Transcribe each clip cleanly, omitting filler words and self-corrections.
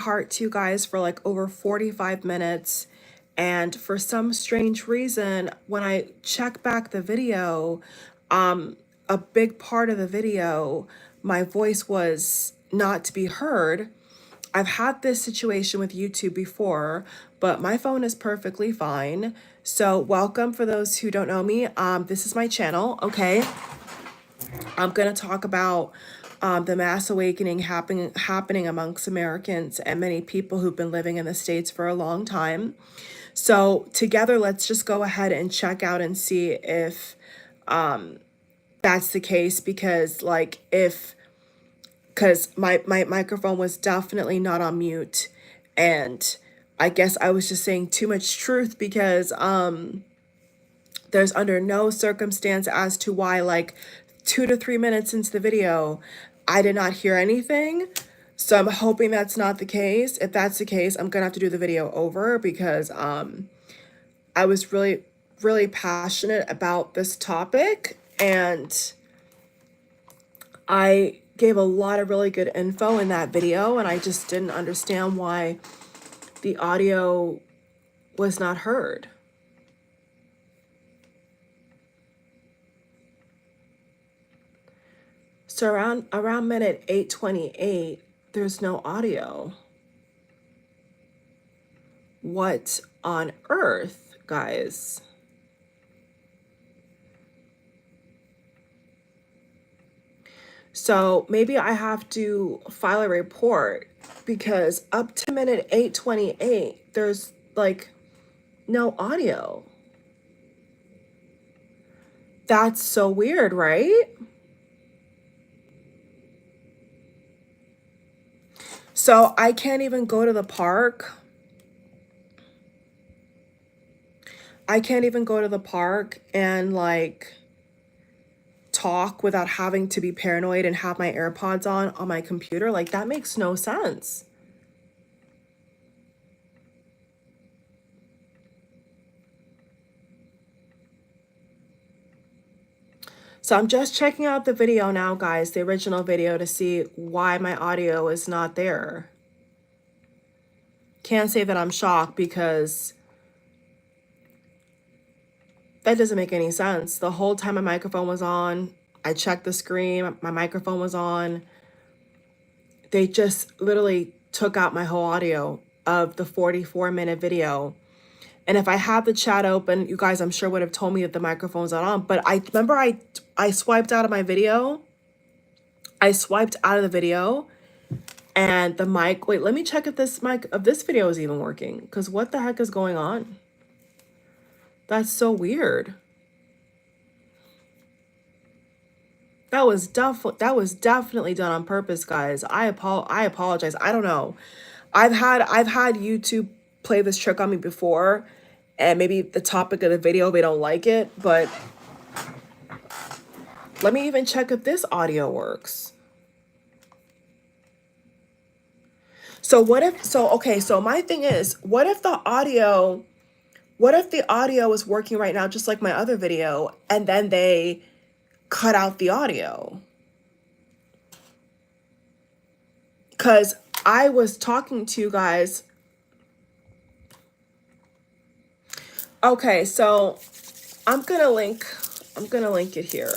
heart to you guys for like over 45 minutes. And for some strange reason, when I check back the video, a big part of the video, my voice was not to be heard. I've had this situation with YouTube before, but my phone is perfectly fine. So welcome for those who don't know me. This is my channel, okay? I'm going to talk about the mass awakening happening amongst Americans and many people who've been living in the States for a long time. So together, let's just go ahead and check out and see if that's the case, because my microphone was definitely not on mute, and I guess I was just saying too much truth, because there's under no circumstance as to why, like 2 to 3 minutes into the video, I did not hear anything. So I'm hoping that's not the case. If that's the case, I'm gonna have to do the video over, because I was really, really passionate about this topic, and I gave a lot of really good info in that video, and I just didn't understand why the audio was not heard. So around minute 8:28, there's no audio. What on earth, guys? So maybe I have to file a report, because up to minute 8:28, there's like no audio. That's so weird, right? So I can't even go to the park. I can't even go to the park and like talk without having to be paranoid and have my AirPods on my computer. Like, that makes no sense. So I'm just checking out the video now, guys, the original video, to see why my audio is not there. Can't say that I'm shocked, because that doesn't make any sense. The whole time my microphone was on, I checked the screen, my microphone was on. They just literally took out my whole audio of the 44-minute video. And if I had the chat open, you guys, I'm sure would have told me that the microphone's not on. But I remember I swiped out of my video. I swiped out of the video, and the mic, wait, let me check if this mic of this video is even working, because what the heck is going on? That's so weird. That was definitely done on purpose, guys. I apologize. I don't know. I've had YouTube play this trick on me before, and maybe the topic of the video, they don't like it, but let me even check if this audio works. So okay, so my thing is, what if the audio is working right now, just like my other video, and then they cut out the audio? Because I was talking to you guys. Okay, so I'm gonna link it here.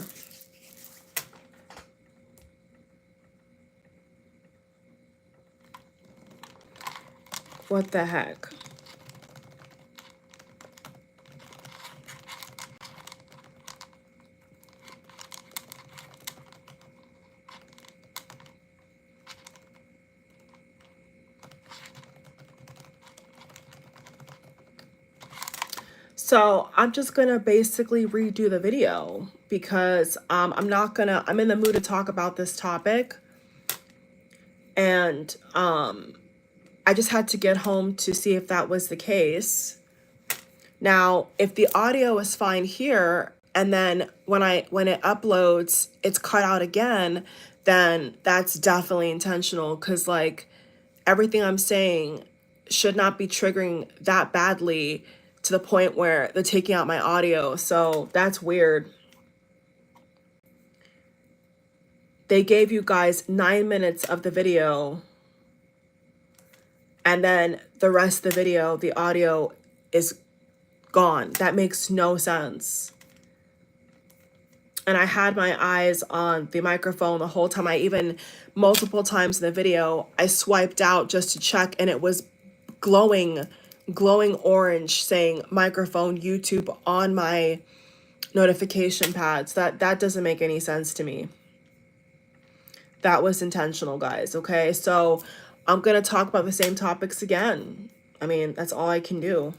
What the heck? So I'm just gonna basically redo the video, because I'm in the mood to talk about this topic, and I just had to get home to see if that was the case. Now, if the audio is fine here, and then when it uploads, it's cut out again, then that's definitely intentional, because like everything I'm saying should not be triggering that badly to the point where they're taking out my audio. So that's weird. They gave you guys 9 minutes of the video, and then the rest of the video, the audio is gone. That makes no sense. And I had my eyes on the microphone the whole time. I even, multiple times in the video, I swiped out just to check, and it was glowing orange saying microphone YouTube on my notification pads. That doesn't make any sense to me. That was intentional, guys. Okay, so I'm gonna talk about the same topics again. I mean, that's all I can do.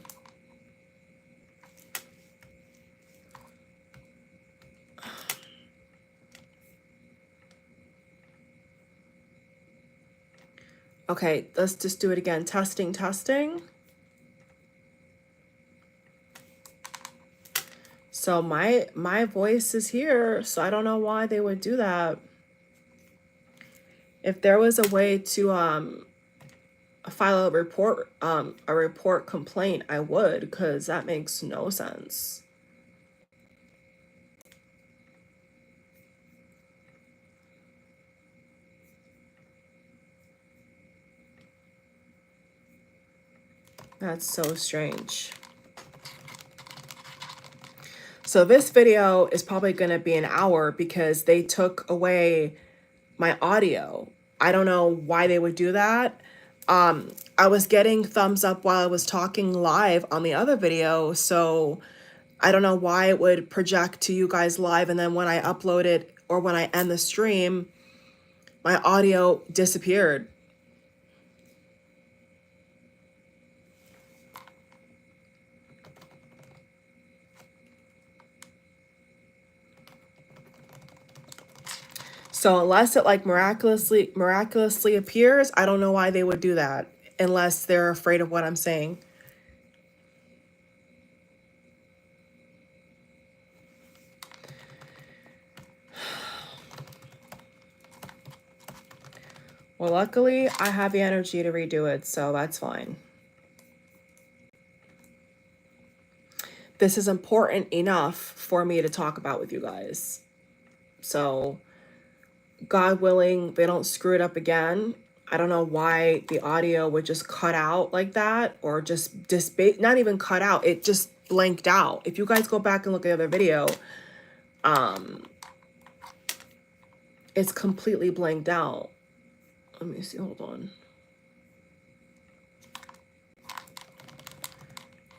Okay, let's just do it again. Testing, testing. So my voice is here, so I don't know why they would do that. If there was a way to file a report complaint, I would, because that makes no sense. That's so strange. So this video is probably going to be an hour because they took away my audio. I don't know why they would do that. I was getting thumbs up while I was talking live on the other video, so I don't know why it would project to you guys live, and then when I upload it or when I end the stream, my audio disappeared. So unless it like miraculously appears, I don't know why they would do that unless they're afraid of what I'm saying. Well, luckily I have the energy to redo it, so that's fine. This is important enough for me to talk about with you guys. So God willing, they don't screw it up again. I don't know why the audio would just cut out like that, or just not even cut out. It just blanked out. If you guys go back and look at the other video, it's completely blanked out. Let me see, hold on.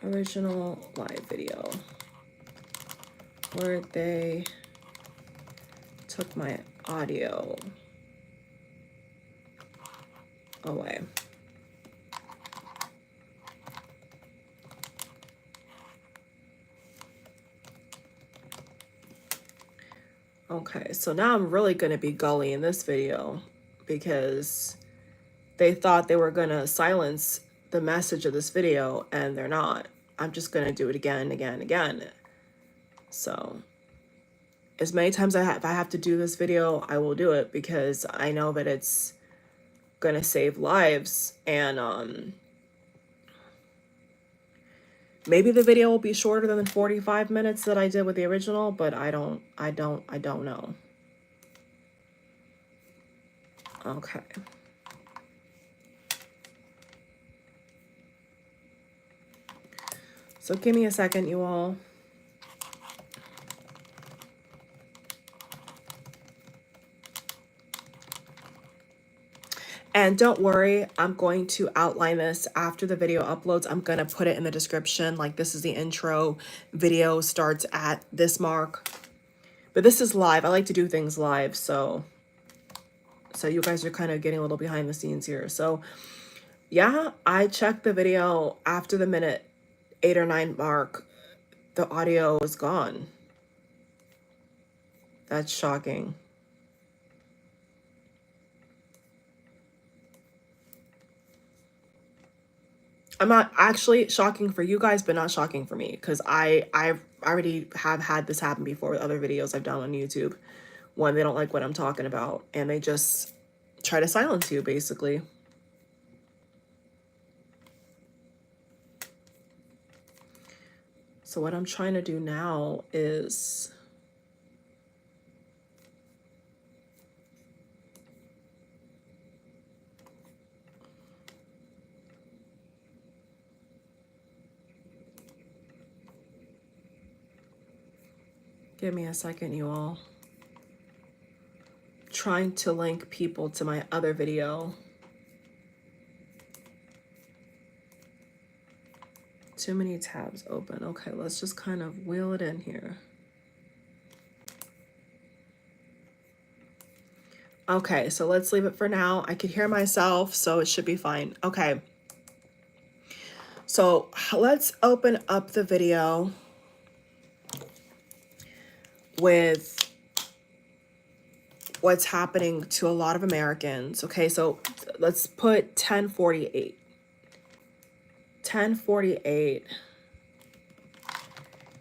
Original live video where they took my audio away. Okay, so now I'm really going to be gully in this video because they thought they were going to silence the message of this video, and they're not. I'm just going to do it again and again and again. So as many times if I have to do this video, I will do it, because I know that it's going to save lives. And maybe the video will be shorter than the 45 minutes that I did with the original, but I don't know. Okay. So give me a second, you all. And don't worry, I'm going to outline this after the video uploads. I'm going to put it in the description. Like, this is the intro. Video starts at this mark. But this is live. I like to do things live. So you guys are kind of getting a little behind the scenes here. So yeah, I checked the video after the minute 8 or 9 mark. The audio is gone. That's shocking. I'm not actually shocking for you guys, but not shocking for me, because I already have had this happen before with other videos I've done on YouTube when they don't like what I'm talking about and they just try to silence you, basically. So what I'm trying to do now is Give me a second, you all. Trying to link people to my other video. Too many tabs open. Okay, let's just kind of wheel it in here. Okay, so let's leave it for now. I could hear myself, so it should be fine. Okay. So let's open up the video with what's happening to a lot of Americans. Okay, so let's put 1048. 1048.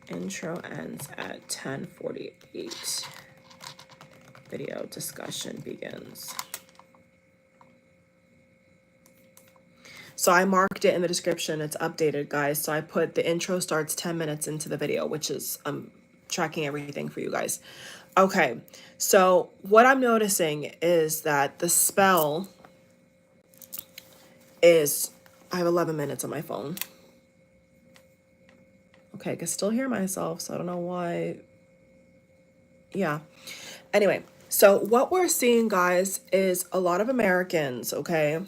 Intro ends at 1048. Video discussion begins. So I marked it in the description. It's updated, guys. So I put the intro starts 10 minutes into the video, which is tracking everything for you guys. Okay, so what I'm noticing is that the spell is, I have 11 minutes on my phone. Okay, I can still hear myself, so I don't know why. Yeah. Anyway, so what we're seeing, guys, is a lot of Americans, okay,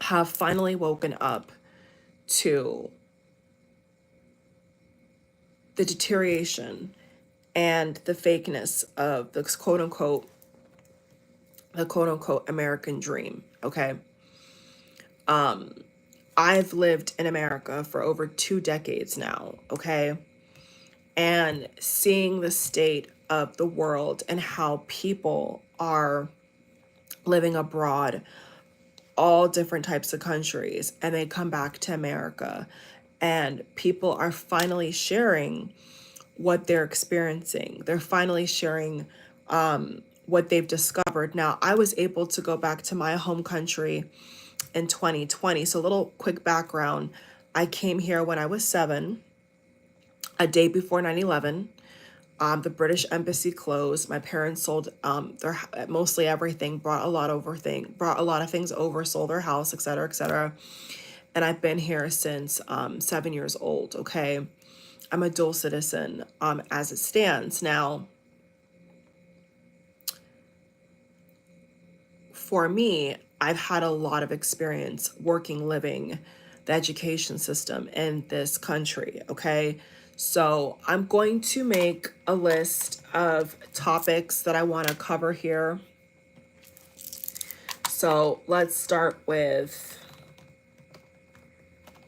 have finally woken up to the deterioration and the fakeness of the quote unquote American dream. Okay. I've lived in America for over 2 decades now. Okay. And seeing the state of the world and how people are living abroad, all different types of countries, and they come back to America, and people are finally sharing what they're experiencing. They're finally sharing what they've discovered. Now, I was able to go back to my home country in 2020. So a little quick background. I came here when I was 7, a day before 9/11. The British embassy closed. My parents sold their mostly everything, brought a lot of things over, sold their house, etc., etc. And I've been here since 7 years old. Okay, I'm a dual citizen as it stands now. For me, I've had a lot of experience working, living the education system in this country. Okay. So I'm going to make a list of topics that I want to cover here. So let's start with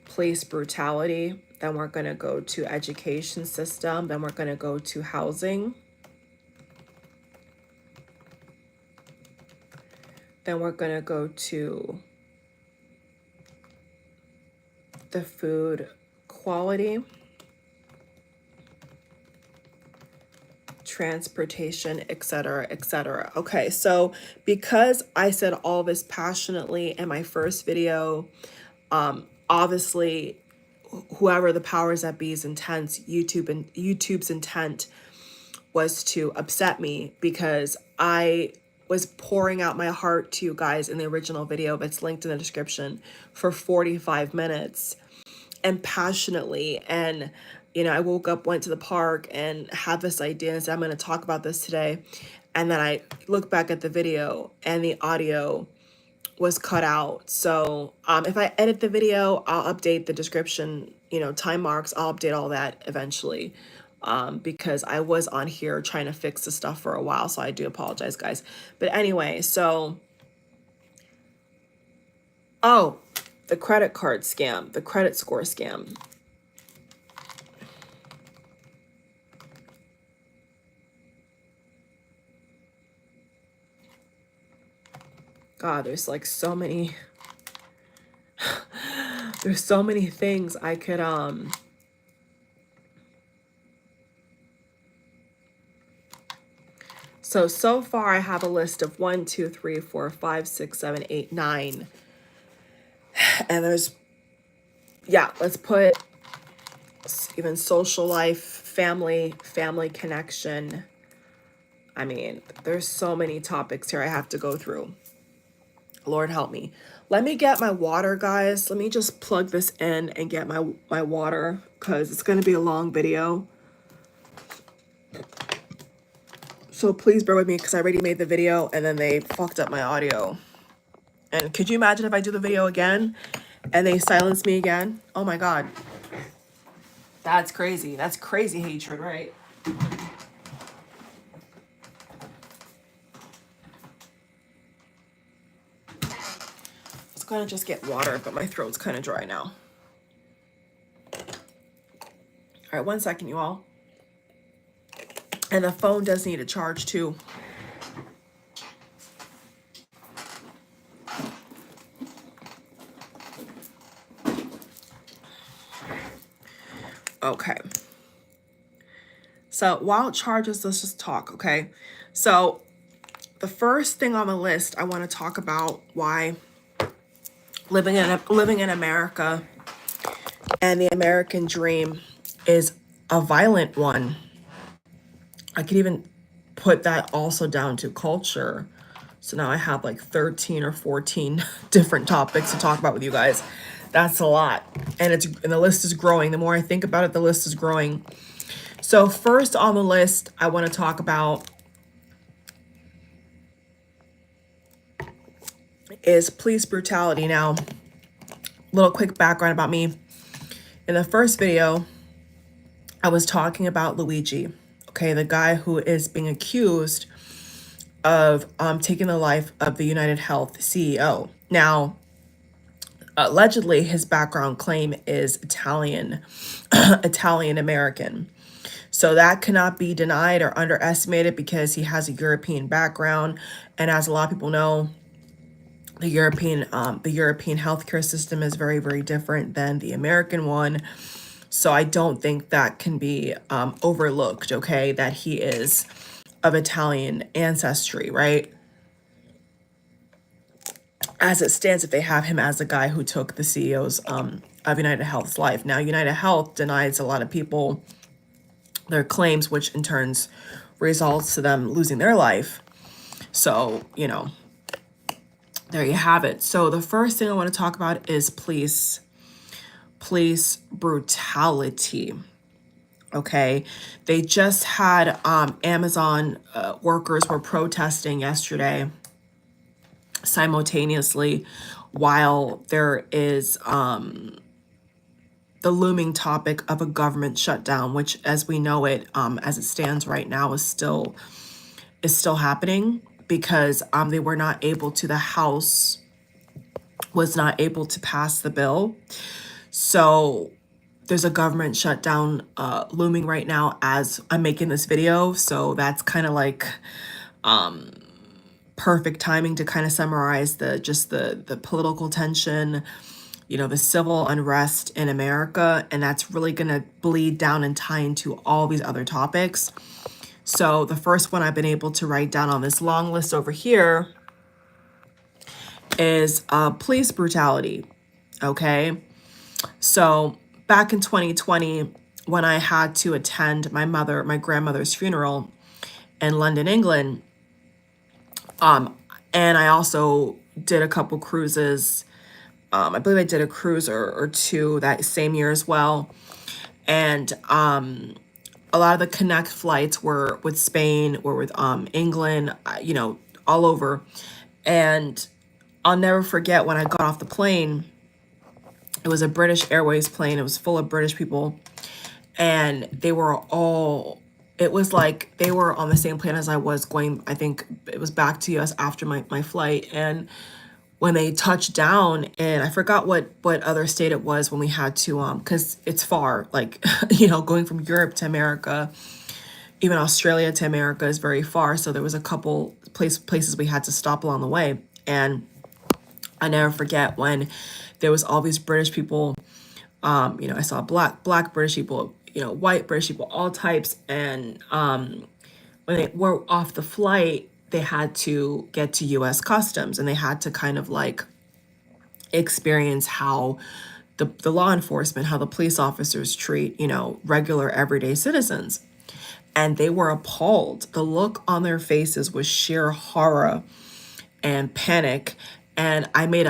police brutality. Then we're going to go to education system. Then we're going to go to housing. Then we're going to go to the food quality, transportation, etc., etc. Okay, so because I said all this passionately in my first video, obviously whoever the powers that be's YouTube's intent was to upset me, because I was pouring out my heart to you guys in the original video that's linked in the description for 45 minutes and passionately. And I woke up, went to the park, and had this idea and said, I'm going to talk about this today. And then I look back at the video and the audio was cut out. So if I edit the video, I'll update the description, time marks, I'll update all that eventually, because I was on here trying to fix the stuff for a while. So I do apologize, guys. But anyway, so, the credit card scam, the credit score scam. God, there's like so many, there's so many things I could, so far I have a list of 1, 2, 3, 4, 5, 6, 7, 8, 9. And there's, let's put even social life, family connection. I mean, there's so many topics here I have to go through. Lord help me. Let me get my water, guys. Let me just plug this in and get my water, because it's going to be a long video. So please bear with me because I already made the video and then they fucked up my audio. And could you imagine if I do the video again and they silence me again? Oh my God. That's crazy. That's crazy hatred, right? I was gonna just get water, but my throat's kind of dry now. All right, 1 second, you all. And the phone does need a charge too. Okay. So while it charges, let's just talk, okay? So the first thing on the list, I want to talk about why living in America and the American dream is a violent one. I could even put that also down to culture. So now I have like 13 or 14 different topics to talk about with you guys. That's a lot. And the list is growing. The more I think about it, the list is growing. So first on the list, I want to talk about is police brutality. Now, little quick background about me. In the first video, I was talking about Luigi, okay, the guy who is being accused of taking the life of the United Health CEO. Now, allegedly, his background claim is Italian, Italian American. So that cannot be denied or underestimated because he has a European background. And as a lot of people know, the European healthcare system is very, very different than the American one. So I don't think that can be overlooked, okay, that he is of Italian ancestry, right? As it stands, if they have him as the guy who took the CEO's of United Health's life. Now, United Health denies a lot of people their claims, which in turns results to them losing their life. So, you know, there you have it. So the first thing I want to talk about is police brutality. Okay, they just had Amazon workers were protesting yesterday simultaneously while there is the looming topic of a government shutdown, which as we know it, as it stands right now, is still happening because the House was not able to pass the bill. So there's a government shutdown looming right now as I'm making this video. So that's kind of like perfect timing to kind of summarize the political tension, you know, the civil unrest in America. And that's really going to bleed down and tie into all these other topics. So the first one I've been able to write down on this long list over here is police brutality. Okay. So back in 2020, when I had to attend my grandmother's funeral in London, England, and I also did a couple cruises. I believe I did a cruise or two that same year as well. And a lot of the connect flights were with Spain or with England, you know, all over. And I'll never forget when I got off the plane. It was a British Airways plane. It was full of British people. And they were all, it was like they were on the same plane as I was going. I think it was back to US after my flight. And when they touched down, and I forgot what other state it was when we had to, because it's far, like, you know, going from Europe to America, even Australia to America is very far. So there was a couple places we had to stop along the way. And I never forget when there was all these British people, you know, I saw black British people, you know, white British people, all types. And when they were off the flight, they had to get to US Customs and they had to kind of like experience how the law enforcement, how the police officers treat, you know, regular everyday citizens. And they were appalled. The look on their faces was sheer horror and panic. And I made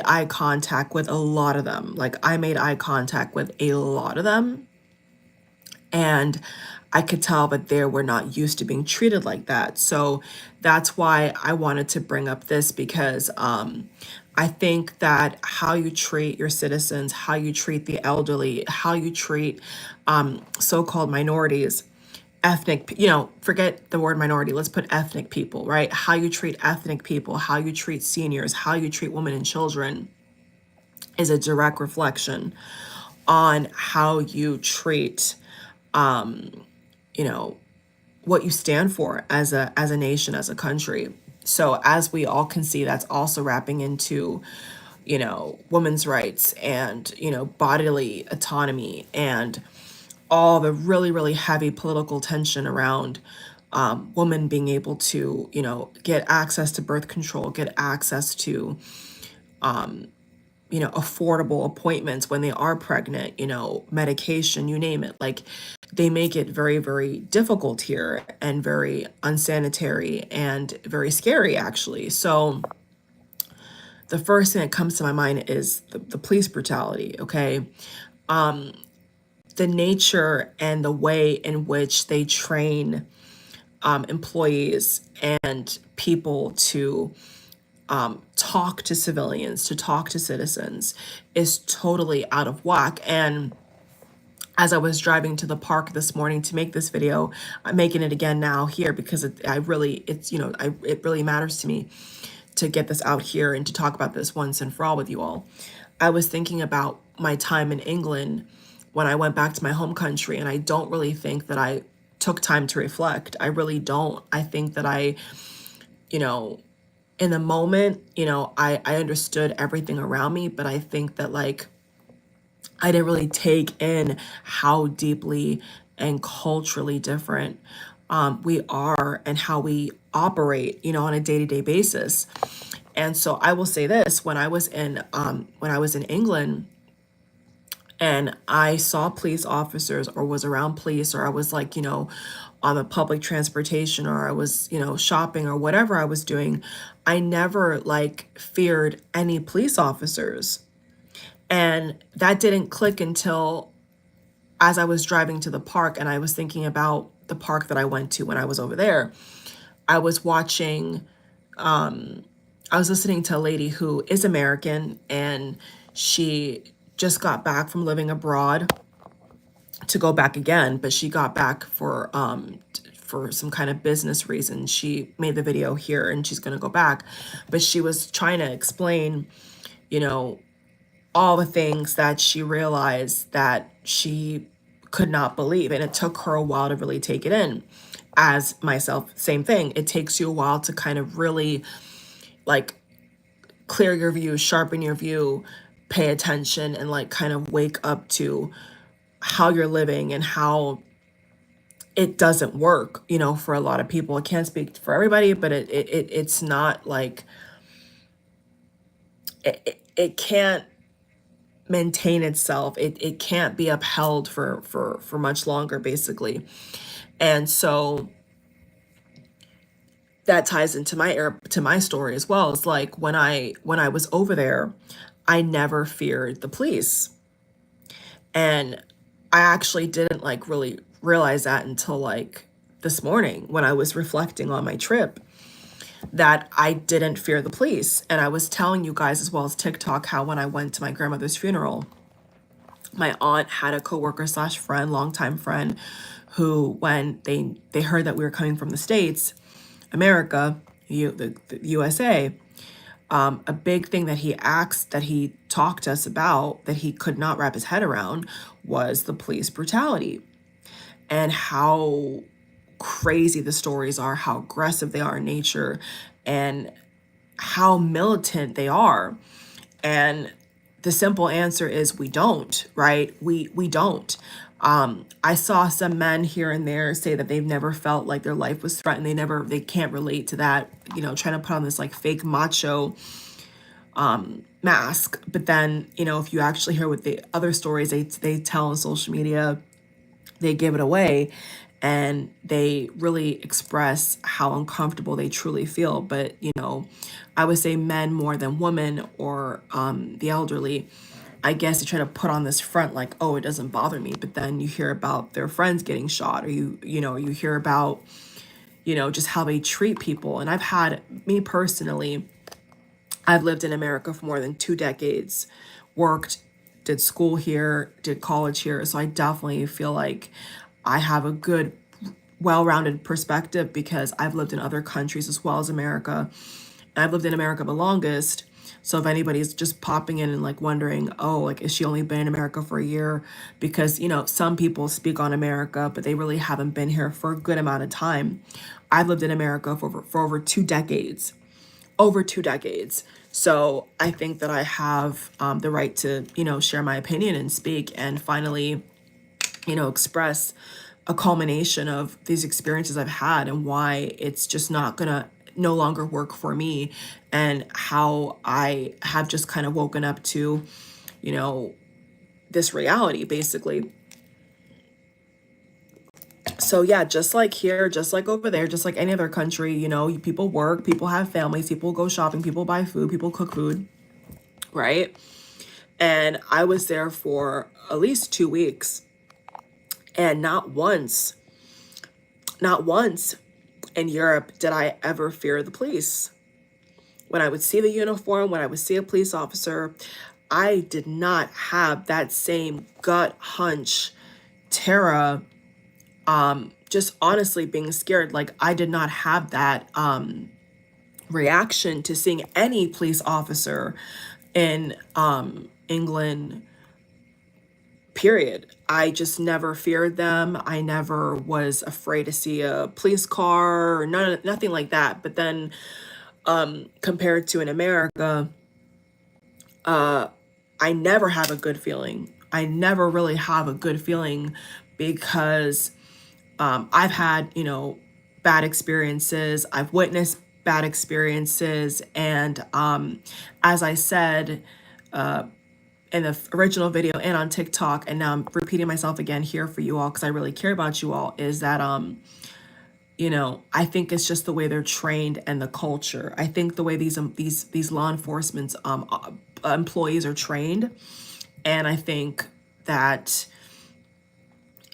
eye contact with a lot of them. Like I made eye contact with a lot of them. And I could tell that they were not used to being treated like that. So that's why I wanted to bring up this, because I think that how you treat your citizens, how you treat the elderly, how you treat so-called minorities, forget the word minority, let's put ethnic people, right? How you treat ethnic people, how you treat seniors, how you treat women and children is a direct reflection on how you treat, you know, what you stand for as a nation, as a country. So as we all can see, that's also wrapping into, women's rights and, bodily autonomy and all the really, really heavy political tension around women being able to, get access to birth control, get access to, affordable appointments when they are pregnant, medication, you name it. Like, they make it very, very difficult here and very unsanitary and very scary, actually. So the first thing that comes to my mind is the police brutality, okay? The nature and the way in which they train employees and people to talk to civilians, to talk to citizens, is totally out of whack. And as I was driving to the park this morning to make this video, I'm making it again now here because it really matters to me to get this out here and to talk about this once and for all with you all. I was thinking about my time in England when I went back to my home country, and I don't really think that I took time to reflect. I really don't. I think that in the moment, I understood everything around me, but I think that I didn't really take in how deeply and culturally different we are and how we operate, on a day-to-day basis. And so I will say this: when I was in England and I saw police officers or was around police, or I was on the public transportation, or I was, shopping or whatever I was doing, I never feared any police officers. And that didn't click until as I was driving to the park and I was thinking about the park that I went to when I was over there. I was listening to a lady who is American, and she just got back from living abroad to go back again, but she got back for some kind of business reason. She made the video here and she's going to go back, but she was trying to explain, all the things that she realized that she could not believe. And it took her a while to really take it in. As myself, same thing. It takes you a while to kind of really clear your view, sharpen your view, pay attention, and kind of wake up to how you're living and how it doesn't work, for a lot of people. I can't speak for everybody, but it's not it can't maintain itself. It can't be upheld for much longer, basically. And so that ties into my story as well. It's when I was over there, I never feared the police. And I actually didn't really realize that until this morning when I was reflecting on my trip, that I didn't fear the police. And I was telling you guys as well as TikTok how when I went to my grandmother's funeral, my aunt had a coworker/friend, longtime friend, who, when they heard that we were coming from the States, America, the USA, a big thing that he talked to us about that he could not wrap his head around was the police brutality and how crazy the stories are, how aggressive they are in nature, and how militant they are. And the simple answer is we don't, right? We don't. I saw some men here and there say that they've never felt like their life was threatened. They can't relate to that, trying to put on this fake macho mask. But then, if you actually hear what the other stories they tell on social media, they give it away and they really express how uncomfortable they truly feel. But, I would say men more than women, or the elderly, I guess they try to put on this front like, oh, it doesn't bother me. But then you hear about their friends getting shot, or you hear about, just how they treat people. And me personally, I've lived in America for more than 2 decades, worked, did school here, did college here. So I definitely feel like I have a good, well-rounded perspective because I've lived in other countries as well as America. And I've lived in America the longest. So if anybody's just popping in and like wondering, oh, like, is she only been in America for a year? Because, some people speak on America, but they really haven't been here for a good amount of time. I've lived in America for over 2 decades, over 2 decades. So I think that I have the right to, share my opinion and speak and finally, express a culmination of these experiences I've had and why it's just not gonna no longer work for me, and how I have just kind of woken up to, this reality basically. So yeah, just like here, just like over there, just like any other country, people work, people have families, people go shopping, people buy food, people cook food, right? And I was there for at least 2 weeks, and not once in Europe did I ever fear the police. When I would see the uniform, when I would see a police officer, I did not have that same gut hunch, terror, just honestly being scared. Like, I did not have that reaction to seeing any police officer in England, period. I just never feared them. I never was afraid to see a police car or nothing like that. But then compared to in America, I never have a good feeling. I never really have a good feeling because I've had, bad experiences. I've witnessed bad experiences. And as I said in the original video and on TikTok, and now I'm repeating myself again here for you all because I really care about you all, is that I think it's just the way they're trained and the culture. I think the way these law enforcement employees are trained, and I think that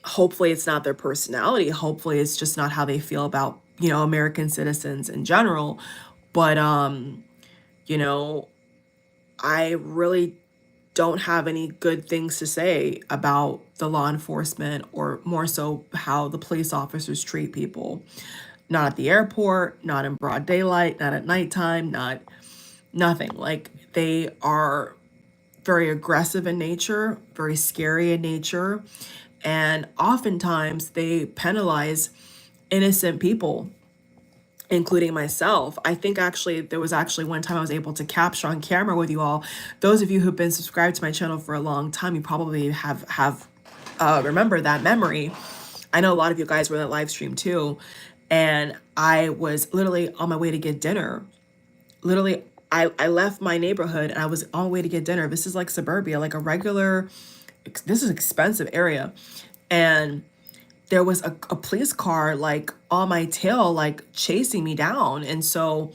hopefully it's not their personality. Hopefully it's just not how they feel about, American citizens in general. But, I really don't have any good things to say about the law enforcement, or more so how the police officers treat people. Not at the airport, not in broad daylight, not at nighttime, nothing. Like, they are very aggressive in nature, very scary in nature. And oftentimes they penalize innocent people, including myself. I think actually there was one time I was able to capture on camera with you all. Those of you who've been subscribed to my channel for a long time, you probably have remember that memory. I know a lot of you guys were in that live stream too. And I was literally on my way to get dinner. Literally, I left my neighborhood and I was on my way to get dinner. This is like suburbia, like this is expensive area. And there was a police car like on my tail, like chasing me down. And so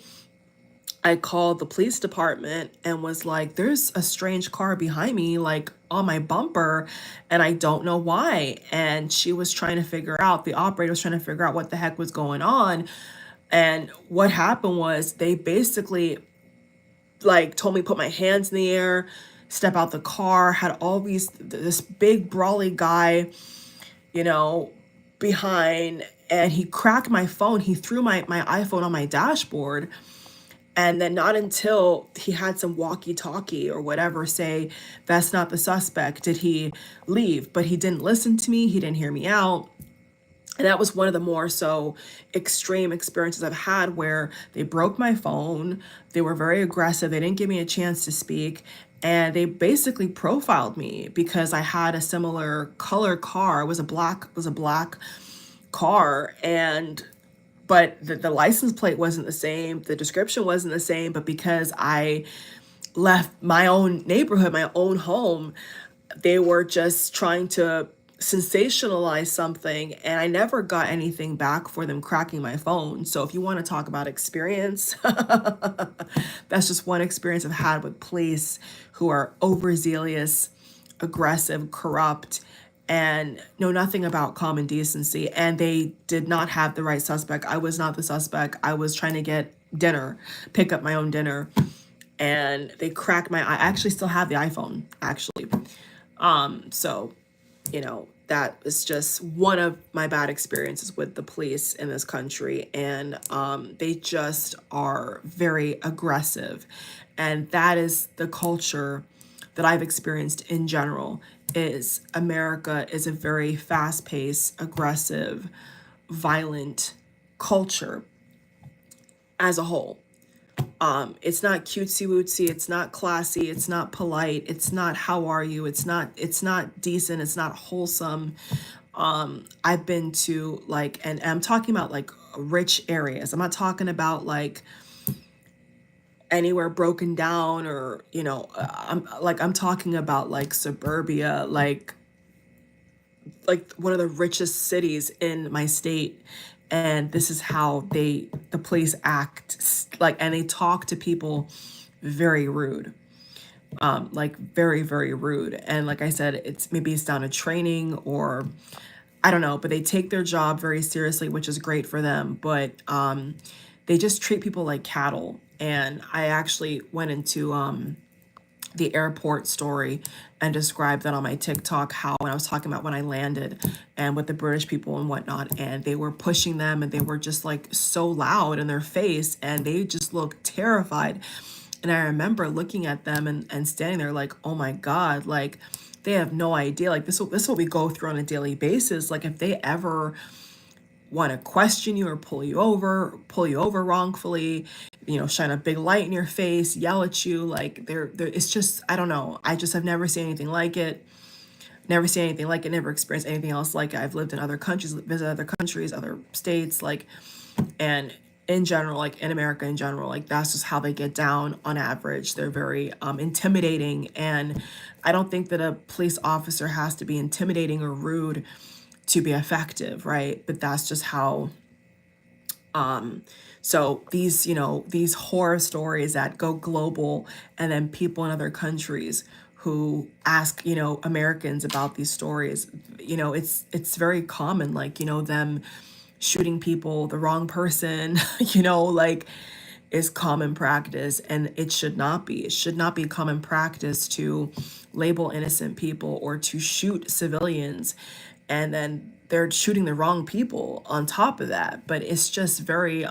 I called the police department and was like, there's a strange car behind me, like on my bumper, and I don't know why. And she was trying to figure out, the operator was trying to figure out what the heck was going on. And what happened was they basically like told me, put my hands in the air, step out the car, had this big brawly guy, behind, and he cracked my phone. He threw my iPhone on my dashboard. And then not until he had some walkie-talkie or whatever say, that's not the suspect, did he leave. But he didn't listen to me. He didn't hear me out. And that was one of the more so extreme experiences I've had, where they broke my phone. They were very aggressive. They didn't give me a chance to speak. And they basically profiled me because I had a similar color car. It was a black car. But the license plate wasn't the same. The description wasn't the same. But because I left my own neighborhood, my own home, they were just trying to sensationalize something, and I never got anything back for them cracking my phone. So if you want to talk about experience, that's just one experience I've had with police who are overzealous, aggressive, corrupt, and know nothing about common decency. And they did not have the right suspect. I was not the suspect. I was trying to get dinner, pick up my own dinner, and they cracked my eye. I actually still have the iPhone, actually. So, that was just one of my bad experiences with the police in this country. And they just are very aggressive. And that is the culture that I've experienced in general. Is America is a very fast-paced, aggressive, violent culture as a whole. It's not cutesy wootsy, it's not classy, it's not polite, it's not how are you, it's not decent, it's not wholesome. I've been to and I'm talking about rich areas. I'm not talking about anywhere broken down, or I'm talking about suburbia, one of the richest cities in my state. And this is how the police act, and they talk to people very rude, very, very rude. And like I said, it's down to training, or I don't know, but they take their job very seriously, which is great for them. But they just treat people like cattle. And I actually went into the airport story and described that on my TikTok, how when I was talking about when I landed and with the British people and whatnot, and they were pushing them, and they were just so loud in their face, and they just looked terrified. And I remember looking at them and standing there oh my God, they have no idea. This is what we go through on a daily basis. If they ever want to question you or pull you over wrongfully, shine a big light in your face, yell at you, it's just, I don't know. I just have never seen anything like it. Never experienced anything else like it. I've lived in other countries, visited other countries, other states, and in general, in America in general, that's just how they get down on average. They're very intimidating. And I don't think that a police officer has to be intimidating or rude to be effective, right? But that's just how. So these horror stories that go global, and then people in other countries who ask Americans about these stories, it's very common, them shooting people, the wrong person, is common practice. And it should not be. It should not be common practice to label innocent people or to shoot civilians, and then they're shooting the wrong people on top of that. But it's just very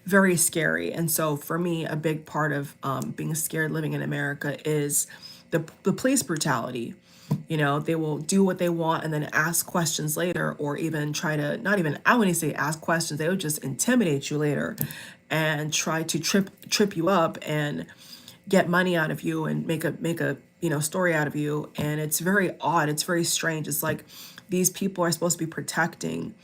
very scary. And so for me, a big part of being scared living in America is the police brutality. They will do what they want and then ask questions later, or even try to, not even, I wouldn't say ask questions, they would just intimidate you later and try to trip you up and get money out of you and make a story out of you. And it's very odd, it's very strange. It's these people are supposed to be protecting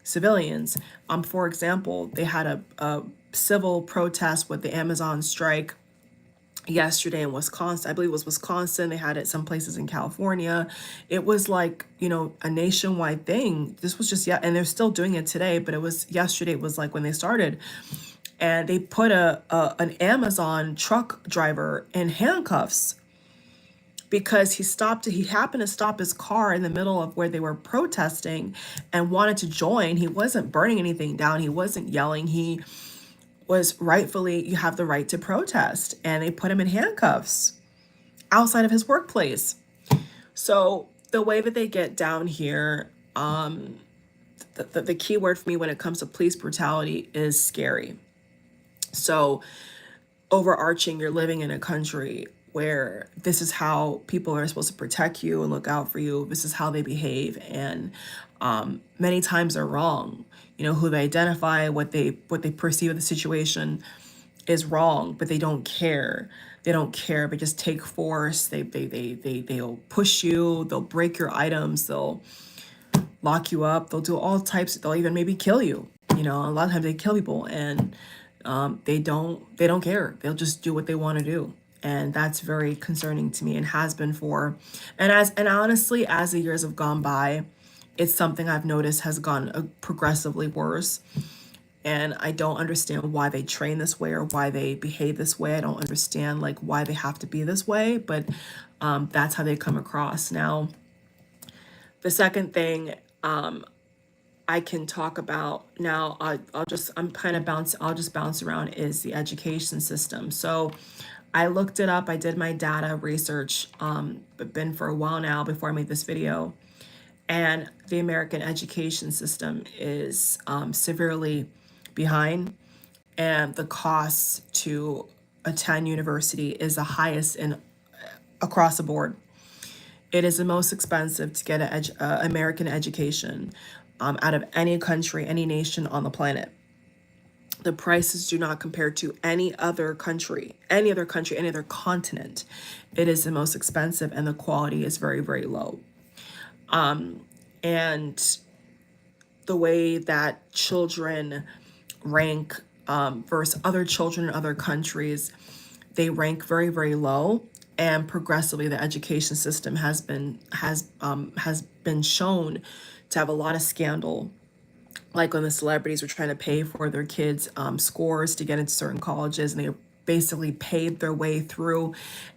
civilians. For example, they had a civil protest with the Amazon strike yesterday in Wisconsin. I believe it was Wisconsin. They had it some places in California. It was a nationwide thing. This was just, and they're still doing it today, but it was yesterday. It was when they started, and they put an Amazon truck driver in handcuffs because he happened to stop his car in the middle of where they were protesting and wanted to join. He wasn't burning anything down. He wasn't yelling. He was rightfully, you have the right to protest. And they put him in handcuffs outside of his workplace. So the way that they get down here, the key word for me when it comes to police brutality is scary. So overarching, you're living in a country where this is how people are supposed to protect you and look out for you. This is how they behave. And many times they're wrong. Who they identify, what they perceive of the situation is wrong, but they don't care. They don't care, but just take force. They'll push you, they'll break your items, they'll lock you up, they'll do all types, they'll even maybe kill you. A lot of times they kill people, and they don't care. They'll just do what they want to do. And that's very concerning to me and has been for, and honestly, as the years have gone by, it's something I've noticed has gone progressively worse. And I don't understand why they train this way or why they behave this way. I don't understand like why they have to be this way, but that's how they come across. Now, the second thing I can talk about now, I'll just bounce around, is the education system. So I looked it up. I did my data research, but been for a while now before I made this video. And the American education system is severely behind, and the cost to attend university is the highest in across the board. It is the most expensive to get an American education out of any country, any nation on the planet. The prices do not compare to any other country, any other continent. It is the most expensive, and the quality is very, very low. And the way that children rank versus other children in other countries, they rank very, very low. And progressively, the education system has been shown to have a lot of scandal, like when the celebrities were trying to pay for their kids' scores to get into certain colleges, and they basically paid their way through.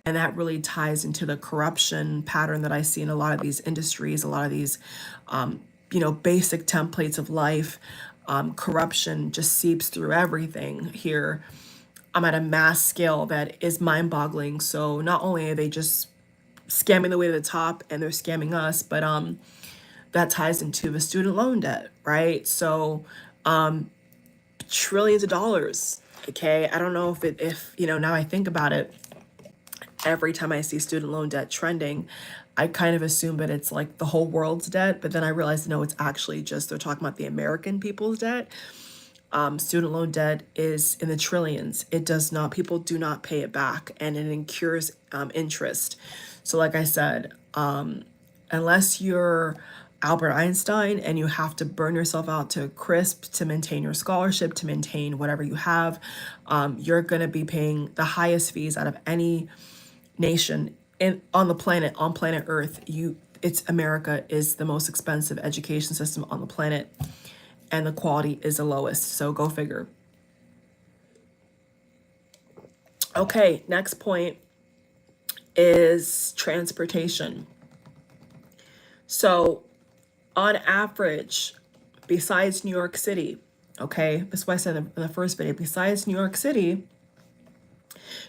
And that really ties into the corruption pattern that I see in a lot of these industries, a lot of these, basic templates of life. Corruption just seeps through everything here. I'm at a mass scale that is mind-boggling. So not only are they just scamming the way to the top, and they're scamming us, but that ties into the student loan debt, right? So trillions of dollars. Okay, I don't know if now I think about it, every time I see student loan debt trending, I kind of assume that it's like the whole world's debt, but then I realized no, it's actually just, they're talking about the American people's debt. Student loan debt is in the trillions. It does not, people do not pay it back, and it incurs interest. So like I said, unless you're Albert Einstein and you have to burn yourself out to a crisp to maintain your scholarship, to maintain whatever you have, you're going to be paying the highest fees out of any nation on planet Earth. It's America is the most expensive education system on the planet, and the quality is the lowest. So go figure. Okay, next point is transportation. So on average, besides New York City, okay, that's why I said in the first video, besides New York City,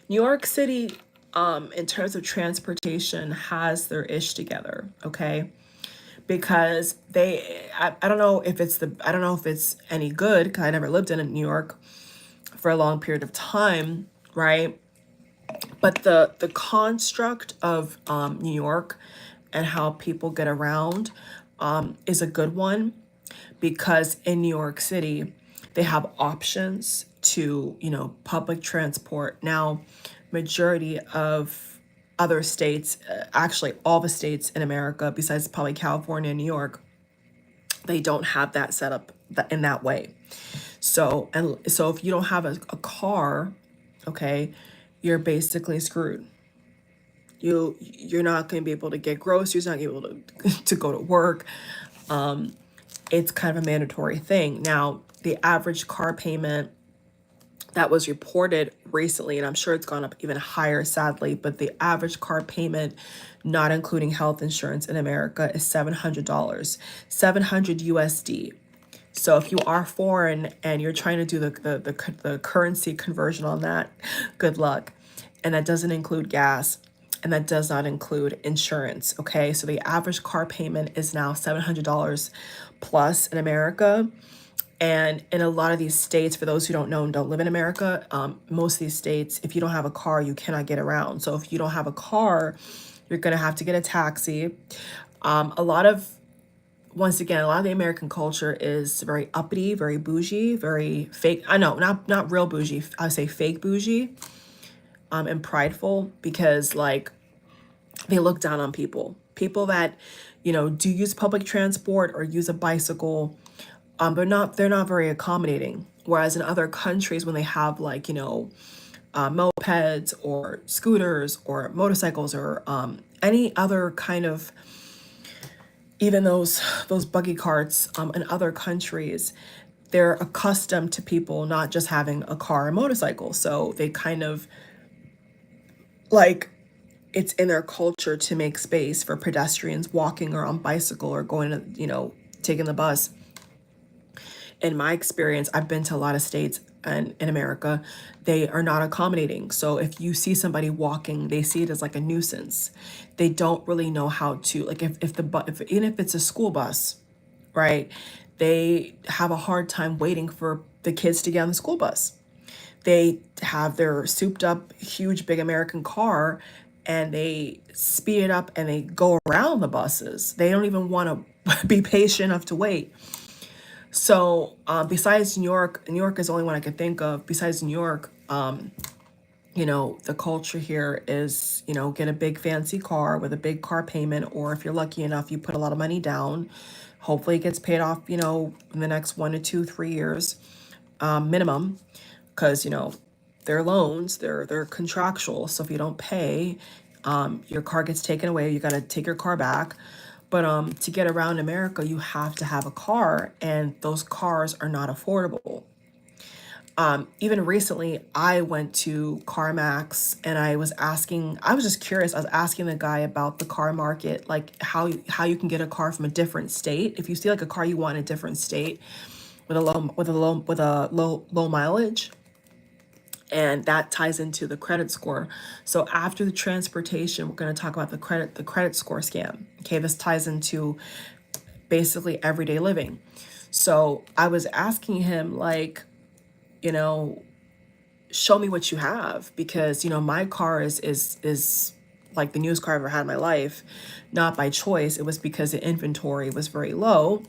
in terms of transportation, has their ish together, okay? Because I don't know if it's any good, because I never lived in New York for a long period of time, right? But the construct of New York and how people get around is a good one, because in New York City, they have options to, public transport. Now, majority of other states, actually all the states in America, besides probably California and New York, they don't have that set up in that way. So if you don't have a car, okay, you're basically screwed. You're not going to be able to get groceries, not able to go to work. It's kind of a mandatory thing. Now, the average car payment that was reported recently, and I'm sure it's gone up even higher, sadly, but the average car payment, not including health insurance in America, is $700, 700 USD. So if you are foreign and you're trying to do the currency conversion on that, good luck. And that doesn't include gas, and that does not include insurance, okay? So the average car payment is now $700 plus in America. And in a lot of these states, for those who don't know and don't live in America, most of these states, if you don't have a car, you cannot get around. So if you don't have a car, you're going to have to get a taxi. Once again, a lot of the American culture is very uppity, very bougie, very fake. I know, not real bougie. I would say fake bougie, and prideful, because like they look down on people that, do use public transport or use a bicycle. They're not very accommodating. Whereas in other countries, when they have like, mopeds or scooters or motorcycles or any other kind of, even those buggy carts in other countries, they're accustomed to people not just having a car and motorcycle. So they kind of like, it's in their culture to make space for pedestrians walking or on bicycle or going to, taking the bus. In my experience, I've been to a lot of states and in America, they are not accommodating. So if you see somebody walking, they see it as like a nuisance. They don't really know how to, like, even if it's a school bus, right? They have a hard time waiting for the kids to get on the school bus. They have their souped up, huge, big American car and they speed it up and they go around the buses. They don't even want to be patient enough to wait. So besides New York is the only one I could think of. Besides New York, the culture here is, get a big fancy car with a big car payment, or if you're lucky enough, you put a lot of money down. Hopefully it gets paid off, in the next 1 to 2, 3 years minimum, because, they're loans, they're contractual. So if you don't pay, your car gets taken away. You got to take your car back. But to get around America, you have to have a car, and those cars are not affordable. Even recently, I went to CarMax and I was just curious. I was asking the guy about the car market, like how you can get a car from a different state. If you see like a car you want in a different state with a low mileage, and that ties into the credit score. So after the transportation, we're going to talk about the credit score scam. Okay, this ties into basically everyday living. So I was asking him, like, show me what you have, because my car is like the newest car I've ever had in my life, not by choice. It was because the inventory was very low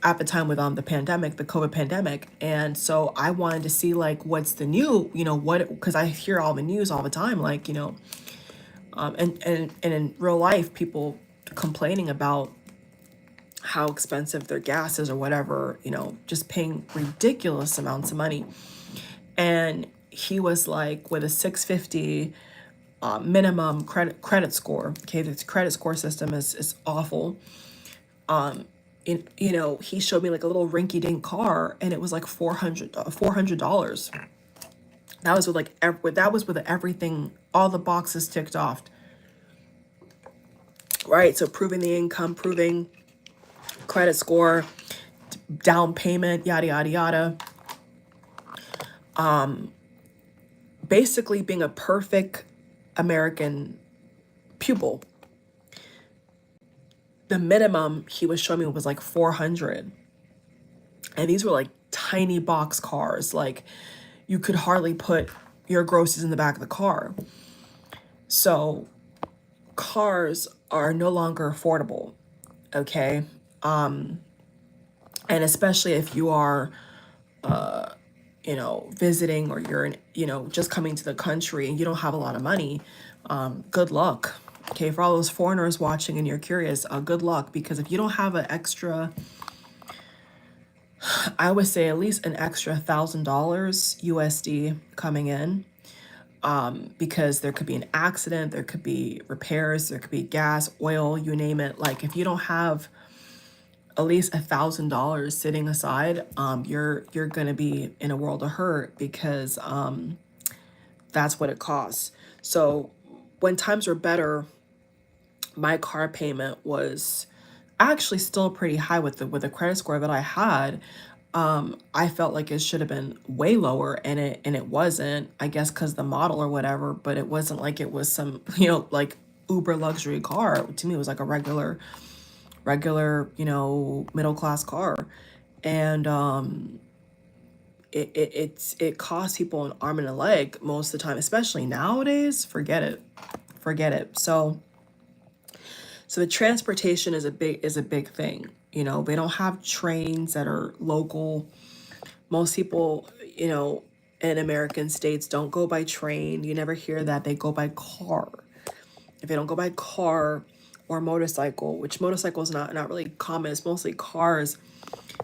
at the time with the pandemic, the COVID pandemic. And so I wanted to see like what's the new, because I hear all the news all the time, like, and in real life, people complaining about how expensive their gas is or whatever, just paying ridiculous amounts of money. And he was like, with a 650 minimum credit score. Okay, the credit score system is awful. He showed me like a little rinky-dink car, and it was like $400. That was with everything, all the boxes ticked off. Right, so proving the income, proving credit score, down payment, yada yada yada. Basically being a perfect American pupil. The minimum he was showing me was like 400. And these were like tiny box cars. Like you could hardly put your groceries in the back of the car. So cars are no longer affordable. Okay. And especially if you are, visiting, or you're just coming to the country and you don't have a lot of money, good luck. Okay, for all those foreigners watching and you're curious, good luck, because if you don't have an extra, I would say at least an extra $1,000 USD coming in, because there could be an accident, there could be repairs, there could be gas, oil, you name it. Like if you don't have at least $1,000 sitting aside, you're gonna be in a world of hurt, because that's what it costs. So when times were better, my car payment was actually still pretty high with the credit score that I had. I felt like it should have been way lower, and it wasn't, I guess because the model or whatever, but it wasn't like it was some, like uber luxury car. To me, it was like a regular, middle class car. And it costs people an arm and a leg most of the time, especially nowadays. Forget it. So the transportation is a big thing. They don't have trains that are local. Most people, in American states don't go by train. You never hear that. They go by car. If they don't go by car or motorcycle, which motorcycle is not really common, it's mostly cars,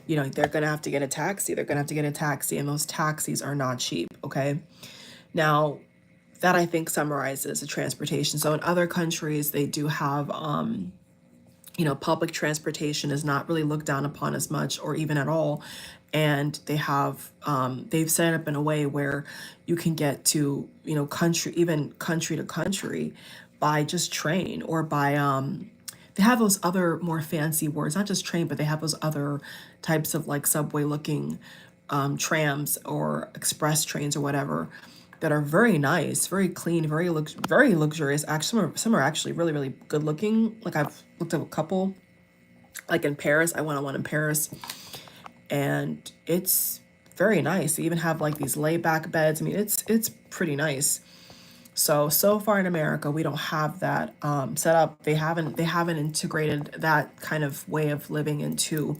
they're gonna have to get a taxi. And those taxis are not cheap. Okay. Now, that I think summarizes the transportation. So in other countries, they do have, public transportation is not really looked down upon as much or even at all. And they've set it up in a way where you can get to, even country to country by just train or by, they have those other more fancy words, not just train, but they have those other types of like subway looking trams or express trains or whatever that are very nice, very clean, very luxurious. Actually, some are actually really, really good looking. Like I've looked at a couple, like in Paris. I went on one in Paris, and it's very nice. They even have like these layback beds. I mean, it's pretty nice. So far in America, we don't have that set up. They haven't integrated that kind of way of living into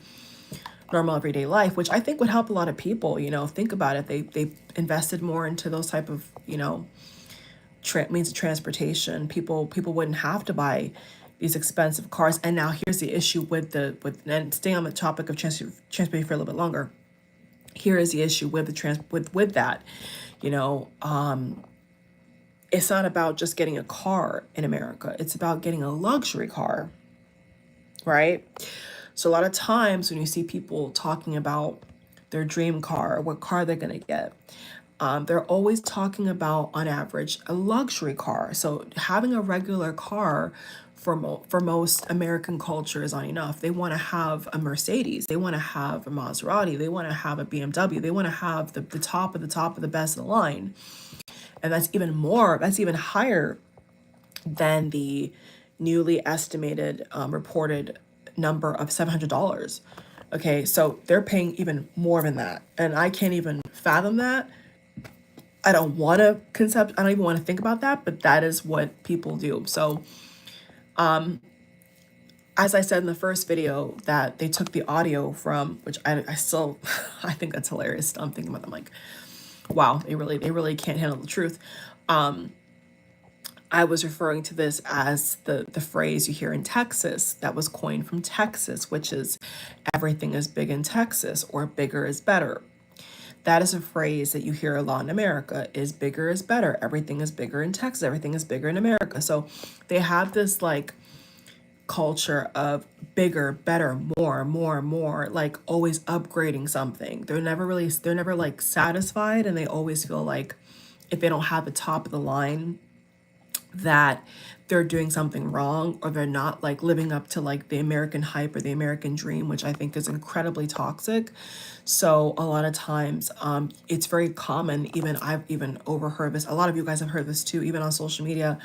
normal everyday life, which I think would help a lot of people. Think about it. They invested more into those type of means of transportation. People wouldn't have to buy these expensive cars. And now here's the issue and staying on the topic of transportation for a little bit longer. Here is the issue with with that. You know, it's not about just getting a car in America. It's about getting a luxury car, right? So a lot of times when you see people talking about their dream car, what car they're going to get, they're always talking about, on average, a luxury car. So having a regular car for most American culture is not enough. They want to have a Mercedes. They want to have a Maserati. They want to have a BMW. They want to have the top of the top of the best of the line. And that's even higher than the newly estimated reported number of $700. Okay, so they're paying even more than that. And I can't even fathom that. I don't even want to think about that, but that is what people do. So, as I said in the first video, that they took the audio from, which I still, I think that's hilarious. I'm thinking about them like, wow, they really can't handle the truth. I was referring to this as the phrase you hear in Texas that was coined from Texas, which is everything is big in Texas, or bigger is better. That is a phrase that you hear a lot in America, is bigger is better. Everything is bigger in Texas. Everything is bigger in America. So they have this like culture of bigger, better, more, like always upgrading something. They're never like satisfied, and they always feel like if they don't have the top of the line, that they're doing something wrong, or they're not like living up to like the American hype or the American dream, which I think is incredibly toxic. So a lot of times, it's very common. I've even overheard this. A lot of you guys have heard this too, even on social media.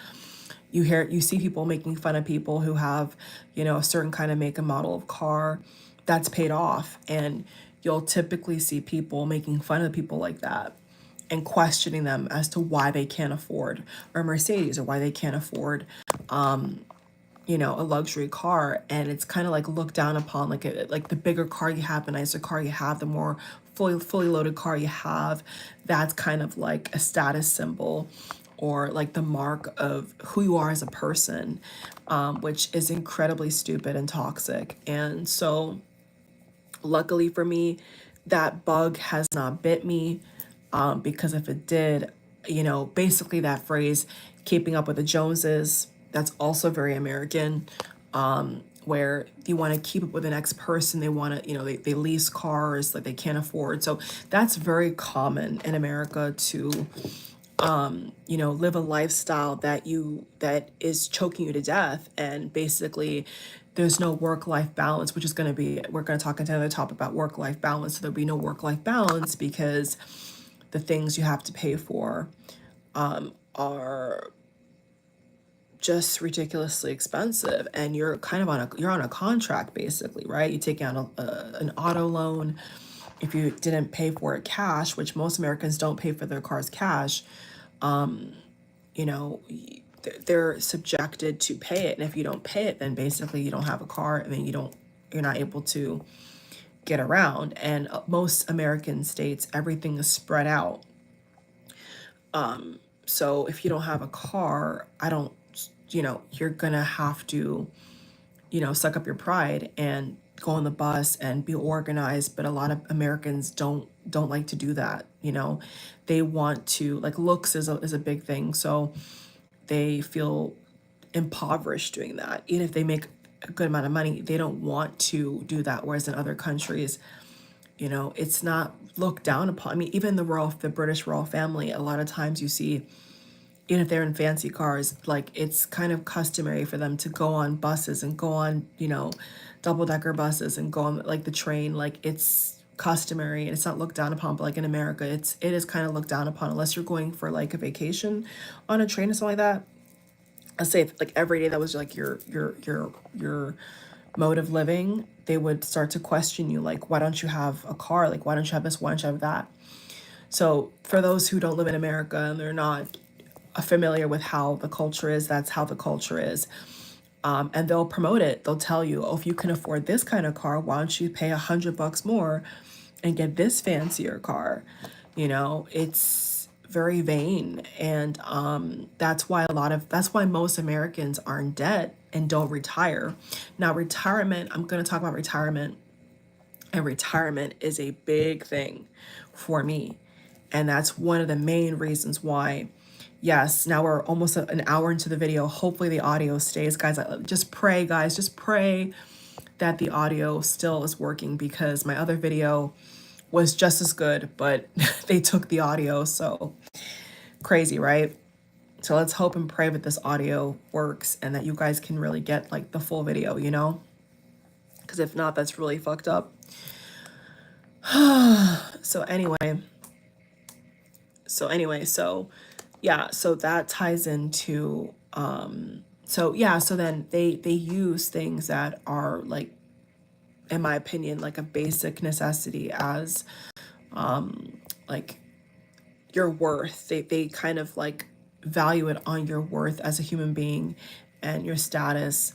You see people making fun of people who have, a certain kind of make and model of car that's paid off. And you'll typically see people making fun of people like that and questioning them as to why they can't afford a Mercedes, or why they can't afford, a luxury car. And it's kind of like looked down upon, like the bigger car you have, the nicer car you have, the more fully loaded car you have, that's kind of like a status symbol, or like the mark of who you are as a person, which is incredibly stupid and toxic. And so luckily for me, that bug has not bit me, because if it did, basically that phrase, keeping up with the Joneses, that's also very American, where you want to keep up with the next person. They want to, they lease cars like they can't afford. So that's very common in America to, live a lifestyle that is choking you to death. And basically there's no work-life balance, which is going to be, we're going to talk into another topic about work-life balance. So there'll be no work-life balance because the things you have to pay for are just ridiculously expensive, and you're kind of on a contract basically, right? You take out an auto loan. If you didn't pay for it cash, which most Americans don't pay for their cars cash, you know, they're subjected to pay it. And if you don't pay it, then basically you don't have a car, and then you're not able to get around. And most American states, everything is spread out. So if you don't have a car, you're gonna have to suck up your pride and go on the bus and be organized. But a lot of Americans don't like to do that. They want to, like, looks is a big thing. So they feel impoverished doing that. Even if they make a good amount of money, they don't want to do that. Whereas in other countries, it's not looked down upon. I mean, even the British royal family, a lot of times you see, even if they're in fancy cars, like, it's kind of customary for them to go on buses and go on, double-decker buses and go on, like, the train. Like, it's customary and it's not looked down upon. But like in America, it is kind of looked down upon unless you're going for like a vacation on a train or something like that. Let's say if, like, every day that was like your mode of living, they would start to question you, like, why don't you have a car? Like, why don't you have this? Why don't you have that? So for those who don't live in America and they're not familiar with how the culture is, that's how the culture is. And they'll promote it. They'll tell you, oh, if you can afford this kind of car, why don't you pay $100 more and get this fancier car? It's very vain. And that's why most Americans are in debt and don't retire. Now, retirement, I'm going to talk about retirement. And retirement is a big thing for me. And that's one of the main reasons why. Yes, now we're almost an hour into the video. Hopefully the audio stays. Guys, just pray, guys. Just pray that the audio still is working, because my other video was just as good, but they took the audio. So crazy, right? So let's hope and pray that this audio works and that you guys can really get, like, the full video, because if not, that's really fucked up. So yeah, so that ties into so then they use things that are, like, in my opinion, like a basic necessity as like your worth. They kind of, like, value it on your worth as a human being and your status.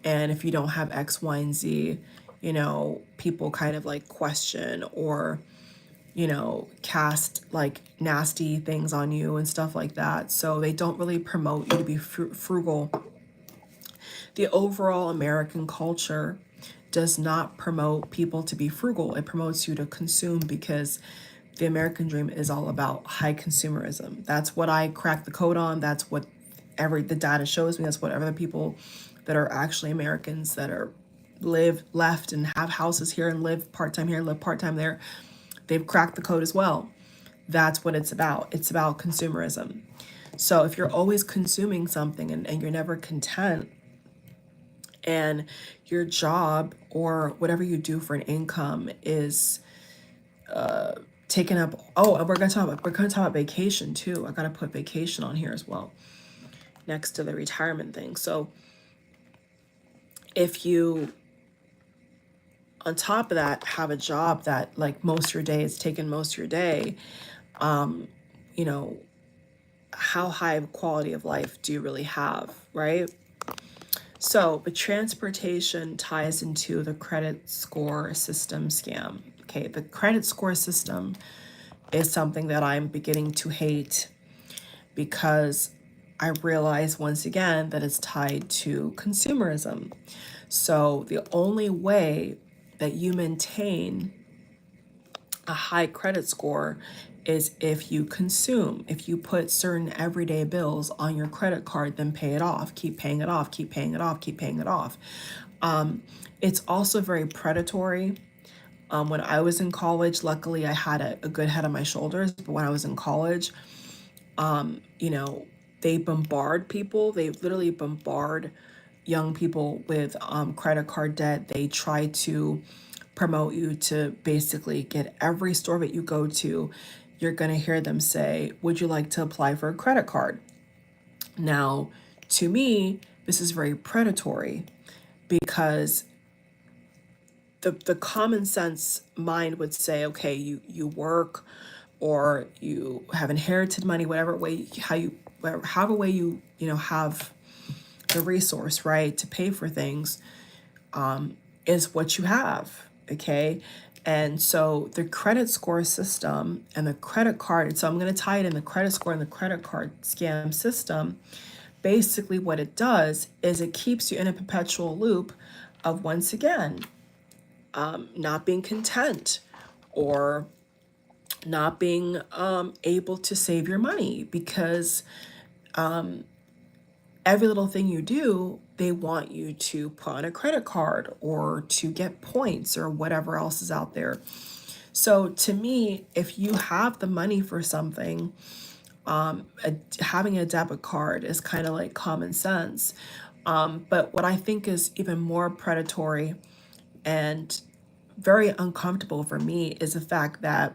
And if you don't have X, Y, and Z, people kind of, like, question or cast, like, nasty things on you and stuff like that. So they don't really promote you to be frugal. The overall American culture does not promote people to be frugal. It promotes you to consume, because the American dream is all about high consumerism. That's what I cracked the code on. That's what the data shows me. That's what other people that are actually Americans that are left and have houses here and live part-time here, live part-time there, they've cracked the code as well. That's what it's about. It's about consumerism. So if you're always consuming something and you're never content, and your job or whatever you do for an income is taken up. Oh, and we're gonna talk about vacation too. I gotta put vacation on here as well, next to the retirement thing. So if you, on top of that, have a job that, like, most of your day is taking most of your day, how high of quality of life do you really have, right? So the transportation ties into the credit score system scam. Okay, the credit score system is something that I'm beginning to hate, because I realize once again that it's tied to consumerism. So the only way that you maintain a high credit score is if you consume. If you put certain everyday bills on your credit card, then pay it off, keep paying it off, keep paying it off, keep paying it off. It's also very predatory. When I was in college, luckily I had a good head on my shoulders, but when I was in college, they bombard people. They literally bombard young people with credit card debt. They try to promote you to basically get every store that you go to. You're going to hear them say, would you like to apply for a credit card? Now, to me, this is very predatory, because the common sense mind would say, okay, you work, or you have inherited money, whatever way, however way you have the resource, right, to pay for things, is what you have. Okay. And so the credit score system and the credit card, so I'm going to tie it in, the credit score and the credit card scam system basically what it does is it keeps you in a perpetual loop of, once again, not being content, or not being able to save your money, because every little thing you do, they want you to put on a credit card or to get points or whatever else is out there. So to me, if you have the money for something, having a debit card is kind of like common sense. But what I think is even more predatory and very uncomfortable for me is the fact that,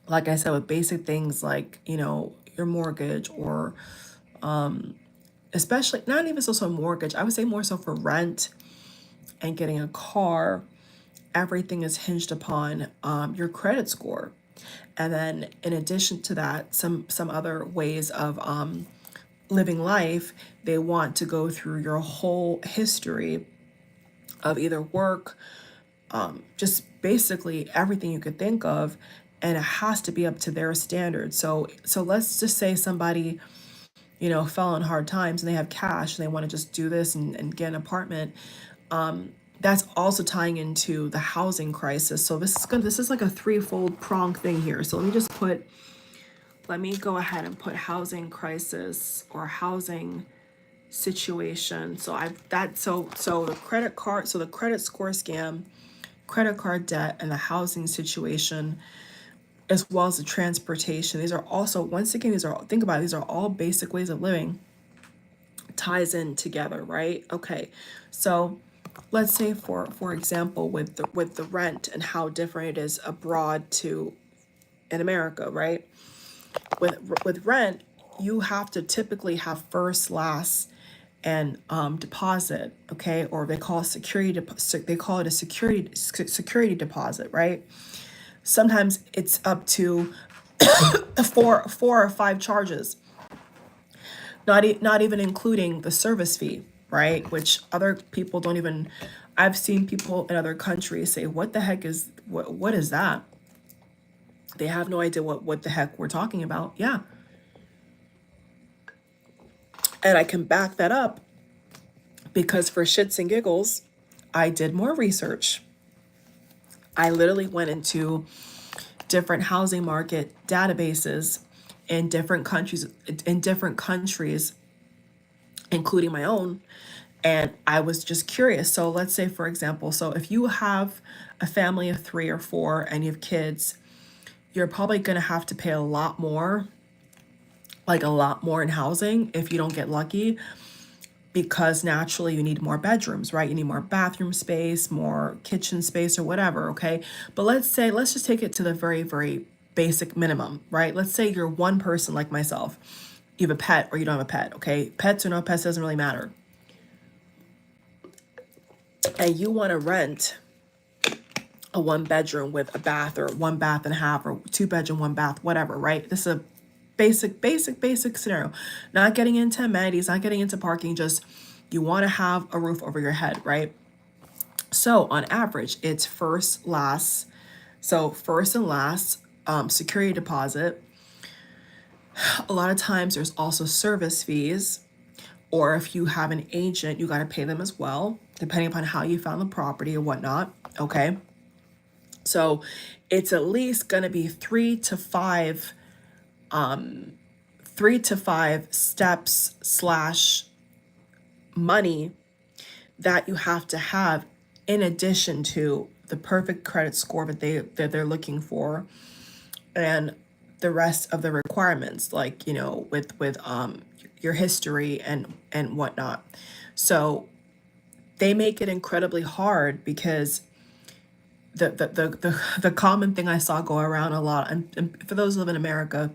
like I said, with basic things like, your mortgage, or especially not even so mortgage, I would say more so for rent and getting a car, everything is hinged upon your credit score. And then in addition to that, some other ways of living life, they want to go through your whole history of either work, just basically everything you could think of, and it has to be up to their standards. So let's just say somebody, fell on hard times and they have cash and they want to just do this and get an apartment. That's also tying into the housing crisis. So this is like a threefold prong thing here. So let me go ahead and put housing crisis or housing situation. So the credit card, so the credit score scam, credit card debt, and the housing situation, as well as the transportation. These are also, once again, think about it, these are all basic ways of living, ties in together, right? Okay, so let's say for example, with the rent and how different it is abroad to in America, right? With rent, you have to typically have first, last, and deposit, okay, or they call it a security deposit, right? Sometimes it's up to four or five charges, not even including the service fee, right? Which other people don't even. I've seen people in other countries say, "What the heck is what is that?" They have no idea what the heck we're talking about. Yeah, and I can back that up because for shits and giggles, I did more research. I literally went into different housing market databases in different countries, including my own, and I was just curious. So let's say, for example, so if you have a family of 3 or 4 and you have kids, you're probably going to have to pay a lot more in housing if you don't get lucky, because naturally you need more bedrooms, right? You need more bathroom space, more kitchen space, or whatever, okay? But let's just take it to the very, very basic minimum, right? Let's say you're one person like myself. You have a pet or you don't have a pet, okay? Pets or no pets doesn't really matter. And you want to rent a 1-bedroom with a bath, or 1 bath and a half, or 2-bedroom, 1 bath, whatever, right? This is a basic scenario. Not getting into amenities, not getting into parking, just you want to have a roof over your head, right? So on average, it's first, last. So first and last, security deposit. A lot of times there's also service fees, or if you have an agent, you got to pay them as well, depending upon how you found the property or whatnot, okay? So it's at least going to be 3 to 5 steps slash money that you have to have, in addition to the perfect credit score that they're looking for, and the rest of the requirements, like, with your history and whatnot. So they make it incredibly hard, because the common thing I saw go around a lot, and for those who live in America,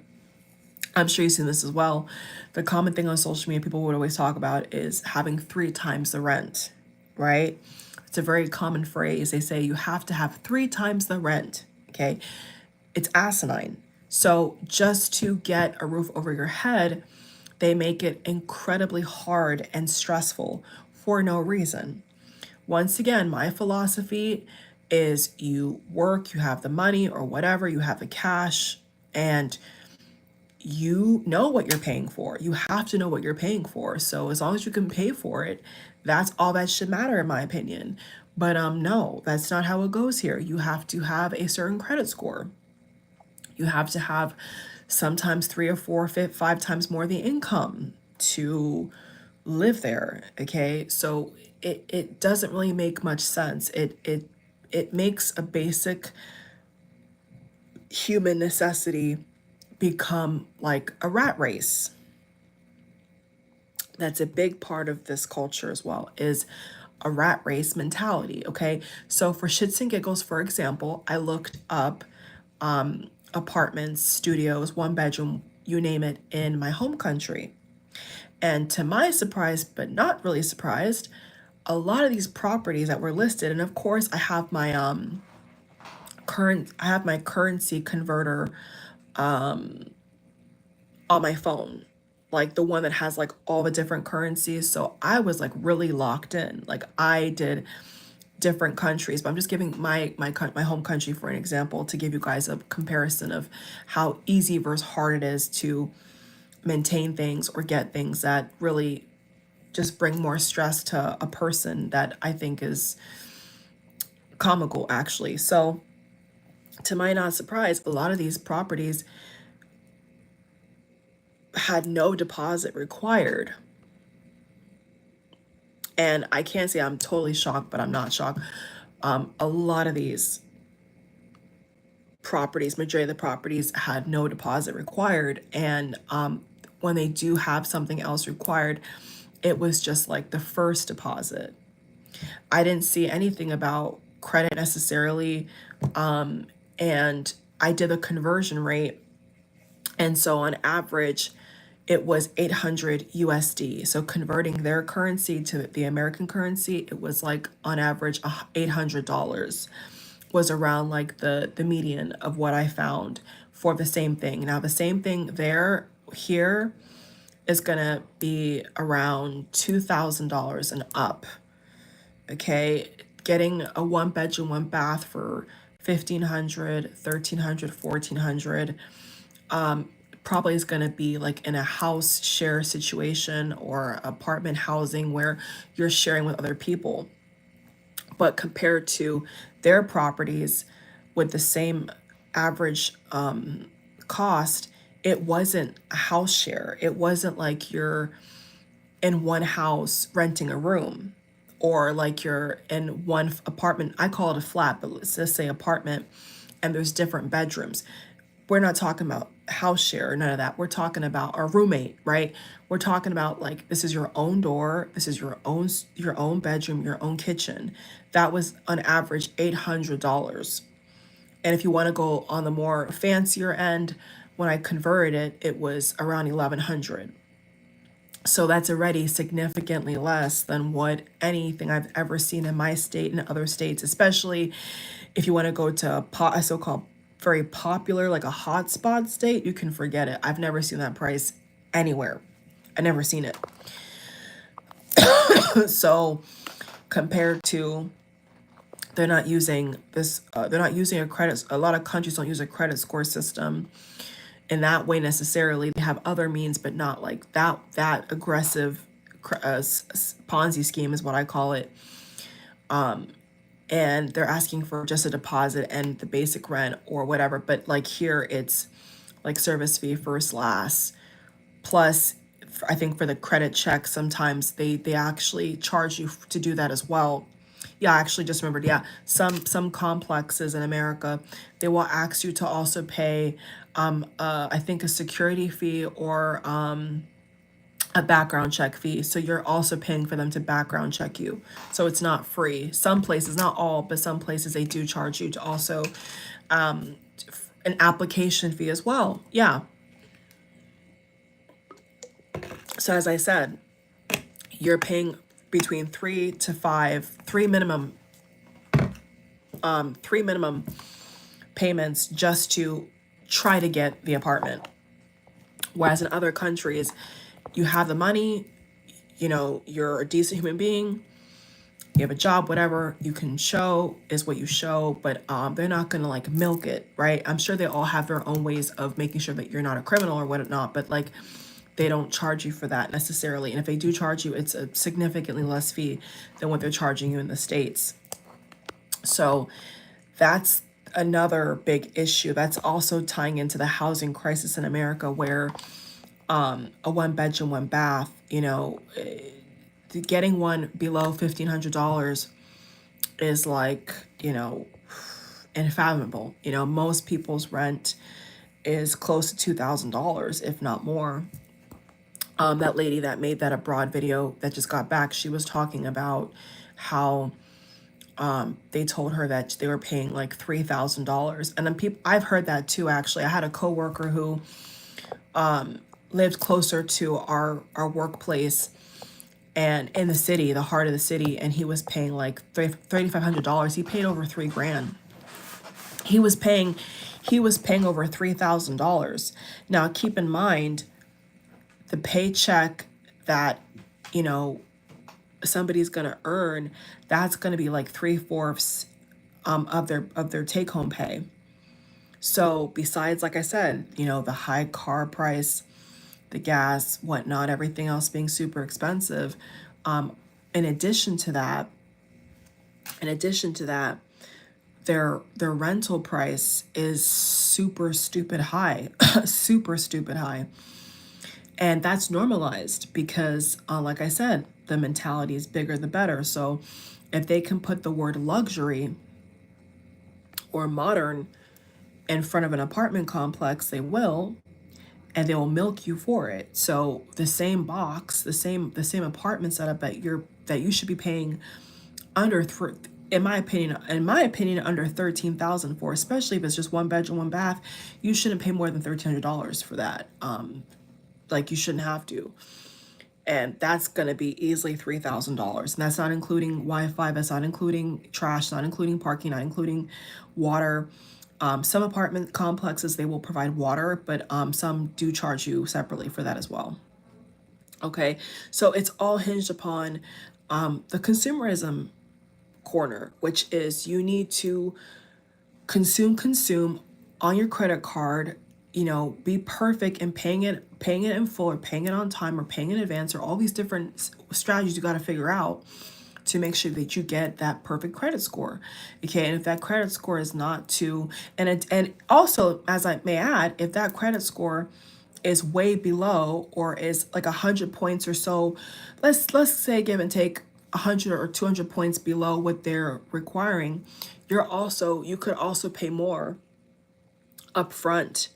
I'm sure you've seen this as well. The common thing on social media people would always talk about is having 3 times the rent, right? It's a very common phrase. They say you have to have 3 times the rent, okay? It's asinine. So just to get a roof over your head, they make it incredibly hard and stressful for no reason. Once again, my philosophy is you work, you have the money or whatever, you have the cash, and you know what you're paying for. You have to know what you're paying for. So as long as you can pay for it, that's all that should matter in my opinion. But no, that's not how it goes here. You have to have a certain credit score. You have to have sometimes three or four, five times more the income to live there. Okay. So it doesn't really make much sense. It makes a basic human necessity become like a rat race. That's a big part of this culture as well, is a rat race mentality. Okay. So for shits and giggles, for example, I looked up apartments, studios, one bedroom, you name it, in my home country. And to my surprise, but not really surprised, a lot of these properties that were listed, and of course I have my currency converter on my phone, like the one that has like all the different currencies. So I was like really locked in. Like I did different countries, but I'm just giving my home country for an example to give you guys a comparison of how easy versus hard it is to maintain things or get things that really just bring more stress to a person, that I think is comical actually. So to my not surprise, a lot of these properties had no deposit required. And I can't say I'm totally shocked, but I'm not shocked. A lot of these properties, majority of the properties, had no deposit required. And when they do have something else required, it was just like the first deposit. I didn't see anything about credit necessarily. And I did a conversion rate. And so on average, it was 800 USD. So converting their currency to the American currency, it was like on average $800 was around like the median of what I found for the same thing. Now the same thing here is gonna be around $2,000 and up. Okay, getting a one bedroom, one bath for 1,500, 1,300, 1,400 probably is going to be like in a house share situation or apartment housing where you're sharing with other people. But compared to their properties with the same average cost, it wasn't a house share. It wasn't like you're in one house renting a room, or like you're in one apartment. I call it a flat, but let's just say apartment, and there's different bedrooms. We're not talking about house share or none of that. We're talking about our roommate, right? We're talking about like, this is your own door, this is your own bedroom, your own kitchen. That was on average $800. And if you want to go on the more fancier end, when I converted it, it was around 1,100. So that's already significantly less than what anything I've ever seen in my state and other states, especially if you want to go to a so-called very popular, like a hotspot state, you can forget it. I've never seen that price anywhere. I've never seen it. So compared to, they're not using this, they're not using a lot of countries don't use a credit score system in that way necessarily. They have other means, but not like that aggressive Ponzi scheme is what I call it. And they're asking for just a deposit and the basic rent or whatever. But like here, it's like service fee first, last. Plus, I think for the credit check, sometimes they actually charge you to do that as well. Yeah, I actually just remembered. Yeah, some complexes in America, they will ask you to also pay, I think a security fee or a background check fee. So you're also paying for them to background check you. So it's not free. Some places, not all, but some places they do charge you to also an application fee as well. Yeah. So as I said, you're paying between three minimum payments just to try to get the apartment. Whereas in other countries, you have the money, you know, you're a decent human being, You have a job, whatever you can show is what you show, but they're not gonna like milk it, right? I'm sure they all have their own ways of making sure that you're not a criminal or whatnot, but like they don't charge you for that necessarily. And if they do charge you, it's a significantly less fee than what they're charging you in the States. So that's another big issue. That's also tying into the housing crisis in America, where a one bedroom, one bath, getting one below $1,500 is like, unfathomable. Most people's rent is close to $2,000, if not more. That lady that made that abroad video that just got back, she was talking about how they told her that they were paying like $3,000. And then I've heard that too, actually. I had a coworker who lived closer to our workplace and in the city, the heart of the city, and he was paying like $3,500. He paid over $3,000. He was paying over $3,000. Now keep in mind, the paycheck that somebody's gonna earn, that's gonna be like 3/4 of their take-home pay. So besides, like I said, the high car price, the gas, whatnot, everything else being super expensive. In addition to that, their rental price is super stupid high, super stupid high. And that's normalized because, like I said, the mentality is bigger the better. So if they can put the word luxury or modern in front of an apartment complex, they will, and they will milk you for it. So the same box, the same apartment setup that you should be paying under, in my opinion, under 13,000 for, especially if it's just one bedroom, one bath, you shouldn't pay more than $1,300 for that. Like you shouldn't have to. And that's gonna be easily $3,000. And that's not including Wi-Fi, that's not including trash, not including parking, not including water. Some apartment complexes, they will provide water, but some do charge you separately for that as well. Okay, so it's all hinged upon the consumerism corner, which is you need to consume on your credit card, be perfect in paying it in full, or paying it on time, or paying in advance, or all these different strategies you got to figure out to make sure that you get that perfect credit score. Okay, and if that credit score is not to, and also, as I may add, if that credit score is way below, or is like 100 points or so, let's say give and take 100 or 200 points below what they're requiring, you could also pay more upfront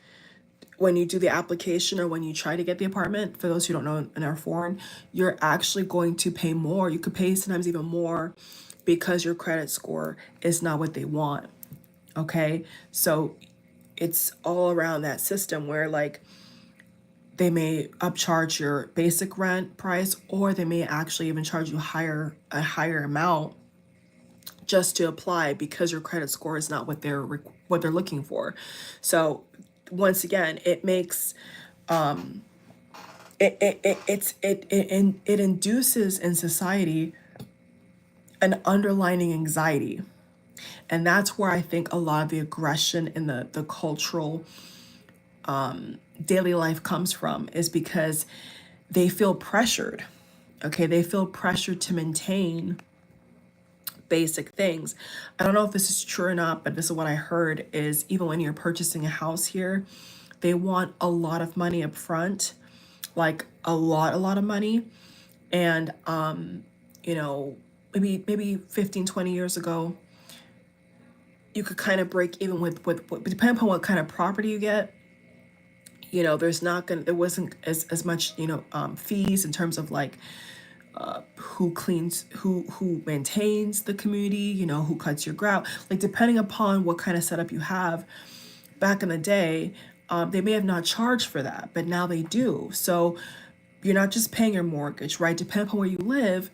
when you do the application, or when you try to get the apartment. For those who don't know and are foreign, you're actually going to pay more. You could pay sometimes even more because your credit score is not what they want. Okay, so it's all around that system where like they may upcharge your basic rent price, or they may actually even charge you a higher amount just to apply, because your credit score is not what they're looking for. So once again, it makes it induces in society an underlying anxiety. And that's where I think a lot of the aggression in the cultural daily life comes from, is because they feel pressured. Okay, they feel pressured to maintain basic things. I don't know if this is true or not, but this is what I heard, is even when you're purchasing a house here, they want a lot of money up front, like a lot of money. And maybe 15, 20 years ago, you could kind of break even with depending upon what kind of property you get. There wasn't as much fees in terms of like who cleans, who maintains the community, who cuts your grout, like depending upon what kind of setup you have. Back in the day, they may have not charged for that, but now they do. So you're not just paying your mortgage, right? Depending upon where you live,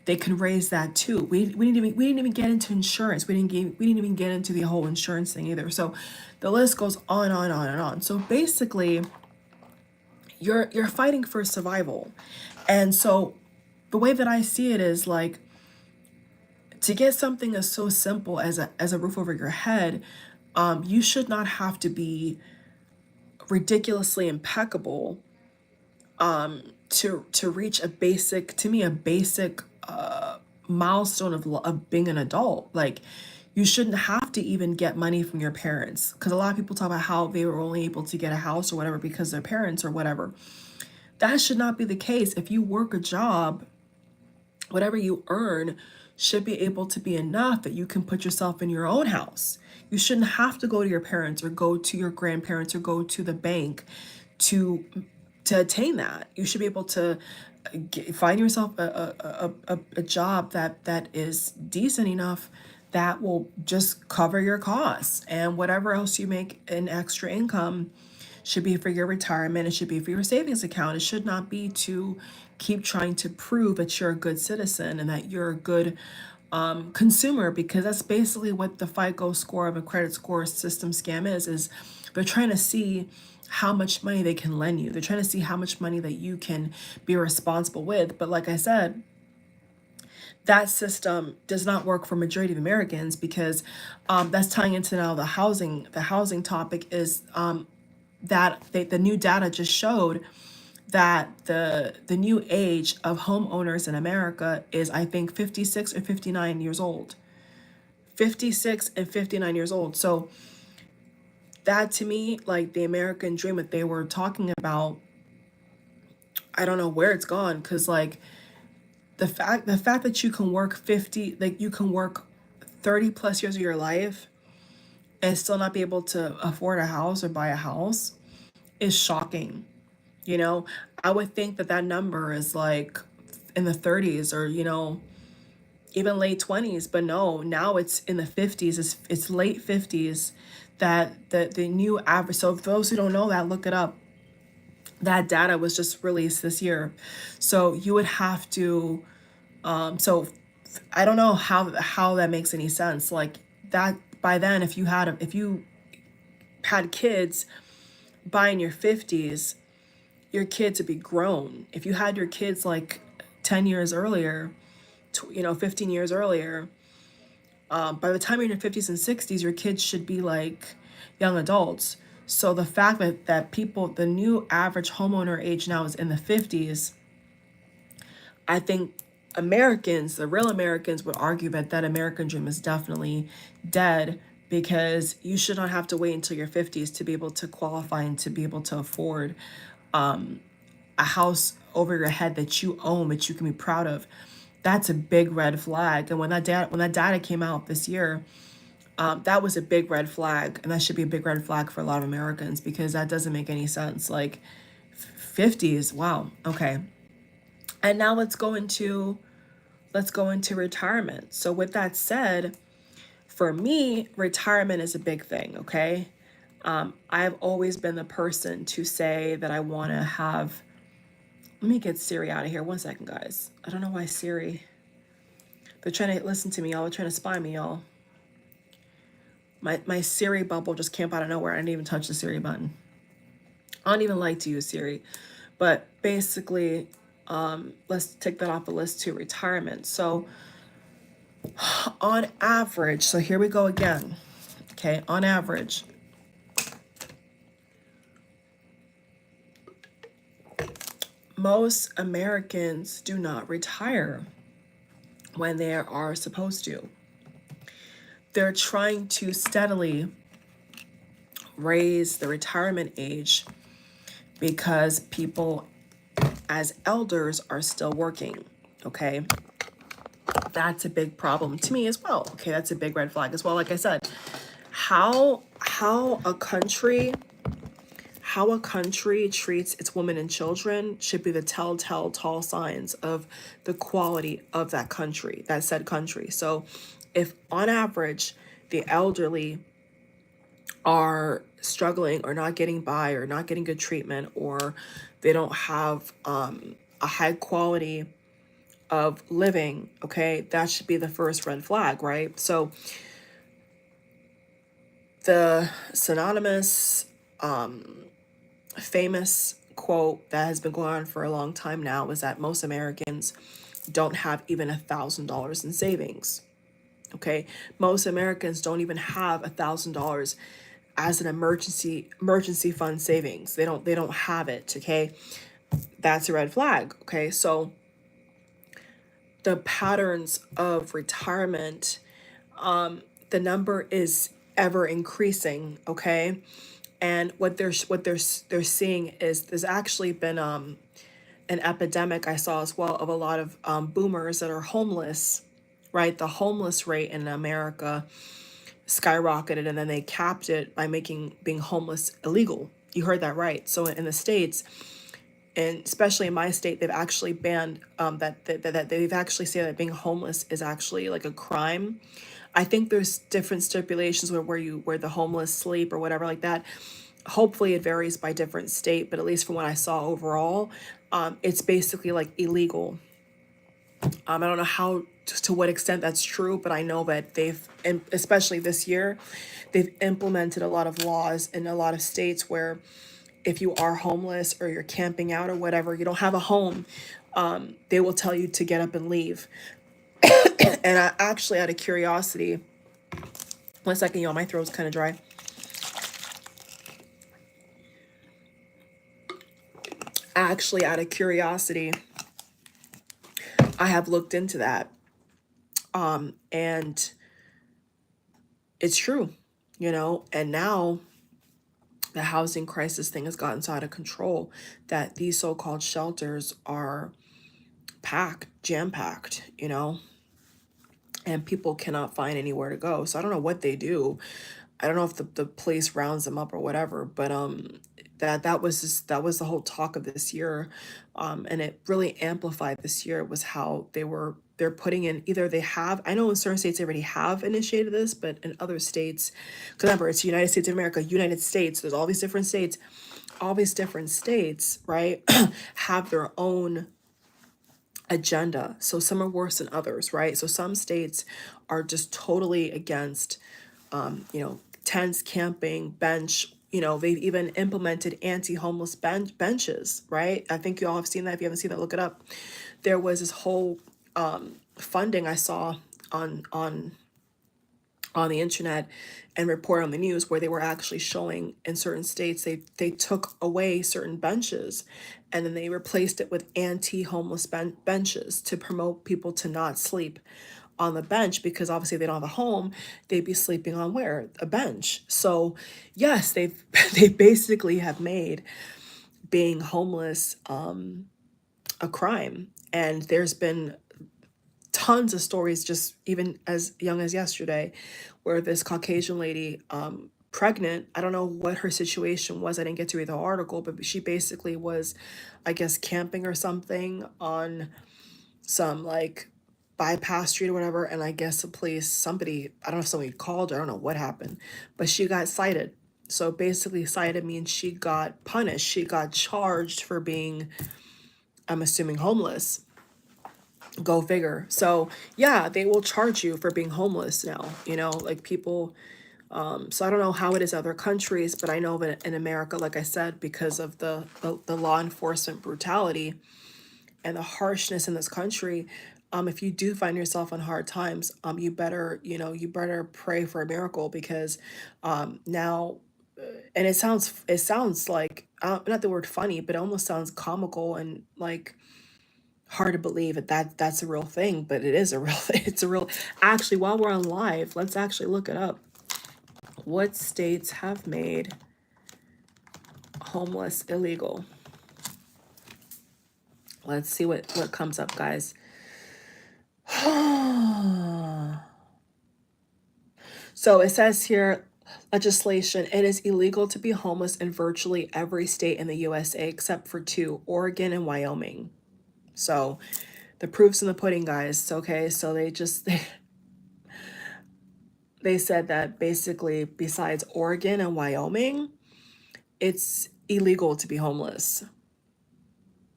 they can raise that too. We didn't even get into insurance. We didn't even get into the whole insurance thing either. So the list goes on and on and on. So basically, you're fighting for survival. And so the way that I see it is like, to get something as so simple as a roof over your head, you should not have to be ridiculously impeccable to reach a basic, to me, a basic milestone of being an adult. Like, you shouldn't have to even get money from your parents, because a lot of people talk about how they were only able to get a house or whatever because their parents or whatever. That should not be the case. If you work a job, whatever you earn should be able to be enough that you can put yourself in your own house. You shouldn't have to go to your parents or go to your grandparents or go to the bank to attain that. You should be able to find yourself a job that is decent enough that will just cover your costs, and whatever else you make in extra income should be for your retirement. It should be for your savings account. It should not be to keep trying to prove that you're a good citizen and that you're a good consumer, because that's basically what the FICO score of a credit score system scam is they're trying to see how much money they can lend you. They're trying to see how much money that you can be responsible with. But like I said, that system does not work for majority of Americans, because that's tying into now the housing topic is that the new data just showed that the new age of homeowners in America is, I think, 56 or 59 years old. 56 and 59 years old. So that, to me, like the American dream that they were talking about, I don't know where it's gone, because like the fact that you can work 50, like you can work 30 plus years of your life and still not be able to afford a house or buy a house is shocking. You know, I would think that that number is like in the 30s, or, even late 20s, but no, now it's in the 50s. It's late 50s that the new average. So for those who don't know that, look it up. That data was just released this year. So you would have to, so I don't know how that makes any sense. Like that, by then, if you had kids by in your 50s, your kids would be grown. If you had your kids like 10 years earlier, 15 years earlier, by the time you're in your 50s and 60s, your kids should be like young adults. So the fact that people, the new average homeowner age now is in the 50s, I think Americans, the real Americans, would argue that that American dream is definitely dead, because you should not have to wait until your 50s to be able to qualify and to be able to afford a house over your head that you own, that you can be proud of. That's a big red flag. And when that data came out this year, that was a big red flag, and that should be a big red flag for a lot of Americans, because that doesn't make any sense. Like 50s, wow, okay. And now let's go into retirement. So with that said, for me, retirement is a big thing, okay? I've always been the person to say that I want to have, let me get Siri out of here. 1 second, guys. I don't know why Siri, they're trying to listen to me, y'all. They're trying to spy me, y'all. My Siri bubble just came out of nowhere. I didn't even touch the Siri button. I don't even like to use Siri. But basically, let's take that off the list to retirement. So on average, so here we go again. Okay, on average, most Americans do not retire when they are supposed to. They're trying to steadily raise the retirement age because people as elders are still working, okay? That's a big problem to me as well. Okay, that's a big red flag as well. Like I said, how a country treats its women and children should be the telltale tall signs of the quality of that country, that said country. So if on average the elderly are struggling or not getting by or not getting good treatment, or they don't have a high quality of living, okay, that should be the first red flag, right? So the synonymous famous quote that has been going on for a long time now is that most Americans don't have even $1,000 in savings. Okay, most Americans don't even have $1,000 as an emergency fund savings. They don't have it. Okay, that's a red flag. Okay, so the patterns of retirement, the number is ever increasing. Okay, and what they're seeing is there's actually been an epidemic I saw as well of a lot of boomers that are homeless. Right, the homeless rate in America skyrocketed, and then they capped it by making being homeless illegal. You heard that right. So in the states, and especially in my state, they've actually banned that they've actually said that being homeless is actually like a crime. I think there's different stipulations where the homeless sleep or whatever like that. Hopefully it varies by different state, but at least from what I saw overall, it's basically like illegal. I don't know how to what extent that's true, but I know that they've, and especially this year, they've implemented a lot of laws in a lot of states where if you are homeless or you're camping out or whatever, you don't have a home, they will tell you to get up and leave. And I actually, out of curiosity, one second, y'all, my throat's kind of dry. Actually, out of curiosity, I have looked into that, and it's true, and now the housing crisis thing has gotten so out of control that these so-called shelters are jam-packed, and people cannot find anywhere to go. So I don't know what they do. I don't know if the place rounds them up or whatever, but that was the whole talk of this year, and it really amplified this year was how they're putting in, either they have, I know in certain states they already have initiated this, but in other states, because remember, it's the United States of America, United States, there's all these different states, right, have their own agenda. So some are worse than others, right? So some states are just totally against, tents, camping, bench. They've even implemented anti-homeless benches, right? I think you all have seen that. If you haven't seen that, look it up. There was this whole funding I saw on the internet and report on the news where they were actually showing in certain states they took away certain benches and then they replaced it with anti-homeless benches to promote people to not sleep on the bench, because obviously they don't have a home, they'd be sleeping on where? A bench. So yes, they basically have made being homeless a crime. And there's been tons of stories just even as young as yesterday where this Caucasian lady, pregnant, I don't know what her situation was, I didn't get to read the article, but she basically was, I guess, camping or something on some like bypass street or whatever, and I guess the police, somebody, I don't know if somebody called, I don't know what happened, but she got cited. So basically cited means she got punished, she got charged for being, I'm assuming, homeless. Go figure. So yeah, they will charge you for being homeless now, like people. So I don't know how it is other countries, but I know that in America, like I said, because of the law enforcement brutality and the harshness in this country, if you do find yourself in hard times, you better pray for a miracle, because now, and it sounds like, not the word funny, but it almost sounds comical and like hard to believe that's a real thing, but it is a real thing. It's a real, actually, while we're on live, let's actually look it up. What states have made homeless illegal? Let's see what comes up, guys. So it says here, legislation, it is illegal to be homeless in virtually every state in the USA except for two, Oregon and Wyoming. So the proof's in the pudding, guys. Okay, so they said that basically besides Oregon and Wyoming, it's illegal to be homeless.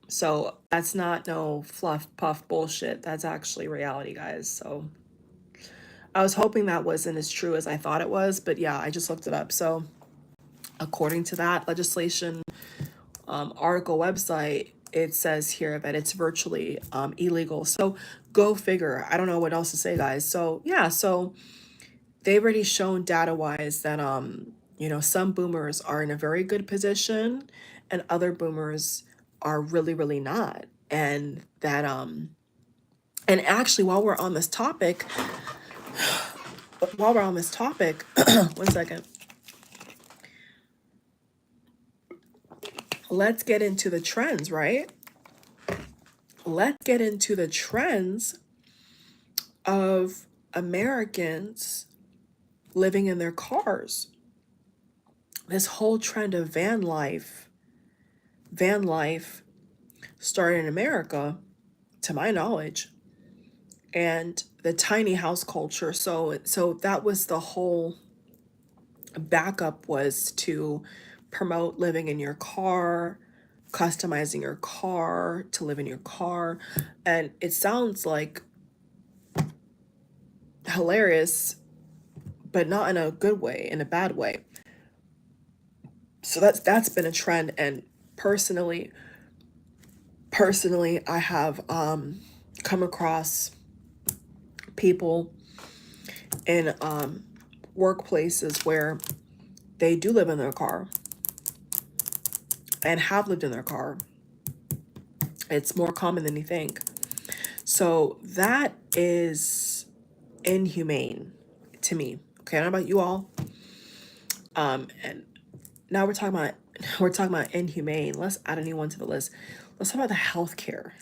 So that's not no fluff puff bullshit. That's actually reality, guys. So I was hoping that wasn't as true as I thought it was, but yeah, I just looked it up. So according to that legislation article website, it says here that it's virtually illegal. So go figure. I don't know what else to say, guys. So yeah, so they've already shown data wise that some boomers are in a very good position and other boomers are really, really not. And that and actually while we're on this topic, one second. Let's get into the trends, right? Let's get into the trends of Americans living in their cars. This whole trend of van life started in America, to my knowledge, and the tiny house culture. So that was the whole backup, was to promote living in your car, customizing your car to live in your car. And it sounds like hilarious, but not in a good way, in a bad way. So that's been a trend. And personally I have come across people in workplaces where they do live in their car and have lived in their car. It's more common than you think. So that is inhumane to me. Okay, I don't know about you all. And now we're talking about inhumane. Let's add a new one to the list. Let's talk about the healthcare.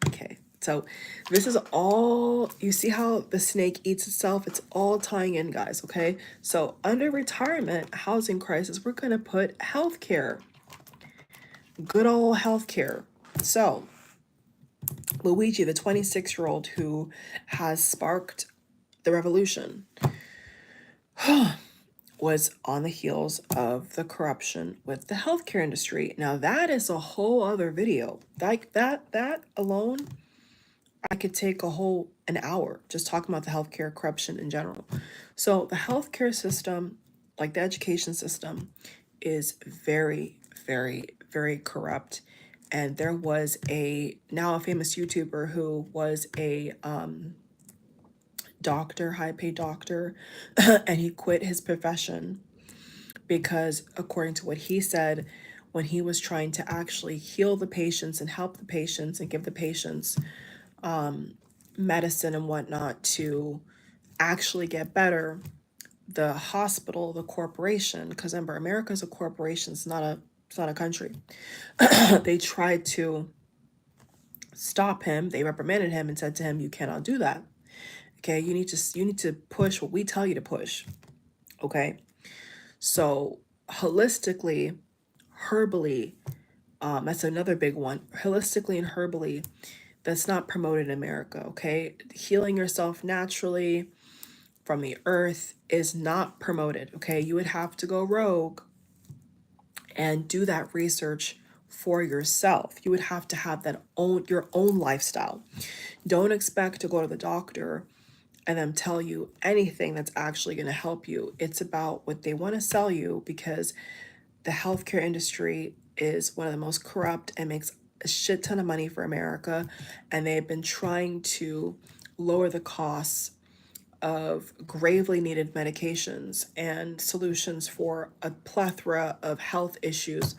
Okay, so this is all, you see how the snake eats itself? It's all tying in, guys. Okay, so under retirement housing crisis, we're gonna put healthcare, good old healthcare. So Luigi, the 26-year-old who has sparked the revolution, was on the heels of the corruption with the healthcare industry. Now that is a whole other video. Like that alone, I could take an hour just talking about the healthcare corruption in general. So the healthcare system, like the education system, is very, very, very corrupt. And there was now a famous YouTuber who was a doctor, high paid doctor, and he quit his profession because, according to what he said, when he was trying to actually heal the patients and help the patients and give the patients medicine and whatnot to actually get better, the hospital, the corporation, because remember, America's a corporation, it's not a country. They tried to stop him. They reprimanded him and said to him, "You cannot do that. Okay, you need to push what we tell you to push." Okay, so holistically, herbally, that's another big one. Holistically and herbally, that's not promoted in America. Okay, healing yourself naturally from the earth is not promoted. Okay, you would have to go rogue and do that research for yourself. You would have to have your own lifestyle. Don't expect to go to the doctor and them tell you anything that's actually going to help you. It's about what they want to sell you, because the healthcare industry is one of the most corrupt and makes a shit ton of money for America. And they've been trying to lower the costs of gravely needed medications and solutions for a plethora of health issues.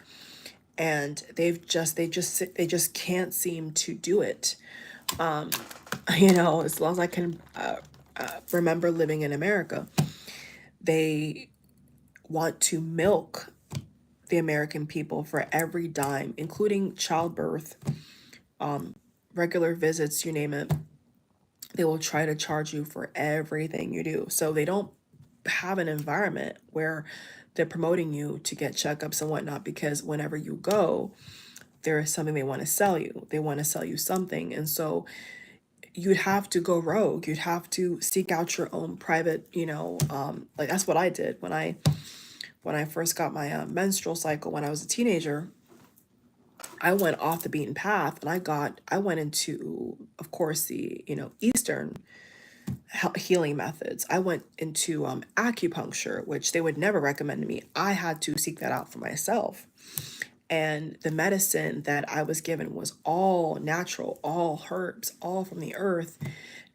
And they just can't seem to do it. As long as I can remember living in America, they want to milk the American people for every dime, including childbirth, regular visits, you name it. They will try to charge you for everything you do. So they don't have an environment where they're promoting you to get checkups and whatnot, because whenever you go, there is something they want to sell you. They want to sell you something. And so you'd have to go rogue. You'd have to seek out your own private, like that's what I did when I first got my menstrual cycle when I was a teenager. I went off the beaten path, and I went into, of course, the Eastern healing methods. I went into acupuncture, which they would never recommend to me. I had to seek that out for myself. And the medicine that I was given was all natural, all herbs, all from the earth.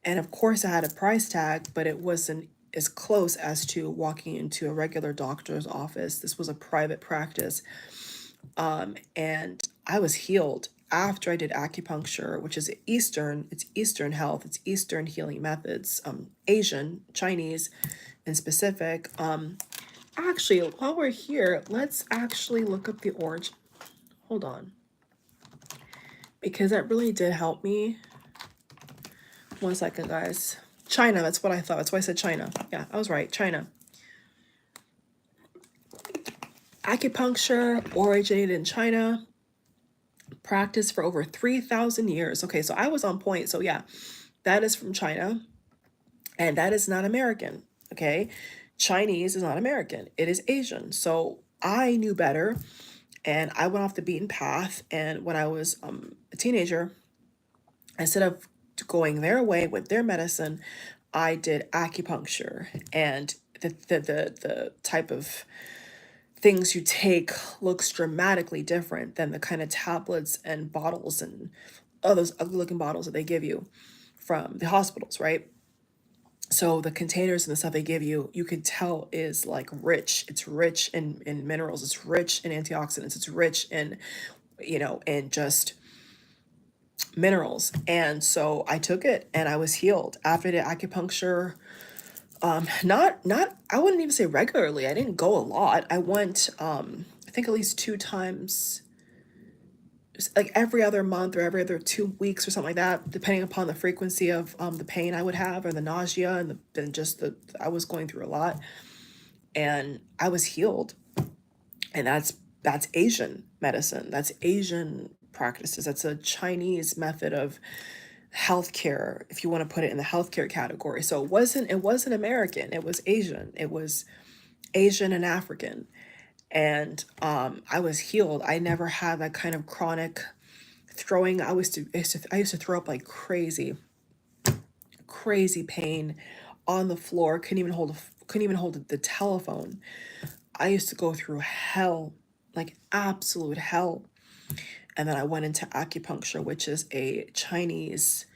And of course, I had a price tag, but it wasn't as close as to walking into a regular doctor's office. This was a private practice. And I was healed after I did acupuncture, which is it's Eastern health, it's Eastern healing methods, Asian, Chinese in specific. Actually, while we're here, let's actually look up the origin. Hold on. Because that really did help me. 1 second, guys. China, that's what I thought. That's why I said China. Yeah, I was right. China. Acupuncture originated in China, practiced for over 3,000 years. Okay, so I was on point. So yeah, that is from China, and that is not American. Okay, Chinese is not American. It is Asian. So I knew better, and I went off the beaten path. And when I was a teenager, instead of going their way with their medicine, I did acupuncture, and the type of things you take looks dramatically different than the kind of tablets and bottles and all those ugly looking bottles that they give you from the hospitals, right? So the containers and the stuff they give you, you can tell is like rich. It's rich in minerals. It's rich in antioxidants. It's rich in, in just minerals. And so I took it and I was healed after I did acupuncture. Not I wouldn't even say regularly. I didn't go a lot. I went I think at least 2 times, like every other month or every other 2 weeks or something like that, depending upon the frequency of the pain I would have or the nausea and just the I was going through a lot, and I was healed. And that's Asian medicine. That's Asian practices. That's a Chinese method of healthcare, if you want to put it in the healthcare category. So it wasn't American. It was Asian. It was Asian and African. And I was healed. I never had that kind of chronic throwing. I used to throw up like crazy pain on the floor. Couldn't even hold the telephone. I used to go through hell, like absolute hell. And then I went into acupuncture, which is a Chinese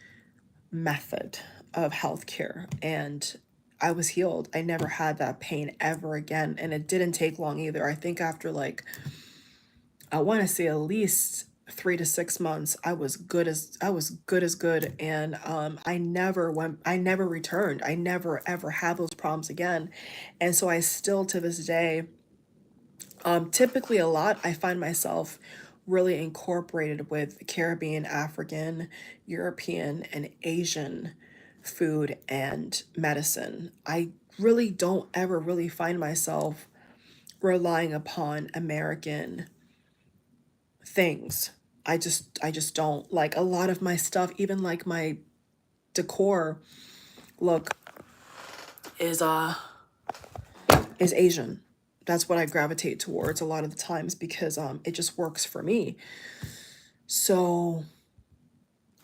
method of healthcare, and I was healed. I never had that pain ever again, and it didn't take long either. I think after like, I want to say at least 3 to 6 months, I was good as good, and I never returned. I never ever had those problems again, and so I still to this day, typically a lot, I find myself really incorporated with Caribbean, African, European, and Asian food and medicine. I really don't ever really find myself relying upon American things. I just don't. Like a lot of my stuff, even like my decor look is is Asian. That's what I gravitate towards a lot of the times because it just works for me. So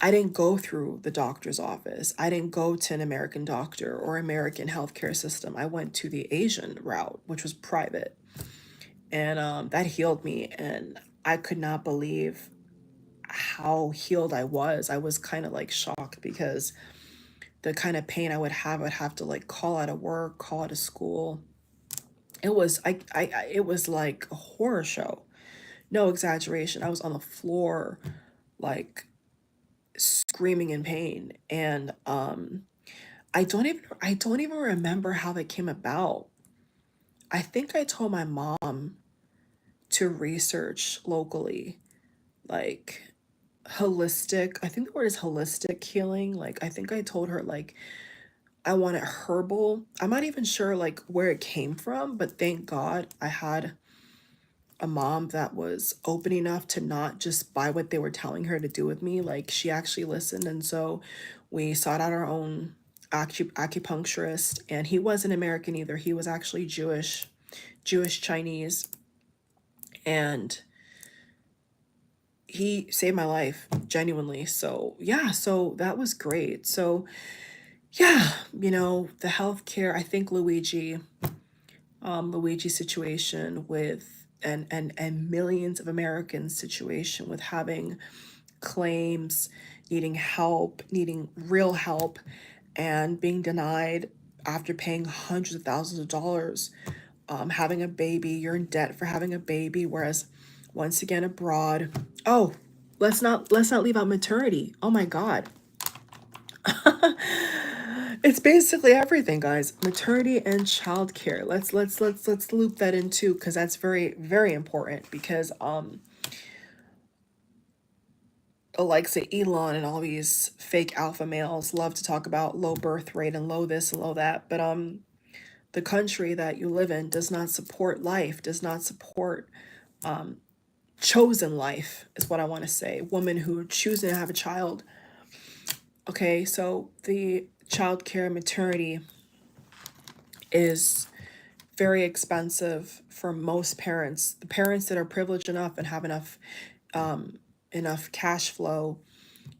I didn't go through the doctor's office. I didn't go to an American doctor or American healthcare system. I went to the Asian route, which was private. And that healed me. And I could not believe how healed I was. I was kind of like shocked because the kind of pain I'd have to like call out of work, call out of school. It was like a horror show. No exaggeration. I was on the floor, like screaming in pain. And I don't even remember how that came about. I think I told my mom to research locally, like holistic. I think the word is holistic healing. Like I think I told her like I wanted herbal. I'm not even sure like where it came from, but thank God I had a mom that was open enough to not just buy what they were telling her to do with me. Like she actually listened. And so we sought out our own acupuncturist, and he wasn't American either. He was actually Jewish Chinese. And he saved my life genuinely. So yeah, so that was great. So yeah, the healthcare, I think Luigi situation with and millions of Americans' situation with having claims, needing help, needing real help, and being denied after paying hundreds of thousands of dollars, having a baby. You're in debt for having a baby, whereas once again abroad. Oh, let's not leave out maternity. Oh my God. It's basically everything, guys. Maternity and childcare. Let's loop that in too, because that's very, very important. Because like say Elon and all these fake alpha males love to talk about low birth rate and low this and low that, but the country that you live in does not support life, does not support chosen life, is what I want to say. Women who choose to have a child. Okay, so the childcare maternity is very expensive for most parents. The parents that are privileged enough and have enough cash flow,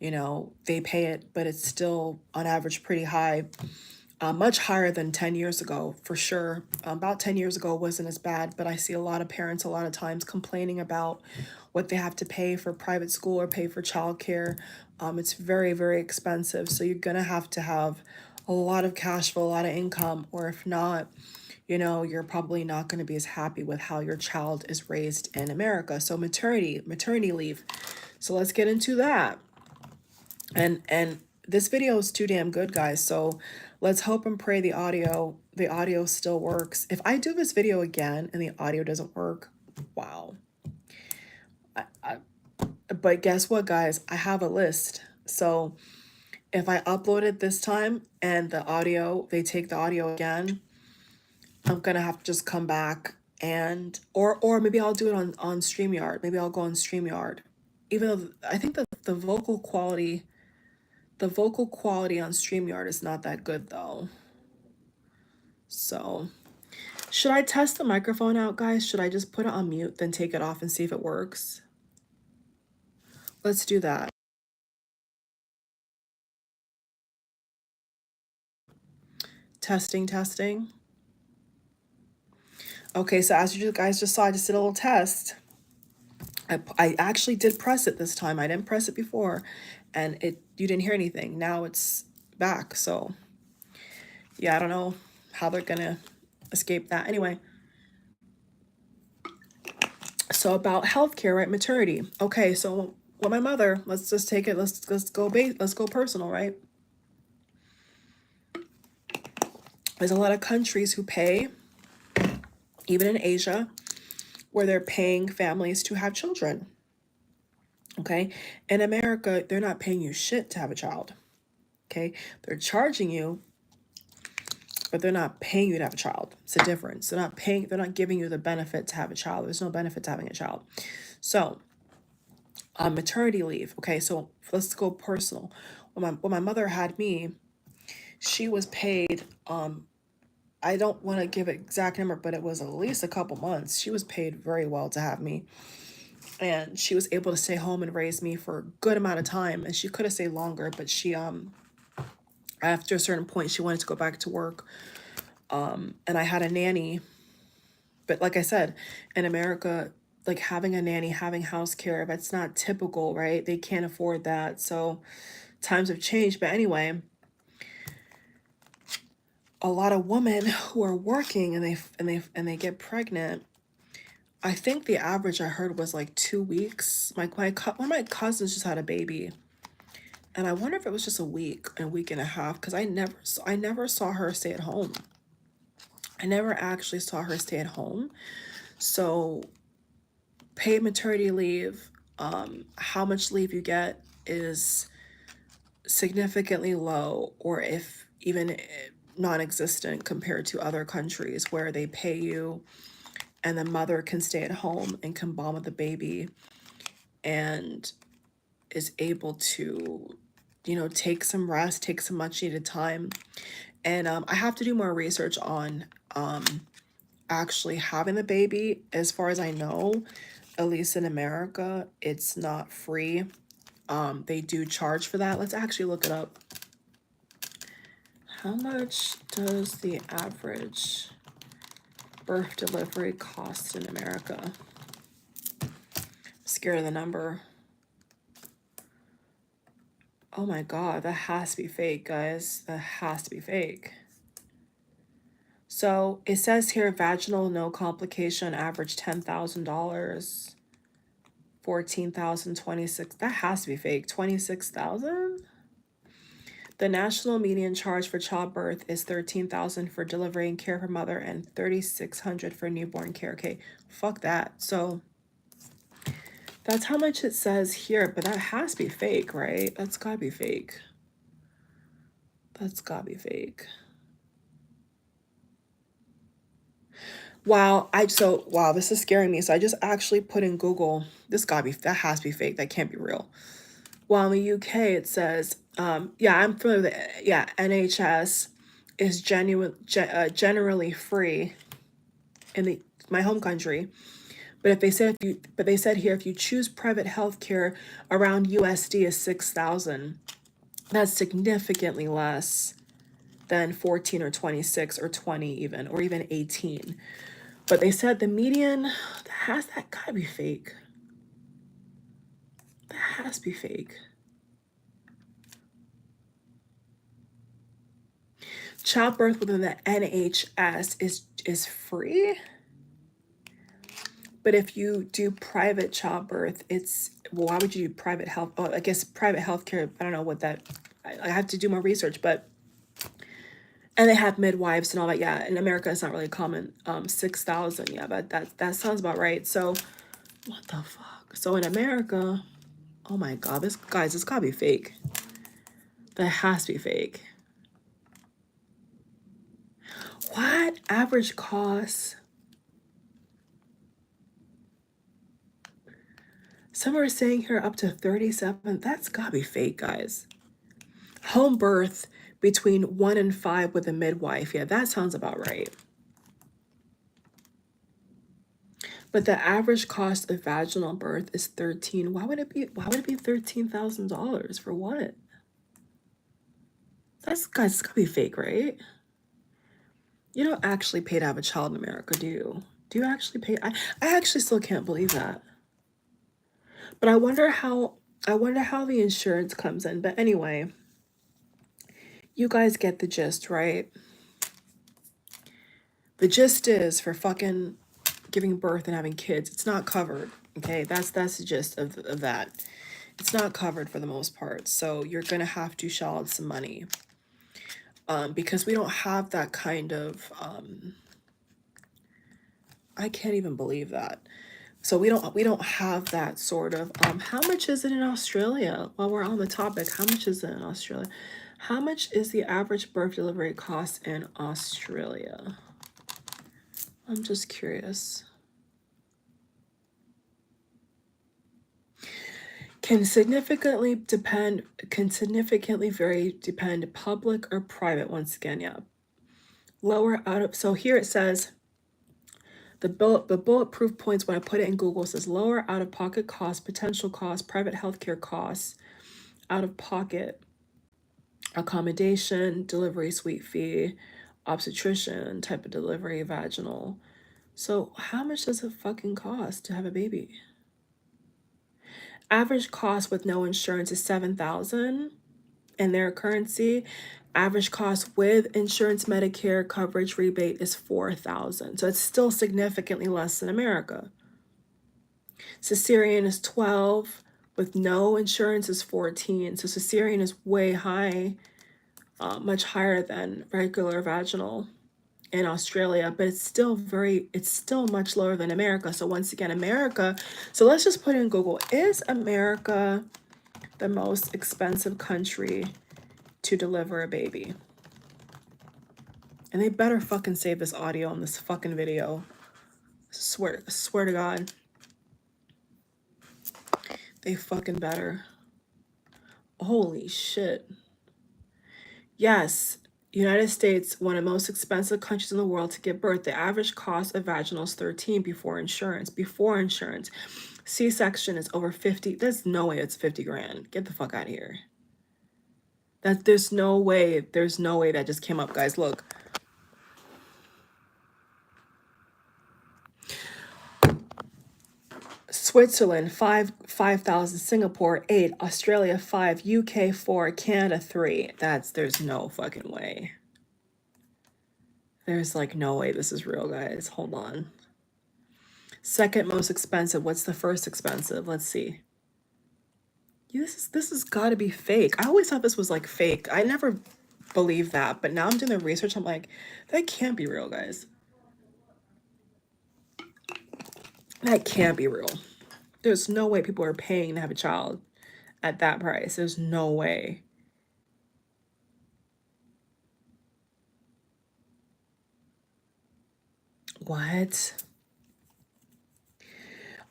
they pay it, but it's still on average pretty high. Much higher than 10 years ago, for sure. About 10 years ago, it wasn't as bad, but I see a lot of parents a lot of times complaining about what they have to pay for private school or pay for childcare. It's very, very expensive. So you're going to have a lot of cash flow, a lot of income, or if not, you're probably not going to be as happy with how your child is raised in America. So maternity leave. So let's get into that. And this video is too damn good, guys. So let's hope and pray the audio still works. If I do this video again and the audio doesn't work, wow. But guess what, guys? I have a list. So if I upload it this time and they take the audio again, I'm gonna have to just come back and or maybe I'll do it on StreamYard. Maybe I'll go on StreamYard. Even though I think that the vocal quality on StreamYard is not that good though. So should I test the microphone out, guys? Should I just put it on mute, then take it off and see if it works? Let's do that. Testing. Okay, so as you guys just saw, I just did a little test. I actually did press it this time. I didn't press it before, and you didn't hear anything. Now it's back. So yeah, I don't know how they're gonna escape that. Anyway, so about healthcare, right? Maternity. Okay, so with my mother, let's just take it. Let's go personal, right? There's a lot of countries who pay, even in Asia, where they're paying families to have children. Okay, in America, they're not paying you shit to have a child. Okay, they're charging you, but they're not paying you to have a child. It's a difference. They're not giving you the benefit to have a child. There's no benefit to having a child. So maternity leave. Okay, so let's go personal. When my mother had me, she was paid, I don't want to give an exact number, but it was at least a couple months. She was paid very well to have me. And she was able to stay home and raise me for a good amount of time. And she could have stayed longer, but she after a certain point she wanted to go back to work. And I had a nanny. But like I said, in America, like having a nanny, having house care, that's not typical, right? They can't afford that. So times have changed. But anyway, a lot of women who are working and they get pregnant. I think the average I heard was like 2 weeks. One of my cousins just had a baby, and I wonder if it was just a week and a half, because I never saw her stay at home. I never actually saw her stay at home. So paid maternity leave, how much leave you get is significantly low, or if even non-existent compared to other countries where they pay you and the mother can stay at home and can bond with the baby and is able to, take some rest, take some much needed time. And I have to do more research on actually having the baby. As far as I know, at least in America, it's not free. They do charge for that. Let's actually look it up. How much does the average birth delivery cost in America? Scared of the number. Oh my God, that has to be fake, guys. That has to be fake. So it says here, vaginal, no complication, average $10,000, 14,000, 26. That has to be fake. 26,000. The national median charge for childbirth is 13,000 for delivery and care for mother, and 3,600 for newborn care. Okay, fuck that. So that's how much it says here, but that has to be fake, right? That's gotta be fake. That's gotta be fake. Wow, wow, this is scaring me. So I just actually put in Google, that has to be fake. That can't be real. Well, in the UK, it says, yeah, I'm familiar with it. Yeah, NHS is generally free in my home country. But they said here, if you choose private healthcare, around USD is 6,000. That's significantly less than 14 or 26 or 20 even, or even 18. But they said the median, that gotta be fake. That has to be fake. Childbirth within the NHS is free. But if you do private childbirth, well, why would you do private health? Oh, I guess private healthcare, I don't know what that, I have to do more research, but, and they have midwives and all that. Yeah, in America, it's not really common. 6,000, yeah, but that sounds about right. So, what the fuck? So in America, oh my God, this gotta be fake. That has to be fake. What? Average cost? Some are saying here up to 37. That's gotta be fake, guys. Home birth between 1 and 5 with a midwife. Yeah, that sounds about right. But the average cost of vaginal birth is 13. Why would it be $13,000 for what? That's gotta be fake, right? You don't actually pay to have a child in America, do you? Do you actually pay? I actually still can't believe that. But I wonder how the insurance comes in. But anyway, you guys get the gist, right? The gist is, for fucking giving birth and having kids, it's not covered. Okay, that's the gist of that. It's not covered for the most part. So you're gonna have to shell out some money. Because we don't have that kind of I can't even believe that. So we don't have that sort of how much is it in Australia? While we're on the topic, how much is it in Australia? How much is the average birth delivery cost in Australia? I'm just curious. Can significantly vary, depend public or private. Once again, yeah. Lower out of, so here it says the bulletproof points when I put it in Google says lower out-of-pocket costs, potential costs, private healthcare costs, out-of-pocket accommodation, delivery suite fee, obstetrician, type of delivery, vaginal. So how much does it fucking cost to have a baby? Average cost with no insurance is 7,000 in their currency. Average cost with insurance Medicare coverage rebate is 4,000. So it's still significantly less than America. Cesarean is 12, with no insurance is 14. So cesarean is way high, much higher than regular vaginal in Australia, but it's still much lower than America. So once again, America, so let's just put in Google, is America the most expensive country to deliver a baby? And they better fucking save this audio in this fucking video. Swear to God. They fucking better. Holy shit. Yes, United States, one of the most expensive countries in the world to give birth. The average cost of vaginal is 13 before insurance. C-section is over 50. There's no way it's 50 grand. Get the fuck out of here. There's no way that just came up, guys. Look. Switzerland 5,000, Singapore 8, Australia 5, UK 4, Canada 3. There's no fucking way. There's like no way this is real, guys. Hold on. Second most expensive. What's the first expensive? Let's see. This has got to be fake. I always thought this was like fake. I never believed that, but now I'm doing the research. I'm like, that can't be real, guys. That can't be real. There's no way people are paying to have a child at that price. There's no way. What?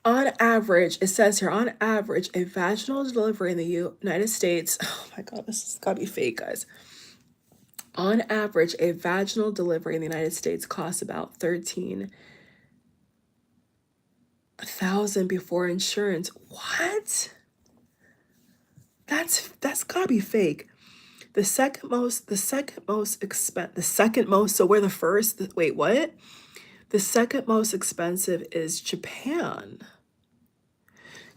On average, it says here, on average, a vaginal delivery in the United States, oh my God, this has got to be fake, guys. On average, a vaginal delivery in the United States costs about $13,000 before insurance. What? That's got to be fake. The second most, so we're the first, wait, what? The second most expensive is Japan.